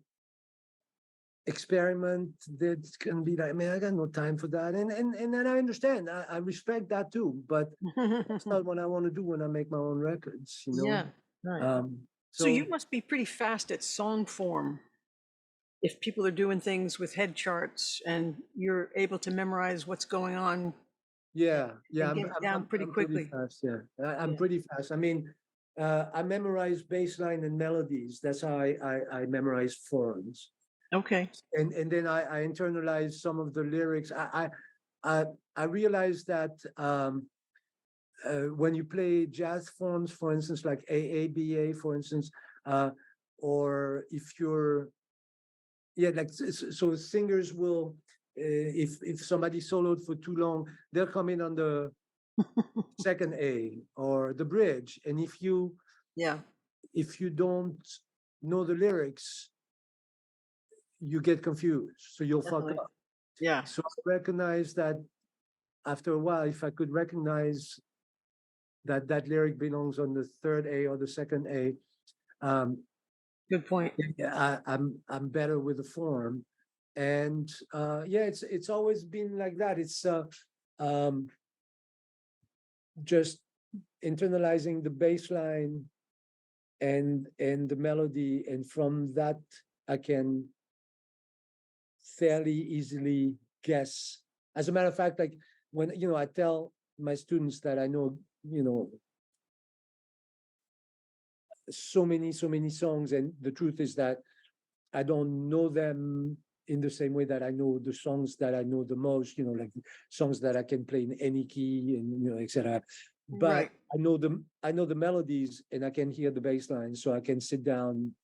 experiment, that's gonna be like, man, I got no time for that, and then I understand, I respect that too, but that's not what I want to do when I make my own records. Yeah. Right. Um, So you so must be pretty fast at song form if people are doing things with head charts and you're able to memorize what's going on yeah, and get it down pretty I'm pretty quickly. fast. Yeah, I'm Yeah. pretty fast. I mean, I memorize bass line and melodies. That's how I memorize forms. Okay. And then I internalize some of the lyrics. I realized that when you play jazz forms, for instance, like AABA, for instance, or if you're, yeah, like so singers will, if somebody soloed for too long, they'll come in on the second A or the bridge, and Yeah, if you don't know the lyrics, you get confused, so you'll fuck definitely. up. Yeah. So I recognize that after a while, if I could recognize that that lyric belongs on the third A or the second A, Good point. I'm better with the form, and yeah, it's always been like that. It's um, just internalizing the bass line and the melody, and from that I can fairly easily guess. As a matter of fact, like when I tell my students that I know, so many songs, and the truth is that I don't know them in the same way that I know the songs that I know the most, like songs that I can play in any key and etc. But Right. I know the melodies, and I can hear the bass line, so I can sit down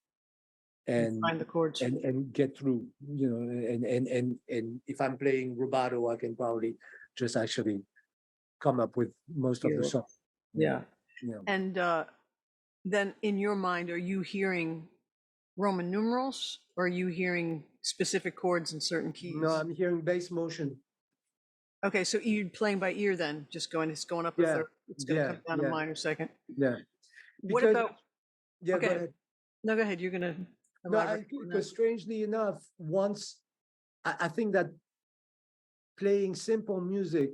and Find the chords. and get through, and if I'm playing rubato, I can probably just actually come up with most of the Beautiful. song. Yeah. Yeah. And then in your mind, are you hearing Roman numerals or are you hearing specific chords in certain keys? No, I'm hearing bass motion. Okay, so you're playing by ear then, it's going up a Yeah, third, it's going to yeah, come down a yeah, minor second. yeah. What Because about, yeah, go okay, ahead. no, go ahead, you're going to No, elaborate on that. because strangely enough, once I think that playing simple music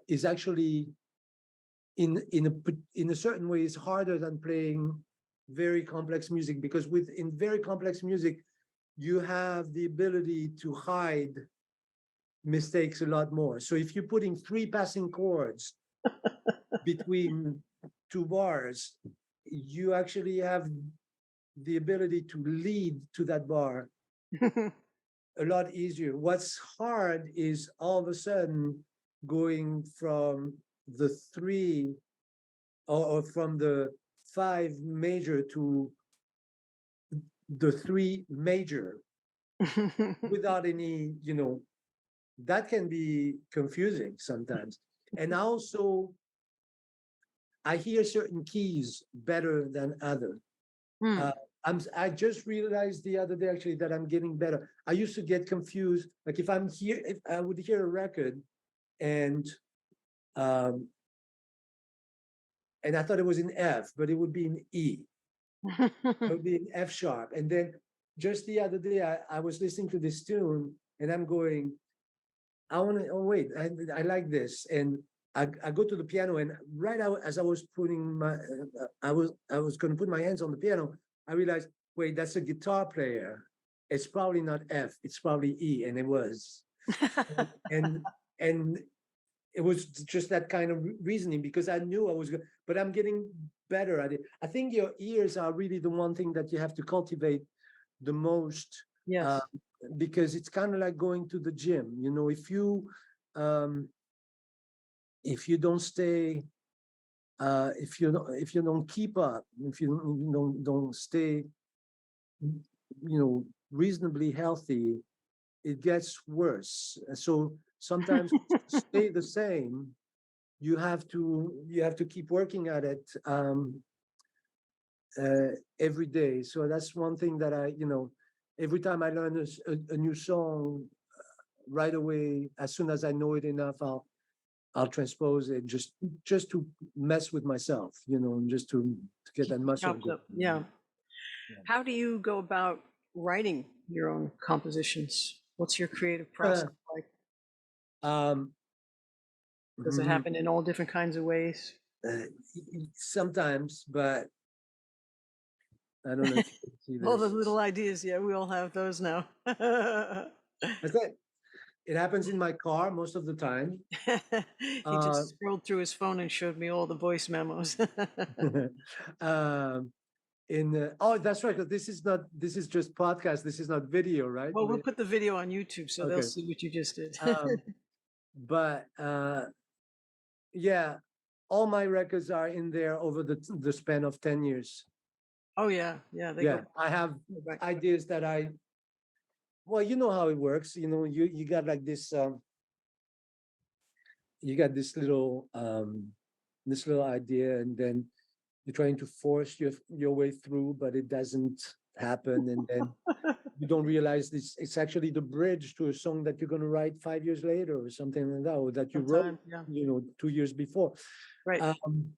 is actually in a certain way is harder than playing very complex music, because in very complex music you have the ability to hide mistakes a lot more. So if you're putting three passing chords between two bars, you actually have the ability to lead to that bar a lot easier. What's hard is all of a sudden going from the three or from the five major to the three major without any, that can be confusing sometimes. And also, I hear certain keys better than other. Hmm. I just realized the other day actually that I'm getting better. I used to get confused. Like if I would hear a record and um and I thought it was in F, but it would be in E. It would be in F sharp. And then just the other day I was listening to this tune and I'm going, oh wait, I like this. And I go to the piano, and right out as I was putting I was going to put my hands on the piano, I realized, wait, that's a guitar player. It's probably not F, it's probably E, and it was. And and it was just that kind of reasoning, because I knew I was good, but I'm getting better at it. I think your ears are really the one thing that you have to cultivate the most. Yes. Because it's kind of like going to the gym. Um, if you don't stay, if you don't keep up, if you don't stay, reasonably healthy, it gets worse. So sometimes to stay the same, you have to keep working at it every day. So that's one thing that every time I learn a new song, right away, as soon as I know it enough, I'll transpose it just to mess with myself, and just to get that muscle Chopped going. up. Yeah. Yeah. How do you go about writing your own compositions? What's your creative process like? Um, Does it happen in all different kinds of ways? Sometimes, but I don't know if you can see All the this. little ideas, yeah, we all have those now. That's it. It happens in my car most of the time. He just scrolled through his phone and showed me all the voice memos. um, oh, that's right. 'Cause this is just podcast. This is not video, right? Well, we'll put the video on YouTube so they'll Okay. see what you just did. But yeah, all my records are in there over the span of 10 years. Oh yeah, yeah. They Yeah, go I have back. ideas that well, you know how it works. You know, you got like this, you got this little idea, and then you're trying to force your way through, but it doesn't happen, and then you don't realize it's actually the bridge to a song that you're going to write 5 years later or something like that, or that you wrote, Sometime, yeah. 2 years before. Right. Um,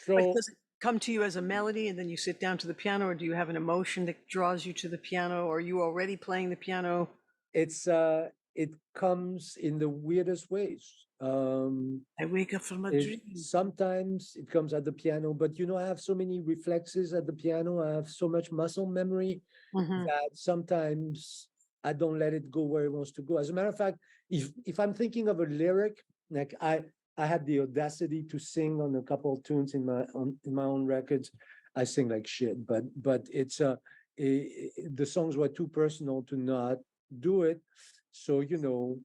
But so does it come to you as a melody and then you sit down to the piano, or do you have an emotion that draws you to the piano, or are you already playing the piano? it comes in the weirdest ways. I wake up from a It, dream. sometimes it comes at the piano, but I have so many reflexes at the piano. I have so much muscle memory Mhm. that sometimes I don't let it go where it wants to go. As a matter of fact, if I'm thinking of a lyric, like I had the audacity to sing on a couple of tunes in my own records. I sing like shit, but it's the songs were too personal to not do it. So auto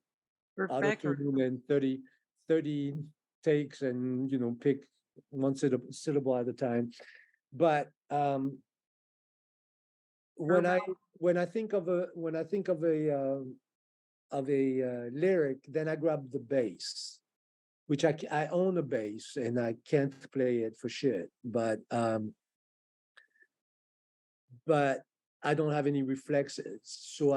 Perfect. tune and 30 takes, and pick one syllable at a time. But when I think of a lyric, then I grab the bass, which I own a bass and I can't play it for shit, but I don't have any reflexes, so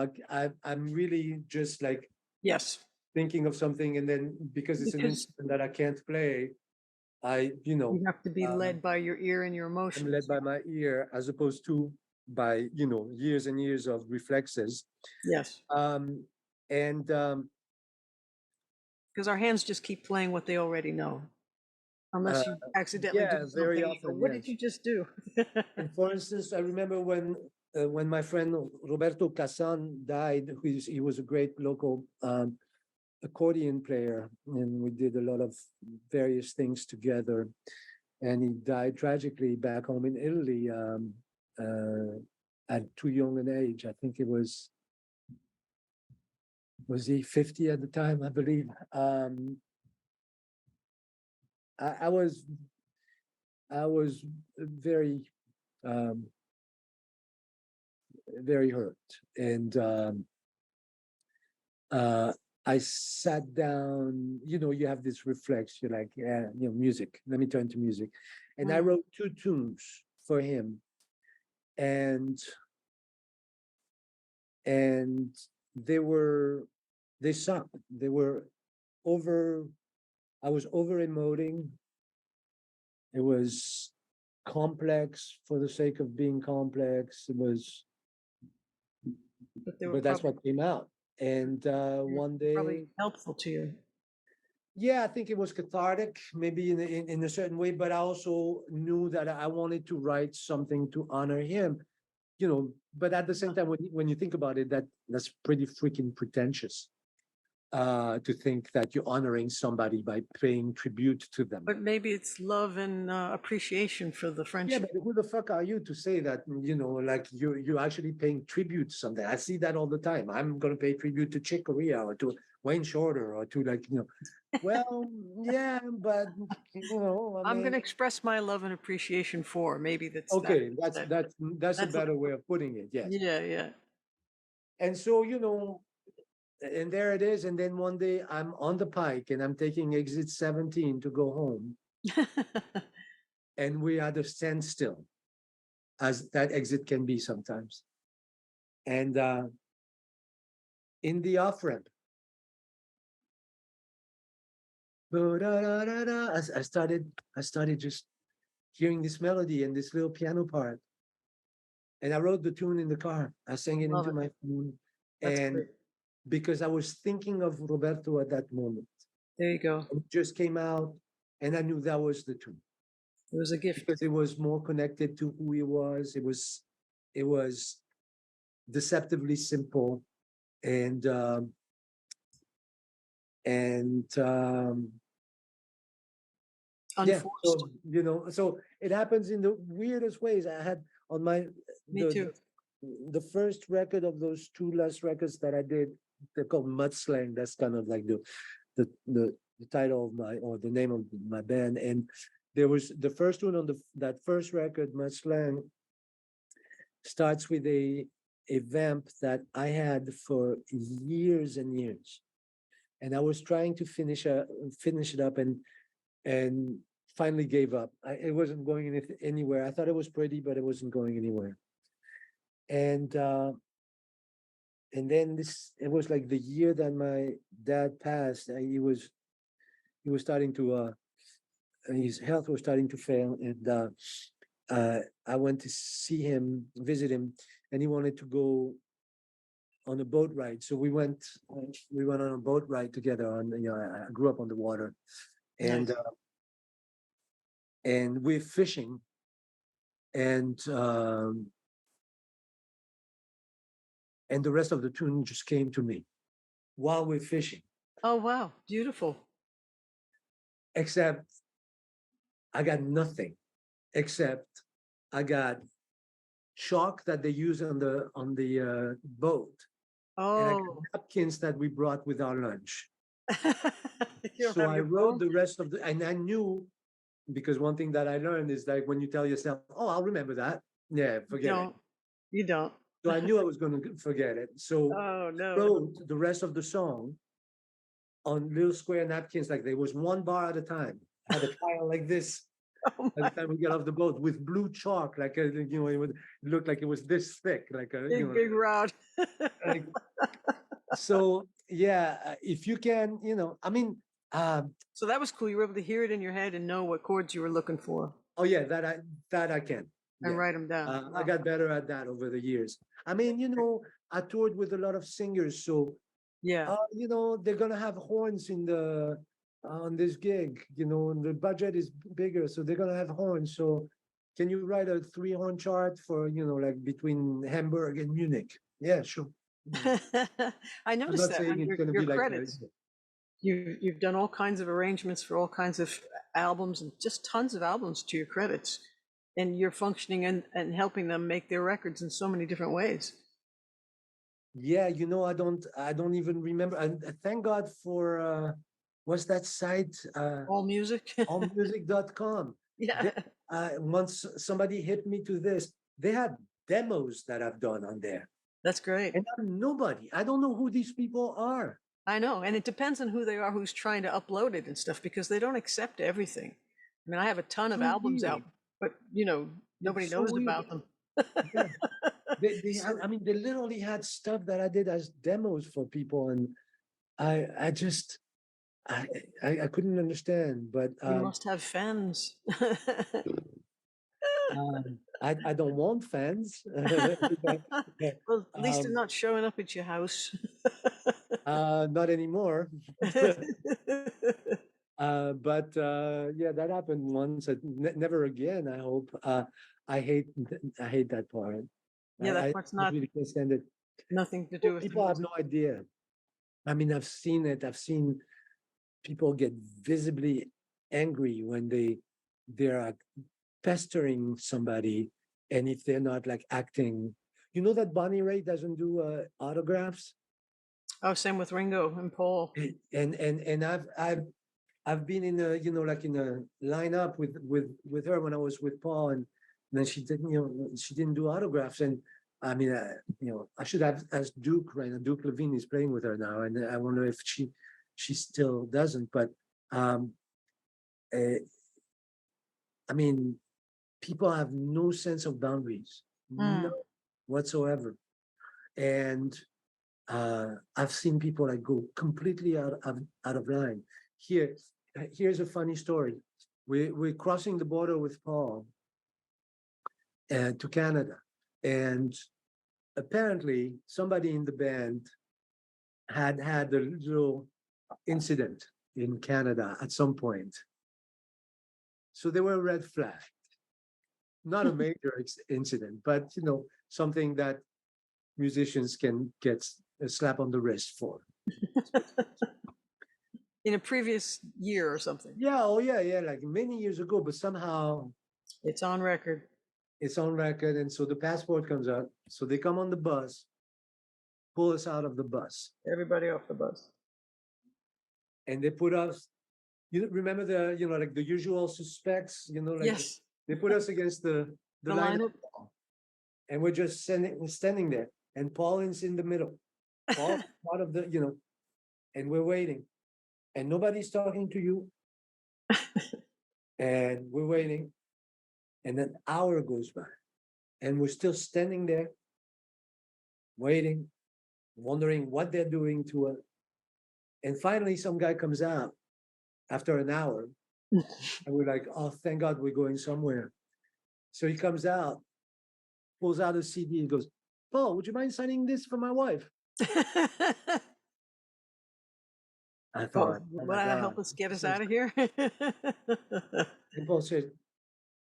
I'm really just like Yes. thinking of something, and then because it's an Because instrument that I can't play, I you have to be um, led by your ear and your I'm emotions. led by my ear as opposed to by years and years of reflexes. Yes. And Because our hands just keep playing what they already know, unless you accidentally do yeah, very something. You go, often, what did yes. you just do? And for instance, I remember when my friend Roberto Casan died. He was a great local accordion player, and we did a lot of various things together. And he died tragically back home in Italy at too young an age. I think it was he 50 at the time, I believe. I was very um, very hurt, and uh, I sat down. You have this reflex. You're like, yeah, music. Let me turn to music, and I wrote 2 tunes for him, and and they sunk. They were over. I was over emoting. It was complex for the sake of being complex. It was, But they were but that's what came out. And one probably day, helpful to you. yeah, I think it was cathartic, maybe in a certain way. But I also knew that I wanted to write something to honor him. But at the same time, when you think about it, that's pretty freaking pretentious. To think that you're honoring somebody by paying tribute to them. But maybe it's love and appreciation for the Yeah, friendship. but who the fuck are you to say that? Like you're actually paying tribute to something. I see that all the time. I'm gonna pay tribute to Chick Corea or to Wayne Shorter or to Well, yeah, but I I'm going mean, to express my love and appreciation for. Maybe okay, that. that's a That's what, better way of putting it. Yes, yeah, yeah. and so and there it is. And then one day I'm on the Pike and I'm taking exit 17 to go home, and we are at a standstill, as that exit can be sometimes. And in the off ramp, I started just hearing this melody and this little piano part, and I wrote the tune in the car. I sang it Love into it. my phone, That's and great. because I was thinking of Roberto at that moment, There you go. it just came out, and I knew that was the tune It was a gift. because it was more connected to who he was. It was, deceptively simple, and and yeah, Unforced. so so it happens in the weirdest ways. I had on my Me too. the first record of those two last records that I did, they're called Mudslang. That's kind of like the title of my, or the name of my band. And there was the first one on that first record, Mudslang, starts with a vamp that I had for years and years. And I was trying to finish it up and finally gave up. It wasn't going anywhere. I thought it was pretty, but it wasn't going anywhere. And then it was like the year that my dad passed. He was starting to his health was starting to fail, and I went to see him, visit him, and he wanted to go on a boat ride. So we went on a boat ride together. I grew up on the water, and Nice. and we're fishing, and the rest of the tune just came to me while we're fishing. Oh, wow. Beautiful. Except I got nothing, except I got chalk that they use on the boat, and I got Oh. napkins that we brought with our lunch. You don't So have I your wrote phone? the rest of and I knew, because one thing that I learned is like when you tell yourself, "Oh, I'll remember that," yeah, You forget it. don't. You don't. So I knew I was going to forget it. So Oh, I no. wrote the rest of the song on little square napkins, like there was one bar at a time. I had a file like this Oh, by my the time we get off the boat with blue chalk, like it would look like it was this thick, like big, big route. like, so yeah, if you can, I mean, So that was cool. You were able to hear it in your head and know what chords you were looking for oh yeah, that I can, and yeah. write them down. I Wow. got better at that over the years. I mean, I toured with a lot of singers, so Yeah. they're gonna have horns on this gig, and the budget is bigger, so they're gonna have horns. So can you write a 3-horn chart for, like between Hamburg and Munich? Yeah, sure. I I'm noticed not that saying on it's gonna your be like credits. You've done all kinds of arrangements for all kinds of albums and just tons of albums to your credits. And you're functioning and helping them make their records in so many different ways. yeah, I don't even remember. And thank God for what's that site? All music. Allmusic.com. Yeah. Once somebody hit me to this, they had demos that I've done on there. That's great. And I'm nobody. I don't know who these people are. I know. And it depends on who they are, who's trying to upload it and stuff, because they don't accept everything. I mean, I have a ton of So albums out, weird. but nobody It's so knows weird. about them. Yeah. So I mean, they literally had stuff that I did as demos for people, and I just I couldn't understand. But you must have fans. I don't want fans. Well, at least they're um, not showing up at your house. not anymore. But yeah, that happened once. Never again, I hope. I hate that part. Yeah, that I part's not really can't stand it. nothing to do with the People have music. no idea. I mean, I've seen it. I've seen people get visibly angry when they're pestering somebody, and if they're not like acting. You know that Bonnie Raitt doesn't do autographs, Oh, same with Ringo and Paul. and I've been in a like in a lineup with her when I was with Paul, and then she didn't do autographs, and I mean I should have asked Duke right now. Duke Levine is playing with her now, and I wonder if she still doesn't. But um, uh, I mean, people have no sense of boundaries, no Mm. whatsoever, and I've seen people like go completely out of line. Here, here's a funny story. We're crossing the border with Paul to Canada, and apparently somebody in the band had a little incident in Canada at some point. So they were a red flag, not a major incident, but something that musicians can get a slap on the wrist for. In a previous year or something. Yeah, oh yeah, like many years ago, but somehow It's on record. it's on record. And so the passport comes out. So they come on the bus, pull us out of the bus, Everybody off the bus. and they put us, remember like the usual suspects, like Yes, they put us against the the line, lineup. and we're just standing there. And Paul is in the middle. Paul part of the, and we're waiting. And nobody's talking to you. And we're waiting. And an hour goes by. And we're still standing there, waiting, wondering what they're doing to us. And finally, some guy comes out after an hour. And we're like, oh, thank God we're going somewhere. So he comes out, pulls out a CD, and goes, Paul, would you mind signing this for my wife? I thought, oh Would my that God. help us get us out of here? And Paul said,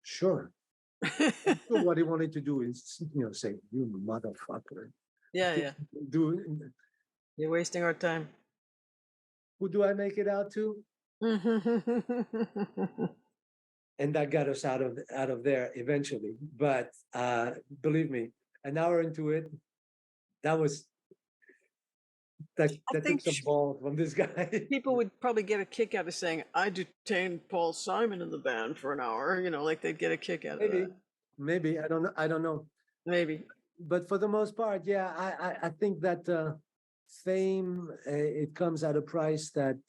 sure. So what he wanted to do is, say, you motherfucker. Yeah. Do You're wasting our time. who do I make it out to? And that got us out of there eventually. But believe me, an hour into it, that took think some balls from this guy. people would probably get a kick out of saying, I detained Paul Simon in the band for an hour, like they'd get a kick out of that. Maybe I don't know. Maybe. But for the most part, yeah, I think that fame, it comes at a price that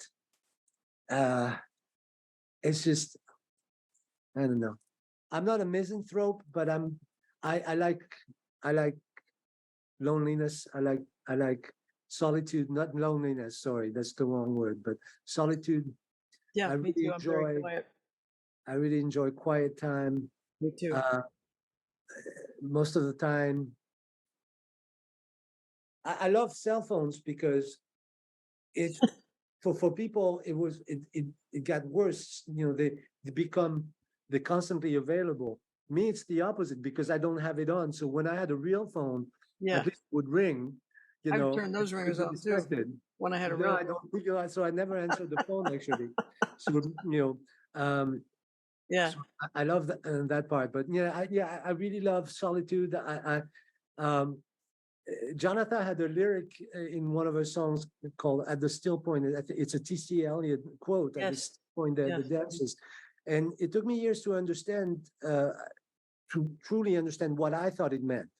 it's just, I don't know. I'm not a misanthrope, but I like loneliness. I like solitude, not loneliness. Sorry, that's the wrong word, but solitude. Yeah, I me really too. I'm very enjoy. quiet. I really enjoy quiet time. Me too. Most of the time, I love cell phones because it's for people. It got worse. They're constantly available. Me, it's the opposite because I don't have it on. So when I had a real phone, Yeah. at least it would ring. I would turn those ringers off too when I had a real. I don't. So I never answered the phone actually. So yeah. So I love that part. But I really love solitude. Jonatha had a lyric in one of her songs called "At the Still Point." It's a T.C. Eliot quote. At the Yes. still point, the dances, and it took me years to understand, to truly understand what I thought it meant.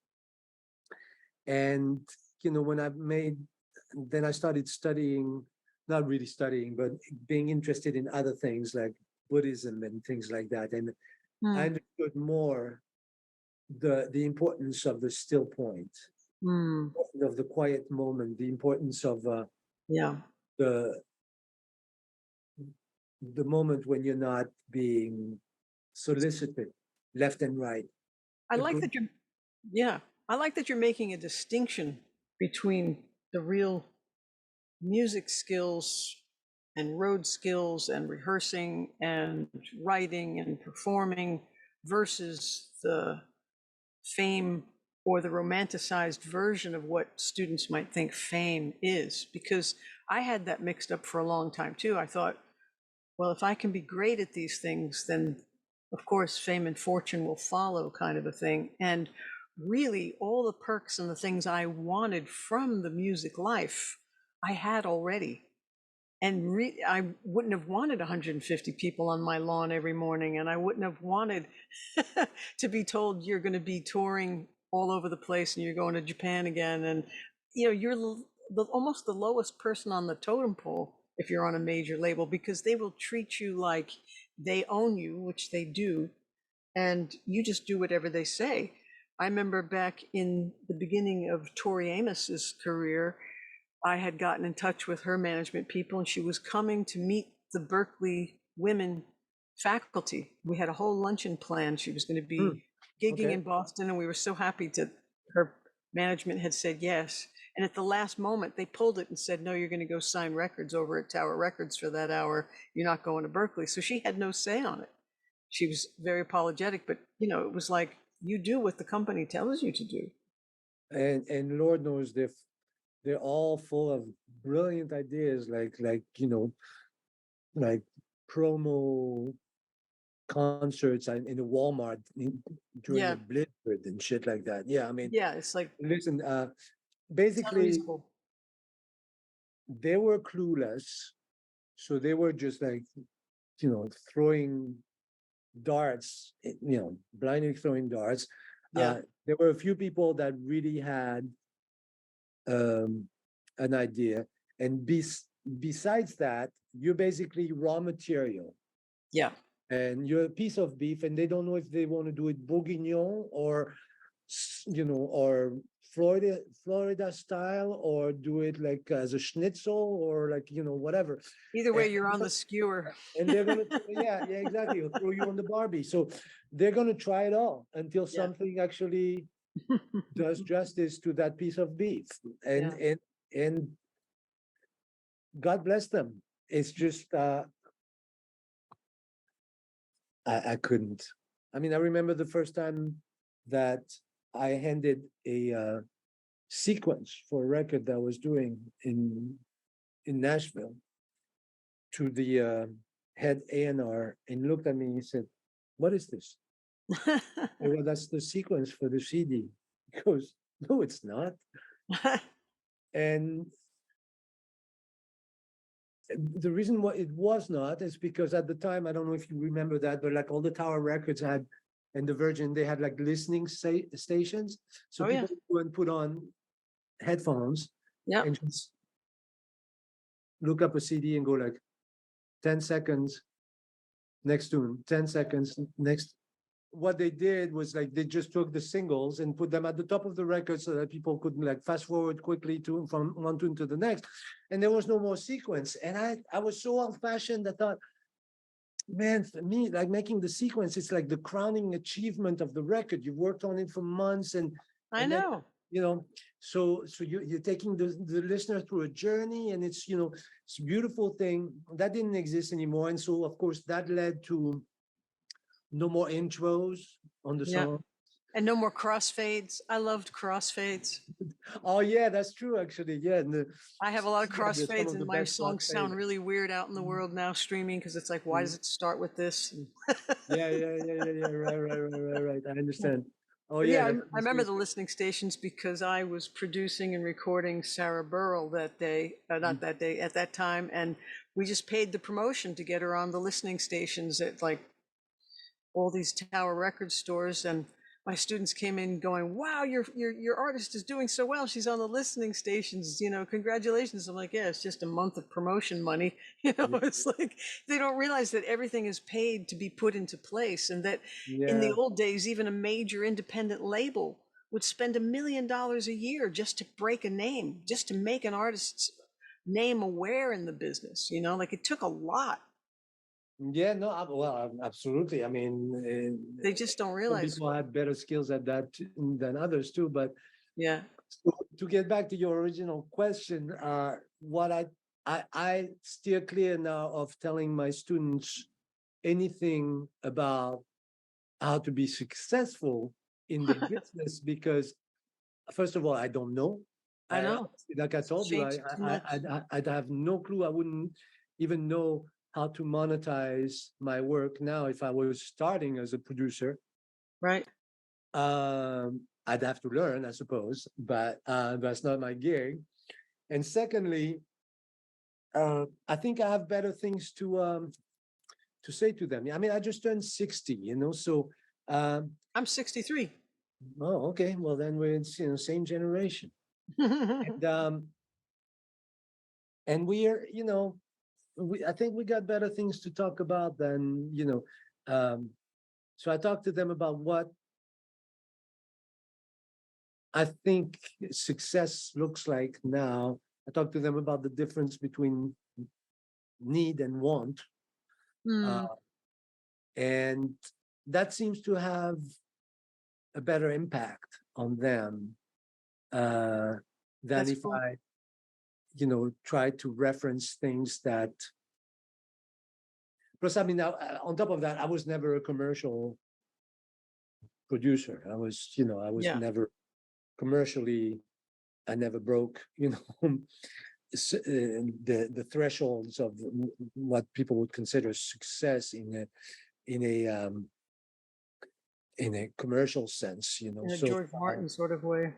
And when then I started studying, not really studying, but being interested in other things like Buddhism and things like that, and I understood more the importance of the still point, of the quiet moment, the importance of the moment when you're not being solicited left and right. I like that you're making a distinction between the real music skills and road skills and rehearsing and writing and performing versus the fame or the romanticized version of what students might think fame is, because I had that mixed up for a long time too. I thought, well, if I can be great at these things, then of course fame and fortune will follow, kind of a thing. And really all the perks and the things I wanted from the music life, I had already. And I wouldn't have wanted 150 people on my lawn every morning, and I wouldn't have wanted to be told you're going to be touring all over the place and you're going to Japan again. And you're almost the lowest person on the totem pole if you're on a major label, because they will treat you like they own you, which they do, and you just do whatever they say. I remember back in the beginning of Tori Amos's career, I had gotten in touch with her management people, and she was coming to meet the Berklee women faculty. We had a whole luncheon planned. She was going to be gigging in Boston, and we were so happy that her management had said yes. And at the last moment, they pulled it and said, no, you're going to go sign records over at Tower Records for that hour. You're not going to Berklee. So she had no say on it. She was very apologetic, but it was like, you do what the company tells you to do. And Lord knows they're all full of brilliant ideas, like like promo concerts in the Walmart during Yeah. the blizzard and shit like that. Yeah, I mean, Yeah. It's like, listen, it's basically unreasonable. they were clueless, so they were just like, throwing darts, blindly throwing darts. Yeah. There were a few people that really had um, an idea, and besides that, you're basically raw material. Yeah. And you're a piece of beef, and they don't know if they want to do it bourguignon or or Florida style, or do it like as a schnitzel, or like whatever. Either And, way, you're on the skewer. and they're gonna yeah, exactly, or throw you on the Barbie. So they're gonna try it all until Yeah. something actually does justice to that piece of beef. And Yeah. and God bless them. It's just I couldn't. I mean, I remember the first time that I handed a sequence for a record that I was doing in Nashville to the head A&R, and looked at me and he said, "What is this?" I said, "Well, that's the sequence for the CD." He goes, "No, it's not." And the reason why it was not is because at the time, I don't know if you remember that, but like all the Tower Records had, and the Virgin, they had like listening stations. So Oh, yeah. people would go and put on headphones Yeah. and just look up a CD and go like 10 seconds, next tune, 10 seconds, next. What they did was like they just took the singles and put them at the top of the record so that people could like fast forward quickly to from one tune to the next, and there was no more sequence. And I was so old fashioned. I thought, man, for me, like making the sequence, it's like the crowning achievement of the record. You worked on it for months, I and then know. so you're taking the listener through a journey, and it's it's a beautiful thing that didn't exist anymore. And so of course that led to no more intros on the Yeah. song. And no more crossfades. I loved crossfades. Oh yeah, that's true actually. Yeah, and I have a lot of yeah, some crossfades, of the and my best songs sound crossfade. really weird out in the world now streaming, because it's like, why does it start with this? Yeah. Right. I understand. Oh But yeah, yeah, I that I remember the listening stations because I was producing and recording Sarah Burrell that day, not that day, at that time, and we just paid the promotion to get her on the listening stations at like all these Tower record stores. And my students came in going, "Wow, your artist is doing so well. She's on the listening stations. Congratulations." I'm like, "Yeah, it's just a month of promotion money." It's like they don't realize that everything is paid to be put into place, and that in the yeah. old days, even a major independent label would spend $1 million a year just to break a name, just to make an artist's name aware in the business. Like it took a lot. Yeah, no, absolutely. I mean, They just don't some realize people what. had better skills at that than others too. But Yeah. so, to get back to your original question, what I steer clear now of telling my students anything about how to be successful in the business, because first of all, I don't know. I know. Like I It's told you, changed too much. I'd have no clue. I wouldn't even know how to monetize my work now if I was starting as a producer. Right. I'd have to learn, I suppose, but that's not my gig. And secondly, I think I have better things to say to them. I mean, I just turned 60, so I'm 63. oh, okay. Well, then we're in same generation. And we are, I think we got better things to talk about than, so I talked to them about what I think success looks like now. I talked to them about the difference between need and want. Hmm, Uh, and that seems to have a better impact on them than that's if cool. I, try to reference things that. Plus, I mean, now, on top of that, I was never a commercial producer. I was Yeah. never commercially, I never broke, the thresholds of what people would consider success in a in a commercial sense, In a So George Martin sort of way.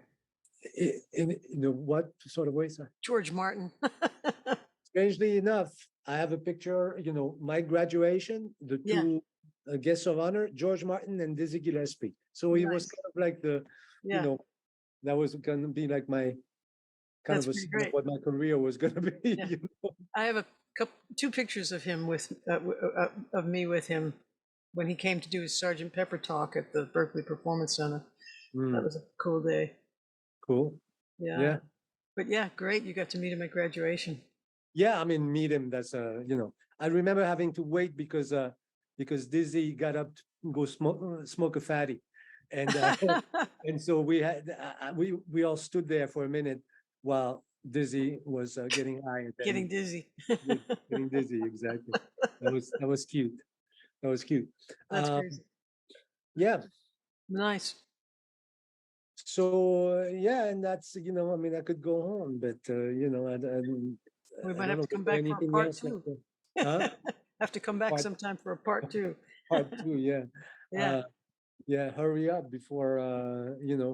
in a what sort of ways? George Martin. Strangely enough, I have a picture, my graduation, the Yeah, two guests of honor, George Martin and Dizzy Gillespie. So he was nice. kind of like you Yeah, know, that was going to be like my kind that's of a pretty sign of great. what my career was going to be. Yeah. I have a two pictures of him of me with him when he came to do his Sergeant Pepper talk at the Berklee Performance Center. That Mm, was a cool day. cool. Yeah. Yeah. But yeah, great. You got to meet him at graduation. Yeah. I mean, meet him. That's I remember having to wait because Dizzy got up to go smoke a fatty, and and so we had we all stood there for a minute while Dizzy was getting high, and then Getting dizzy. yeah, getting dizzy. Exactly. That was cute. That was cute. That's Um, crazy. yeah. Nice. So yeah, and that's I mean, I could go on, but We I might don't have know. to Is come there back for a anything part else? two. Huh? Have to come back Part sometime for a part two. part two, yeah. Yeah. Uh, yeah, hurry up before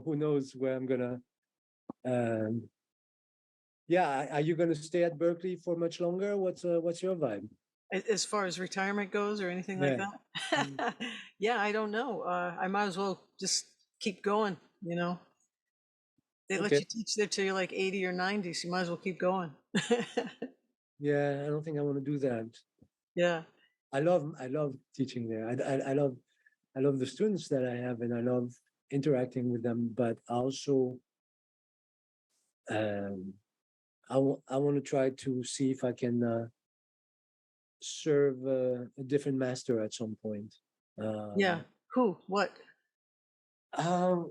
who knows where I'm gonna um yeah, are you gonna stay at Berkeley for much longer? What's your vibe? As far as retirement goes or anything like Yeah. Mm, that. Yeah, I don't know. I might as well just keep going, you know. They let okay. you teach there till you're like 80 or 90, so you might as well keep going. Yeah, I don't think I want to do that. Yeah. I love teaching there. I love the students that I have, and I love interacting with them, but also um I want to try to see if I can serve a different master at some point. Yeah. Who? What? Um,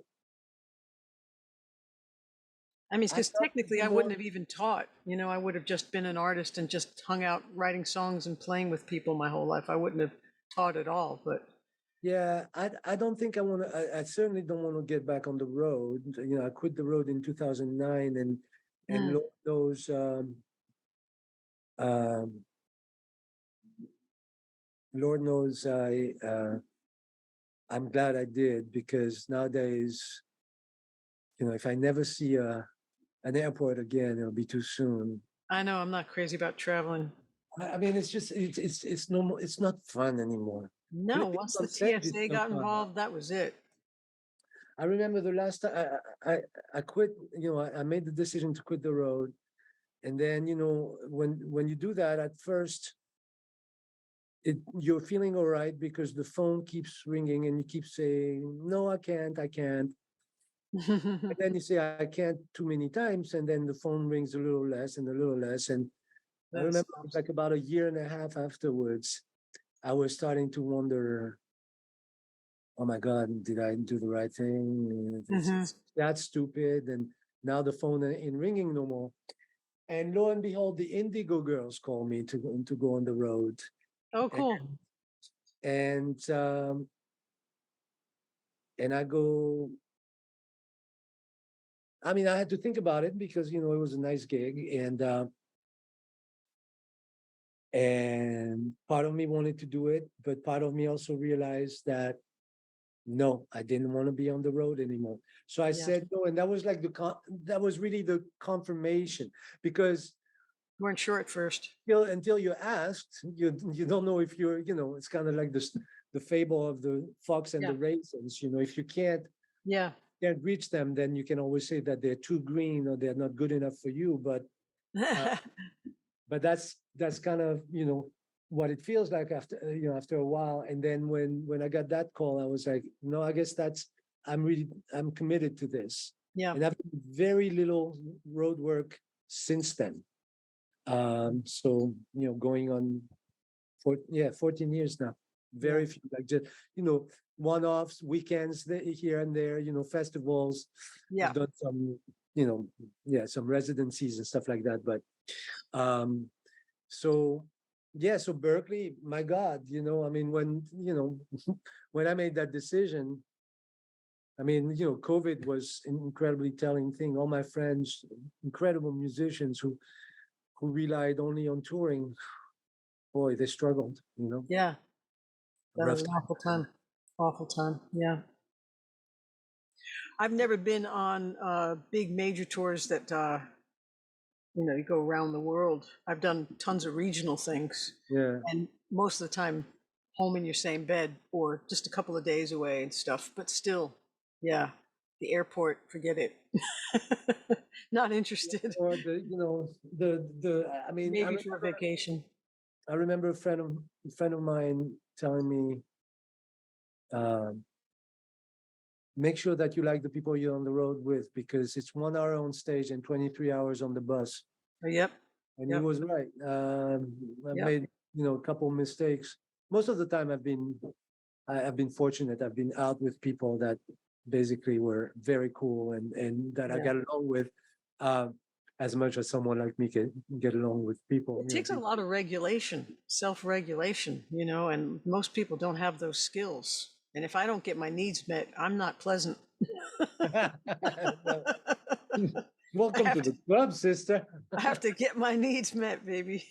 I mean, I because thought technically I maybe wouldn't more. have even taught. I would have just been an artist and just hung out writing songs and playing with people my whole life. I wouldn't have taught at all, but Yeah, I don't think I want to. I certainly don't want to get back on the road. I quit the road in 2009, and mm, Lord knows, um, Lord knows, I'm glad I did because nowadays, if I never see an airport again, it'll be too soon. I know I'm not crazy about traveling. I mean, it's just it's normal. It's not fun anymore. No, Playing once the on stage is TSA no got fun. involved, that was it. I remember the last time I quit. I made the decision to quit the road, and then when you do that at first, you're feeling all right because the phone keeps ringing and you keep saying no, I can't, and then you say I can't too many times, and then the phone rings a little less and a little less, and I Then it remember it was stops. like about a year and a half afterwards, I was starting to wonder, oh my God, did I do the right thing? Hmm. It's that stupid. And now the phone ain't ringing no more. And lo and behold, the Indigo girls call me to go on the road. Oh, And cool. and um, and I go, I mean, I had to think about it because it was a nice gig, and part of me wanted to do it, but part of me also realized that no, I didn't want to be on the road anymore. So I Yeah. said no, and that was like that was really the confirmation because Weren't sure at first. until you're asked, you don't know if it's kind of like the fable of the fox and Yeah. the raisins. If you Yeah. can't reach them, then you can always say that they're too green or they're not good enough for you. Uh, but that's kind of what it feels like after a while. And then when I got that call, I was like, no, I guess I'm committed to this, Yeah. and I've done very little road work since then. So going on 14 years now. Yeah. Very few, like just one-offs, weekends here and there, festivals. Yeah. I've done some, yeah, some residencies and stuff like that. But um, so yeah, so Berkeley, my God, I mean, when when I made that decision, I mean, COVID was an incredibly telling thing. All my friends, incredible musicians who who relied only on touring, boy, they struggled, Yeah, that was rough an time. awful time. Awful time. Yeah. I've never been on big major tours that you go around the world. I've done tons of regional things, Yeah. and most of the time home in your same bed or just a couple of days away and stuff. But still, yeah, the airport, forget it. Not interested. Or I mean, Maybe for a vacation. I remember a friend of mine telling me, um, make sure that you like the people you're on the road with, because it's 1 hour on stage and 23 hours on the bus. Oh, yep. And he Yep. was right. I've Yep. made, a couple mistakes. Most of the time I've been fortunate. I've been out with people that basically were very cool and that I Yeah. got along with, as much as someone like me can get along with people. It takes a lot of regulation, self-regulation, and most people don't have those skills. And if I don't get my needs met, I'm not pleasant. Well, welcome to the club, sister. I have to get my needs met, baby.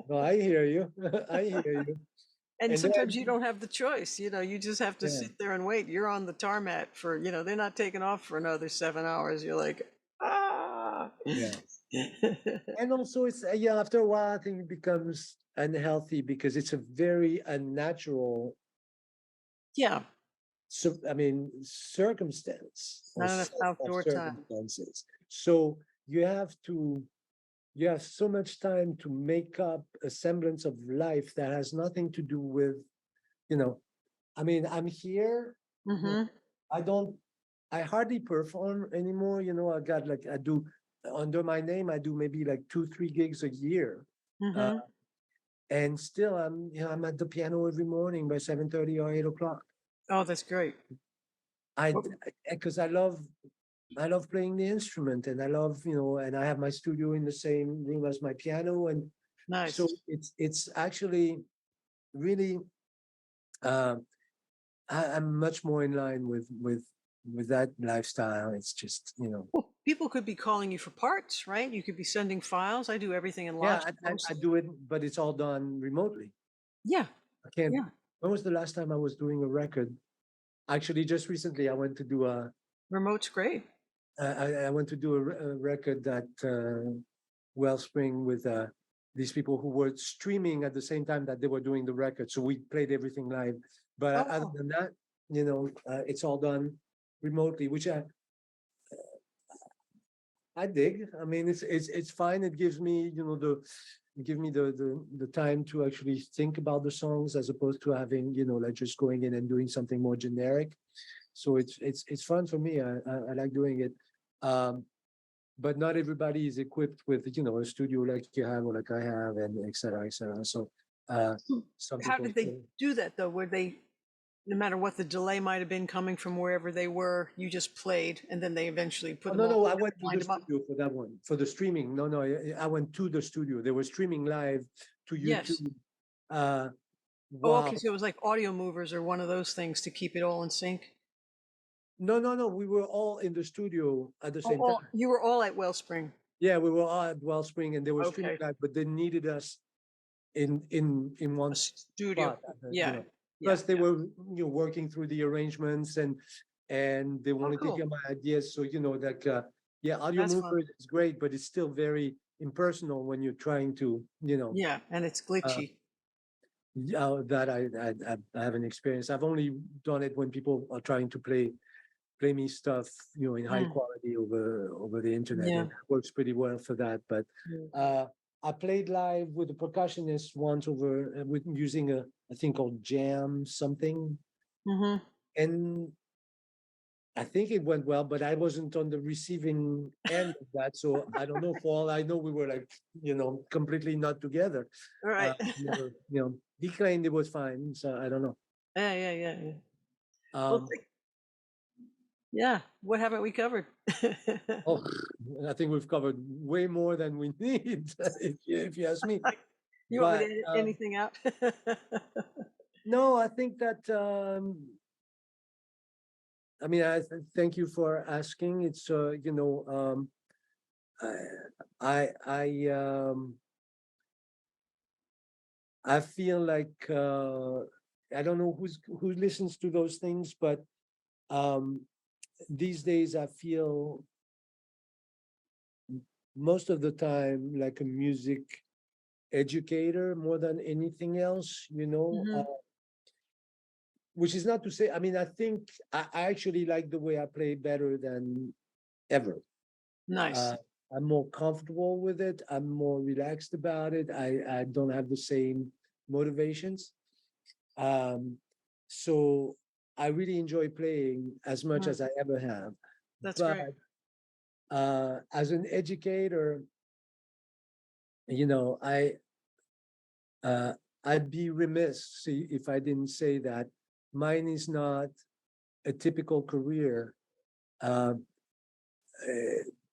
No, I hear you. I hear you. And And sometimes then, you don't have the choice, you just have to yeah, sit there and wait. You're on the tarmac for, they're not taking off for another 7 hours. You're like, ah. yeah. And also, it's yeah. After a while, I think it becomes unhealthy because it's a very unnatural, Yeah, I mean, circumstance or not enough set of outdoor time. circumstances. So you have so much time to make up a semblance of life that has nothing to do with, you know. I mean, I'm here. Mm-hmm. I hardly perform anymore. I do under my name. I do maybe like 2, 3 gigs a year. Uh, Mm-hmm. and still I'm at the piano every morning by 7:30 or 8 o'clock. Oh, that's great. I Well, because I love playing the instrument, and I love, and I have my studio in the same room as my piano, and so nice. it's actually really, um, I'm much more in line with that lifestyle. It's just, Well, people could be calling you for parts, right? You could be sending files. I do everything in yeah, Logic I mostly. do it, but it's all done remotely. Yeah, I can't. yeah. When was the last time I was doing a record? Actually, just recently, I went to do Remote's great. I went to do a record at Wellspring with these people who were streaming at the same time that they were doing the record. So we played everything live. But other Oh, than that, it's all done remotely, which I dig. I mean, it's fine. It gives me, the time to actually think about the songs as opposed to having, like just going in and doing something more generic. So it's fun for me. I like doing it. But not everybody is equipped with, a studio like you have or like I have, and et cetera, et cetera. So some how people did they do that though? Were they, no matter what the delay might have been coming from wherever they were, you just played and then they eventually put oh, them no, all no, I together, went to lined the them up? studio for that one, for the streaming. No, no, I went to the studio. They were streaming live to Yes. YouTube. Uh, Oh, okay. wow. So it was like audio movers or one of those things to keep it all in sync. No, no, no. We were all in the studio at the Oh, same time. you were all at Wellspring. Yeah, we were all at Wellspring, and they were streaming Okay. live, but they needed us in one A studio. spot, Yeah. Yeah. Plus they were, working through the arrangements, and they Oh, wanted to cool. hear my ideas. So, like, yeah, audio That's fun. mover is great, but it's still very impersonal when you're trying to, Yeah. And it's uh, glitchy. that I haven't experienced. I've only done it when people are trying to play me stuff, in high Mm, quality over the internet, yeah. and it works pretty well for that. But Yeah. I played live with a percussionist once over with using a thing called Jam something, Mm-hmm. and I think it went well, but I wasn't on the receiving end of that, so I don't know. For all I know, we were like, completely not together. All right. Never, he claimed it was fine, so I don't know. Yeah. Yeah. Yeah. Yeah. Well, Um, yeah. What haven't we covered? oh, I think we've covered way more than we need, if you ask me. You want me But to edit anything out? no, I think that I mean, thank you for asking. It's I I feel like I don't know who listens to those things, but um, these days I feel most of the time like a music educator more than anything else, Mhm. which is not to say, I mean, I think I actually like the way I play better than ever. Nice. Uh, I'm more comfortable with it. I'm more relaxed about it. I don't have the same motivations. Um, so I really enjoy playing as much Mm, as I ever have. that's But great. as an educator, you know, uh, I'd be remiss if I didn't say that mine is not a typical career. Uh,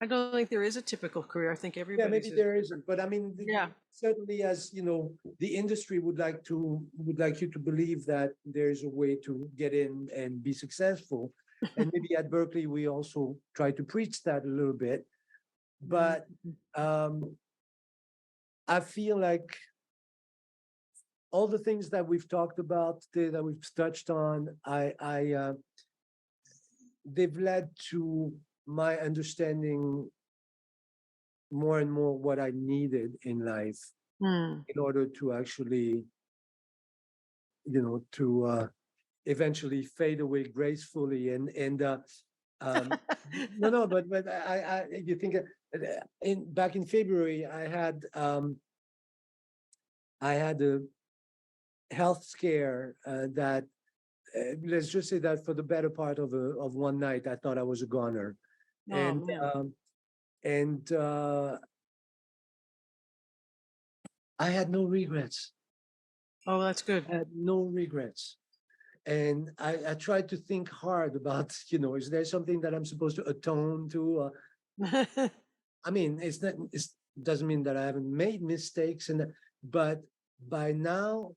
I don't think there is a typical career. I think Yeah, everybody's maybe is there different. isn't, but I mean, Yeah. certainly as the industry would like you to believe that there's a way to get in and be successful. And maybe at Berkeley, we also try to preach that a little bit. But Mhm. um, I feel like all the things that we've talked about today, that we've touched on, they've led to my understanding more and more what I needed in life Mm. in order to actually to eventually fade away gracefully. And um, no, but I you think in back in February I had a health scare that let's just say that for the better part of one night I thought I was a goner, Oh and man. and I had no regrets. Oh, that's good. I had no regrets. And I tried to think hard about, is there something that I'm supposed to atone to? I mean, it's not, it doesn't mean that I haven't made mistakes, but by now,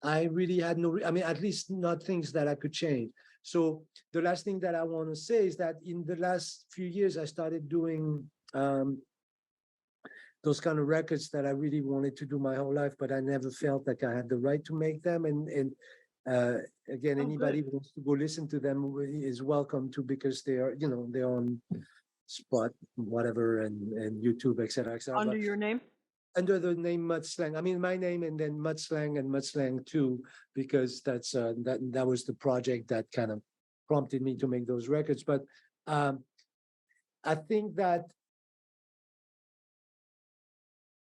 I really had no, I mean, at least not things that I could change. So the last thing that I want to say is that in the last few years, I started doing those kind of records that I really wanted to do my whole life, but I never felt like I had the right to make them. And uh, again, Oh, good. anybody who wants to go listen to them is welcome to, because they are, they're on Spot, whatever, and YouTube, etc., etc. Under But your name? under the name Mudslang, I mean my name and then Mudslang and Mudslang 2, because that was the project that kind of prompted me to make those records. But um, I think that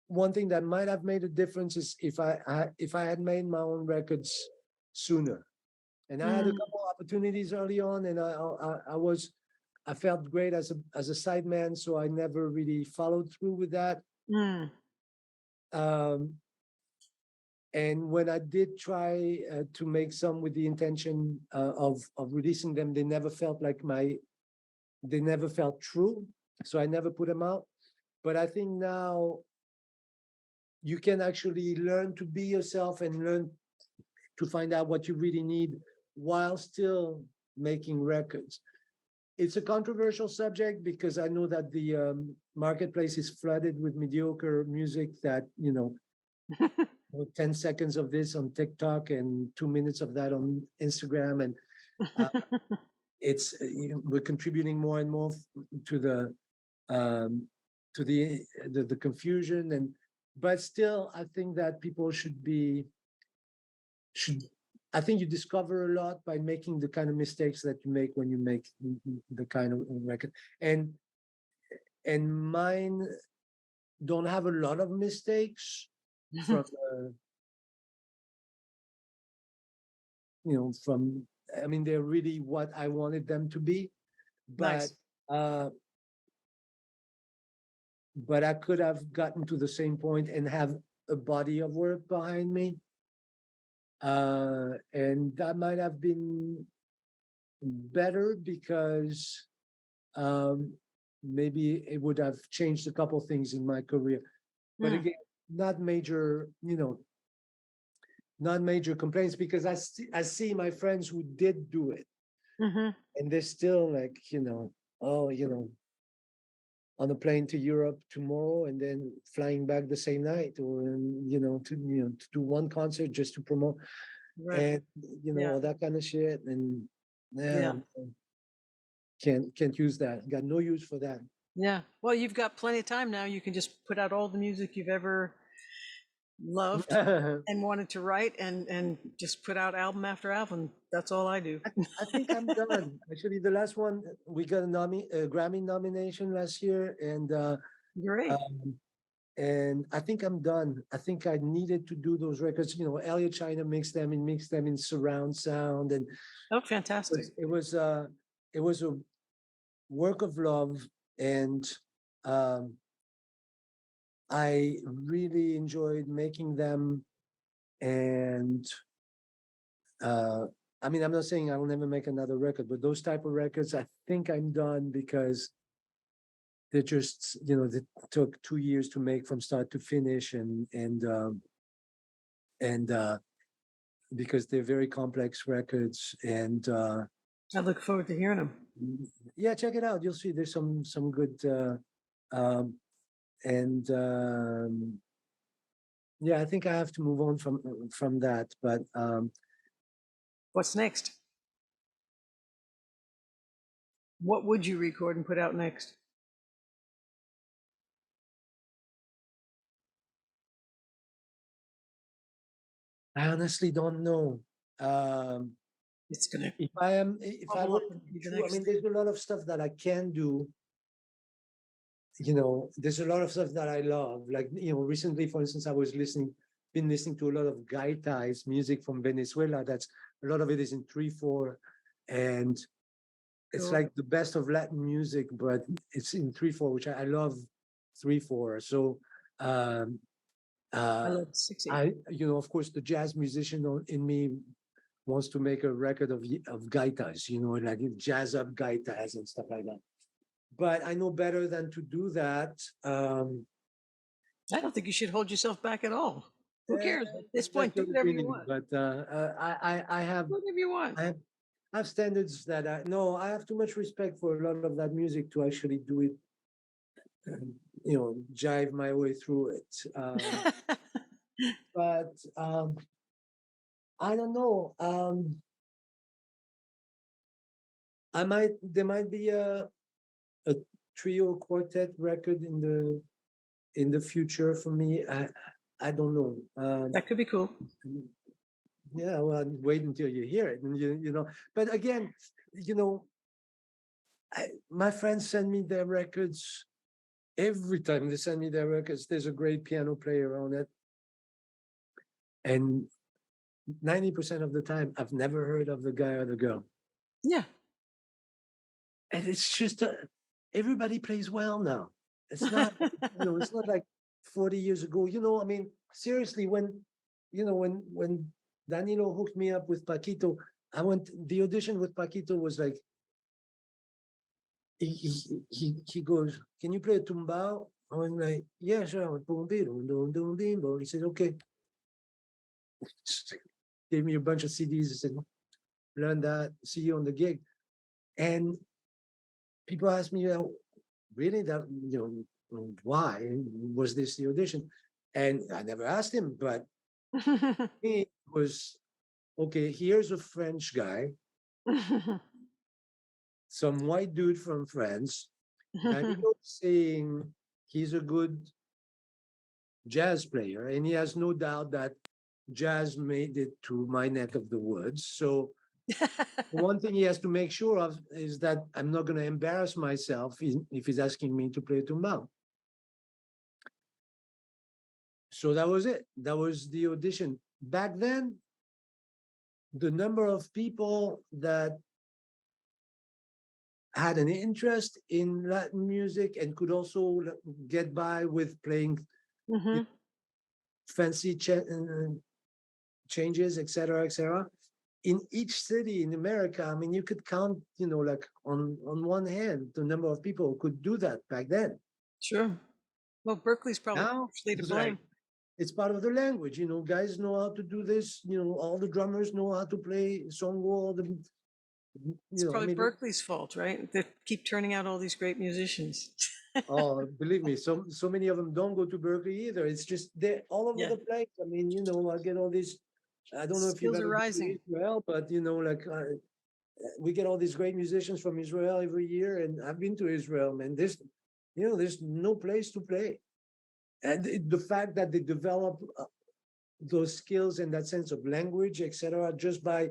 one thing that might have made a difference is if I had made my own records sooner. And I had a Mm, couple opportunities early on, and I felt great as a sideman, so I never really followed through with that. mm. Um, and when I did try to make some with the intention of releasing them, they never felt true, so I never put them out. But I think now you can actually learn to be yourself and learn to find out what you really need while still making records. It's a controversial subject because I know that the marketplace is flooded with mediocre music that, 10 seconds of this on TikTok and 2 minutes of that on Instagram. And uh, we're contributing more and more to um, the confusion. But still, I think that people should I think you discover a lot by making the kind of mistakes that you make when you make the kind of record. And mine don't have a lot of mistakes from from I mean they're really what I wanted them to be, but Nice. uh but I could have gotten to the same point and have a body of work behind me. And that might have been better because um, maybe it would have changed a couple things in my career. But Mm, again, not major, not major complaints, because I see my friends who did do it, mhm. and they're still like, oh, on a plane to Europe tomorrow and then flying back the same night, or to do one concert just to promote, Right. and Yeah. all that kind of shit. And Yeah. can't use that. Got no use for that. Yeah. Well, you've got plenty of time now. You can just put out all the music you've ever loved and wanted to write, and just put out album after album. That's all I do. I think I'm done. Actually, the last one, we got a Grammy nomination last year, Great. and I think I'm done. I think I needed to do those records. Elliot China mixed them in surround sound, and Oh, fantastic. it was a work of love, and I really enjoyed making them. And I mean, I'm not saying I will never make another record, but those type of records, I think I'm done, because they just, they took 2 years to make from start to finish, and because they're very complex records, and I look forward to hearing them. yeah, check it out. You'll see there's some good, and yeah, I think I have to move on from that, but What's next? What would you record and put out next? I honestly don't know. It's gonna. If I Bubble were up to and be be the true, I next mean, there's a lot of stuff that I can do. There's a lot of stuff that I love. Like, recently, for instance, I was been listening to a lot of gaitas music from Venezuela. That's a lot of it is in 3/4, and it's Cool. like the best of Latin music, but it's in 3/4, which I love 3/4. So I love 60. of course, the jazz musician in me wants to make a record of gaitas, like jazz up gaitas and stuff like that. But I know better than to do that. I don't think you should hold yourself back at all. Who cares? At this point, do That's your whatever you opinion, want. but I have Do whatever you want. I have standards that I have too much respect for a lot of that music to actually do it, jive my way through it. But I don't know. There might be a trio quartet record in the future for me. I don't know. That could be cool. Yeah, well, wait until you hear it, and But again, my friends send me their records. Every time they send me their records, there's a great piano player on it, and 90% of the time, I've never heard of the guy or the girl. Yeah. And it's just everybody plays well now. It's not, it's not like 40 years ago. I mean, seriously, when Danilo hooked me up with Paquito, the audition with Paquito was like, he goes, "Can you play a tumbao?" I was like, "Yeah, sure." He said, "Okay." Gave me a bunch of CDs. He said, "Learn that. See you on the gig." And people ask me, really, that why was this the audition? And I never asked him, but it was okay. Here's a French guy, some white dude from France, and he was saying he's a good jazz player, and he has no doubt that jazz made it to my neck of the woods. So one thing he has to make sure of is that I'm not going to embarrass myself if he's asking me to play tumbao. So that was it. That was the audition. Back then, the number of people that had an interest in Latin music and could also get by with playing fancy changes, etc., etc. In each city in America, I mean, you could count, like on one hand, the number of people who could do that back then. Sure. Well, Berklee's probably Now, partially to blame. it's part of the language, guys know how to do this, all the drummers know how to play songo, It's you know, I probably mean, Berkeley's fault, right? They keep turning out all these great musicians. oh, believe me, so many of them don't go to Berkeley either. It's just they're all over Yeah, the place. I mean, you know, I get all these. I don't know if you've skills are ever been to rising. Israel, but you know, like we get all these great musicians from Israel every year, and I've been to Israel, man. There's no place to play, and the fact that they develop those skills and that sense of language, etc., just by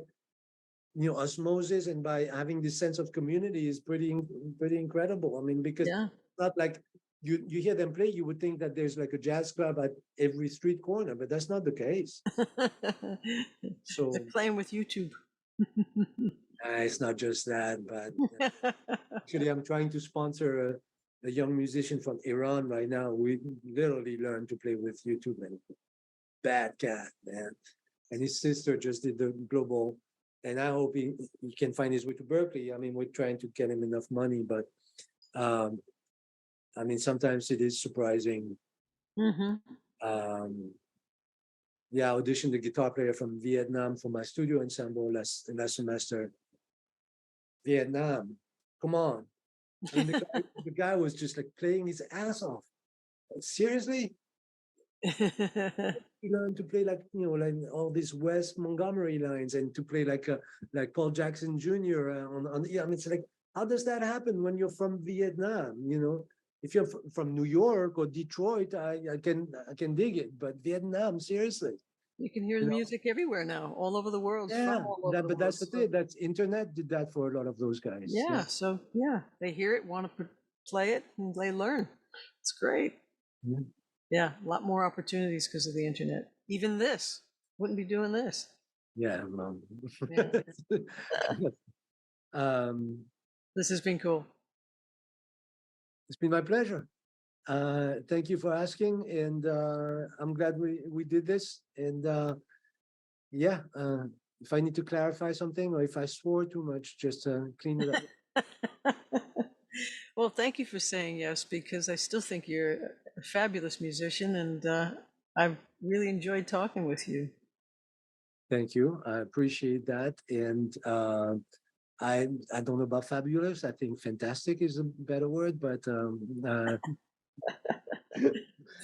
osmosis and by having this sense of community is pretty incredible. I mean, because Yeah. it's not like you hear them play, you would think that there's like a jazz club at every street corner, but that's not the case. So They're playing with YouTube. it's not just that, but actually, I'm trying to sponsor a young musician from Iran right now. We literally learned to play with YouTube, and bad cat, man. And his sister just did the global, and I hope he can find his way to Berkeley. I mean, we're trying to get him enough money, but um, I mean, sometimes it is surprising. Hmm. Um, yeah, I auditioned a guitar player from Vietnam for my studio ensemble last semester. Vietnam, come on. I mean, the guy was just like playing his ass off. Seriously? You learn to play like like all these West Montgomery lines and to play like Paul Jackson Jr. On yeah, I mean it's like how does that happen when you're from Vietnam? If you're from New York or Detroit, I can dig it, but Vietnam, seriously, You can hear you the know, music everywhere now, all over the world, from yeah, all over the but world. that's the So thing. That's internet did that for a lot of those guys. Yeah. yeah, so yeah, they hear it, want to play it, and they learn. It's great. Mhm. Yeah, a lot more opportunities because of the internet. Even this wouldn't be doing this. Yeah. Well, Yeah, um, this has been cool. it's been my pleasure. Thank you for asking, and I'm glad we did this. And yeah, if I need to clarify something or if I swore too much, just clean it up. Well, thank you for saying yes, because I still think you're a fabulous musician, and I've really enjoyed talking with you. Thank you. I appreciate that. And I don't know about fabulous. I think fantastic is a better word, but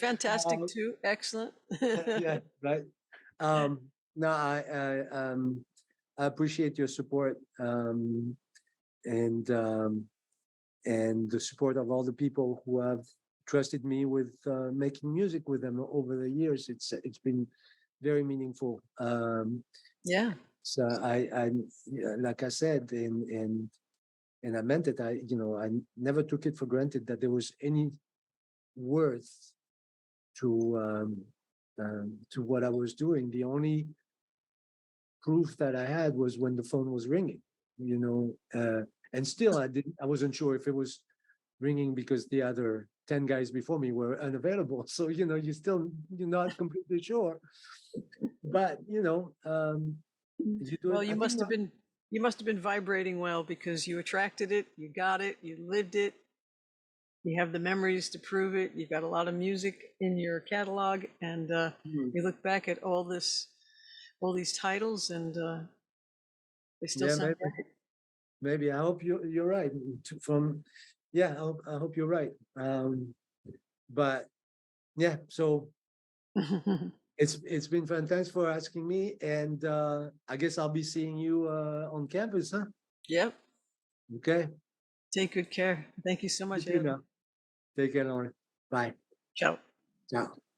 Fantastic too, excellent. yeah, right. No, I appreciate your support, and the support of all the people who have trusted me with making music with them over the years. It's been very meaningful. Yeah. So yeah, like I said, and I meant it. I never took it for granted that there was any worth to what I was doing. The only proof that I had was when the phone was ringing, and still I wasn't sure if it was ringing because the other 10 guys before me were unavailable. So, you're not completely sure, but, you do it. Well, I think, you must have been vibrating well because you attracted it, you got it, you lived it, you have the memories to prove it. You've got a lot of music in your catalog, and you look back at all these titles, and they still yeah, sound great. maybe I hope you're right. Yeah, I hope you're right. But yeah, so it's been fun. Thanks for asking me, and I guess I'll be seeing you on campus, huh? Yep. Okay. Take good care. Thank you so You much, too Haley. now. Take care, Lauren. Bye. Ciao. Ciao.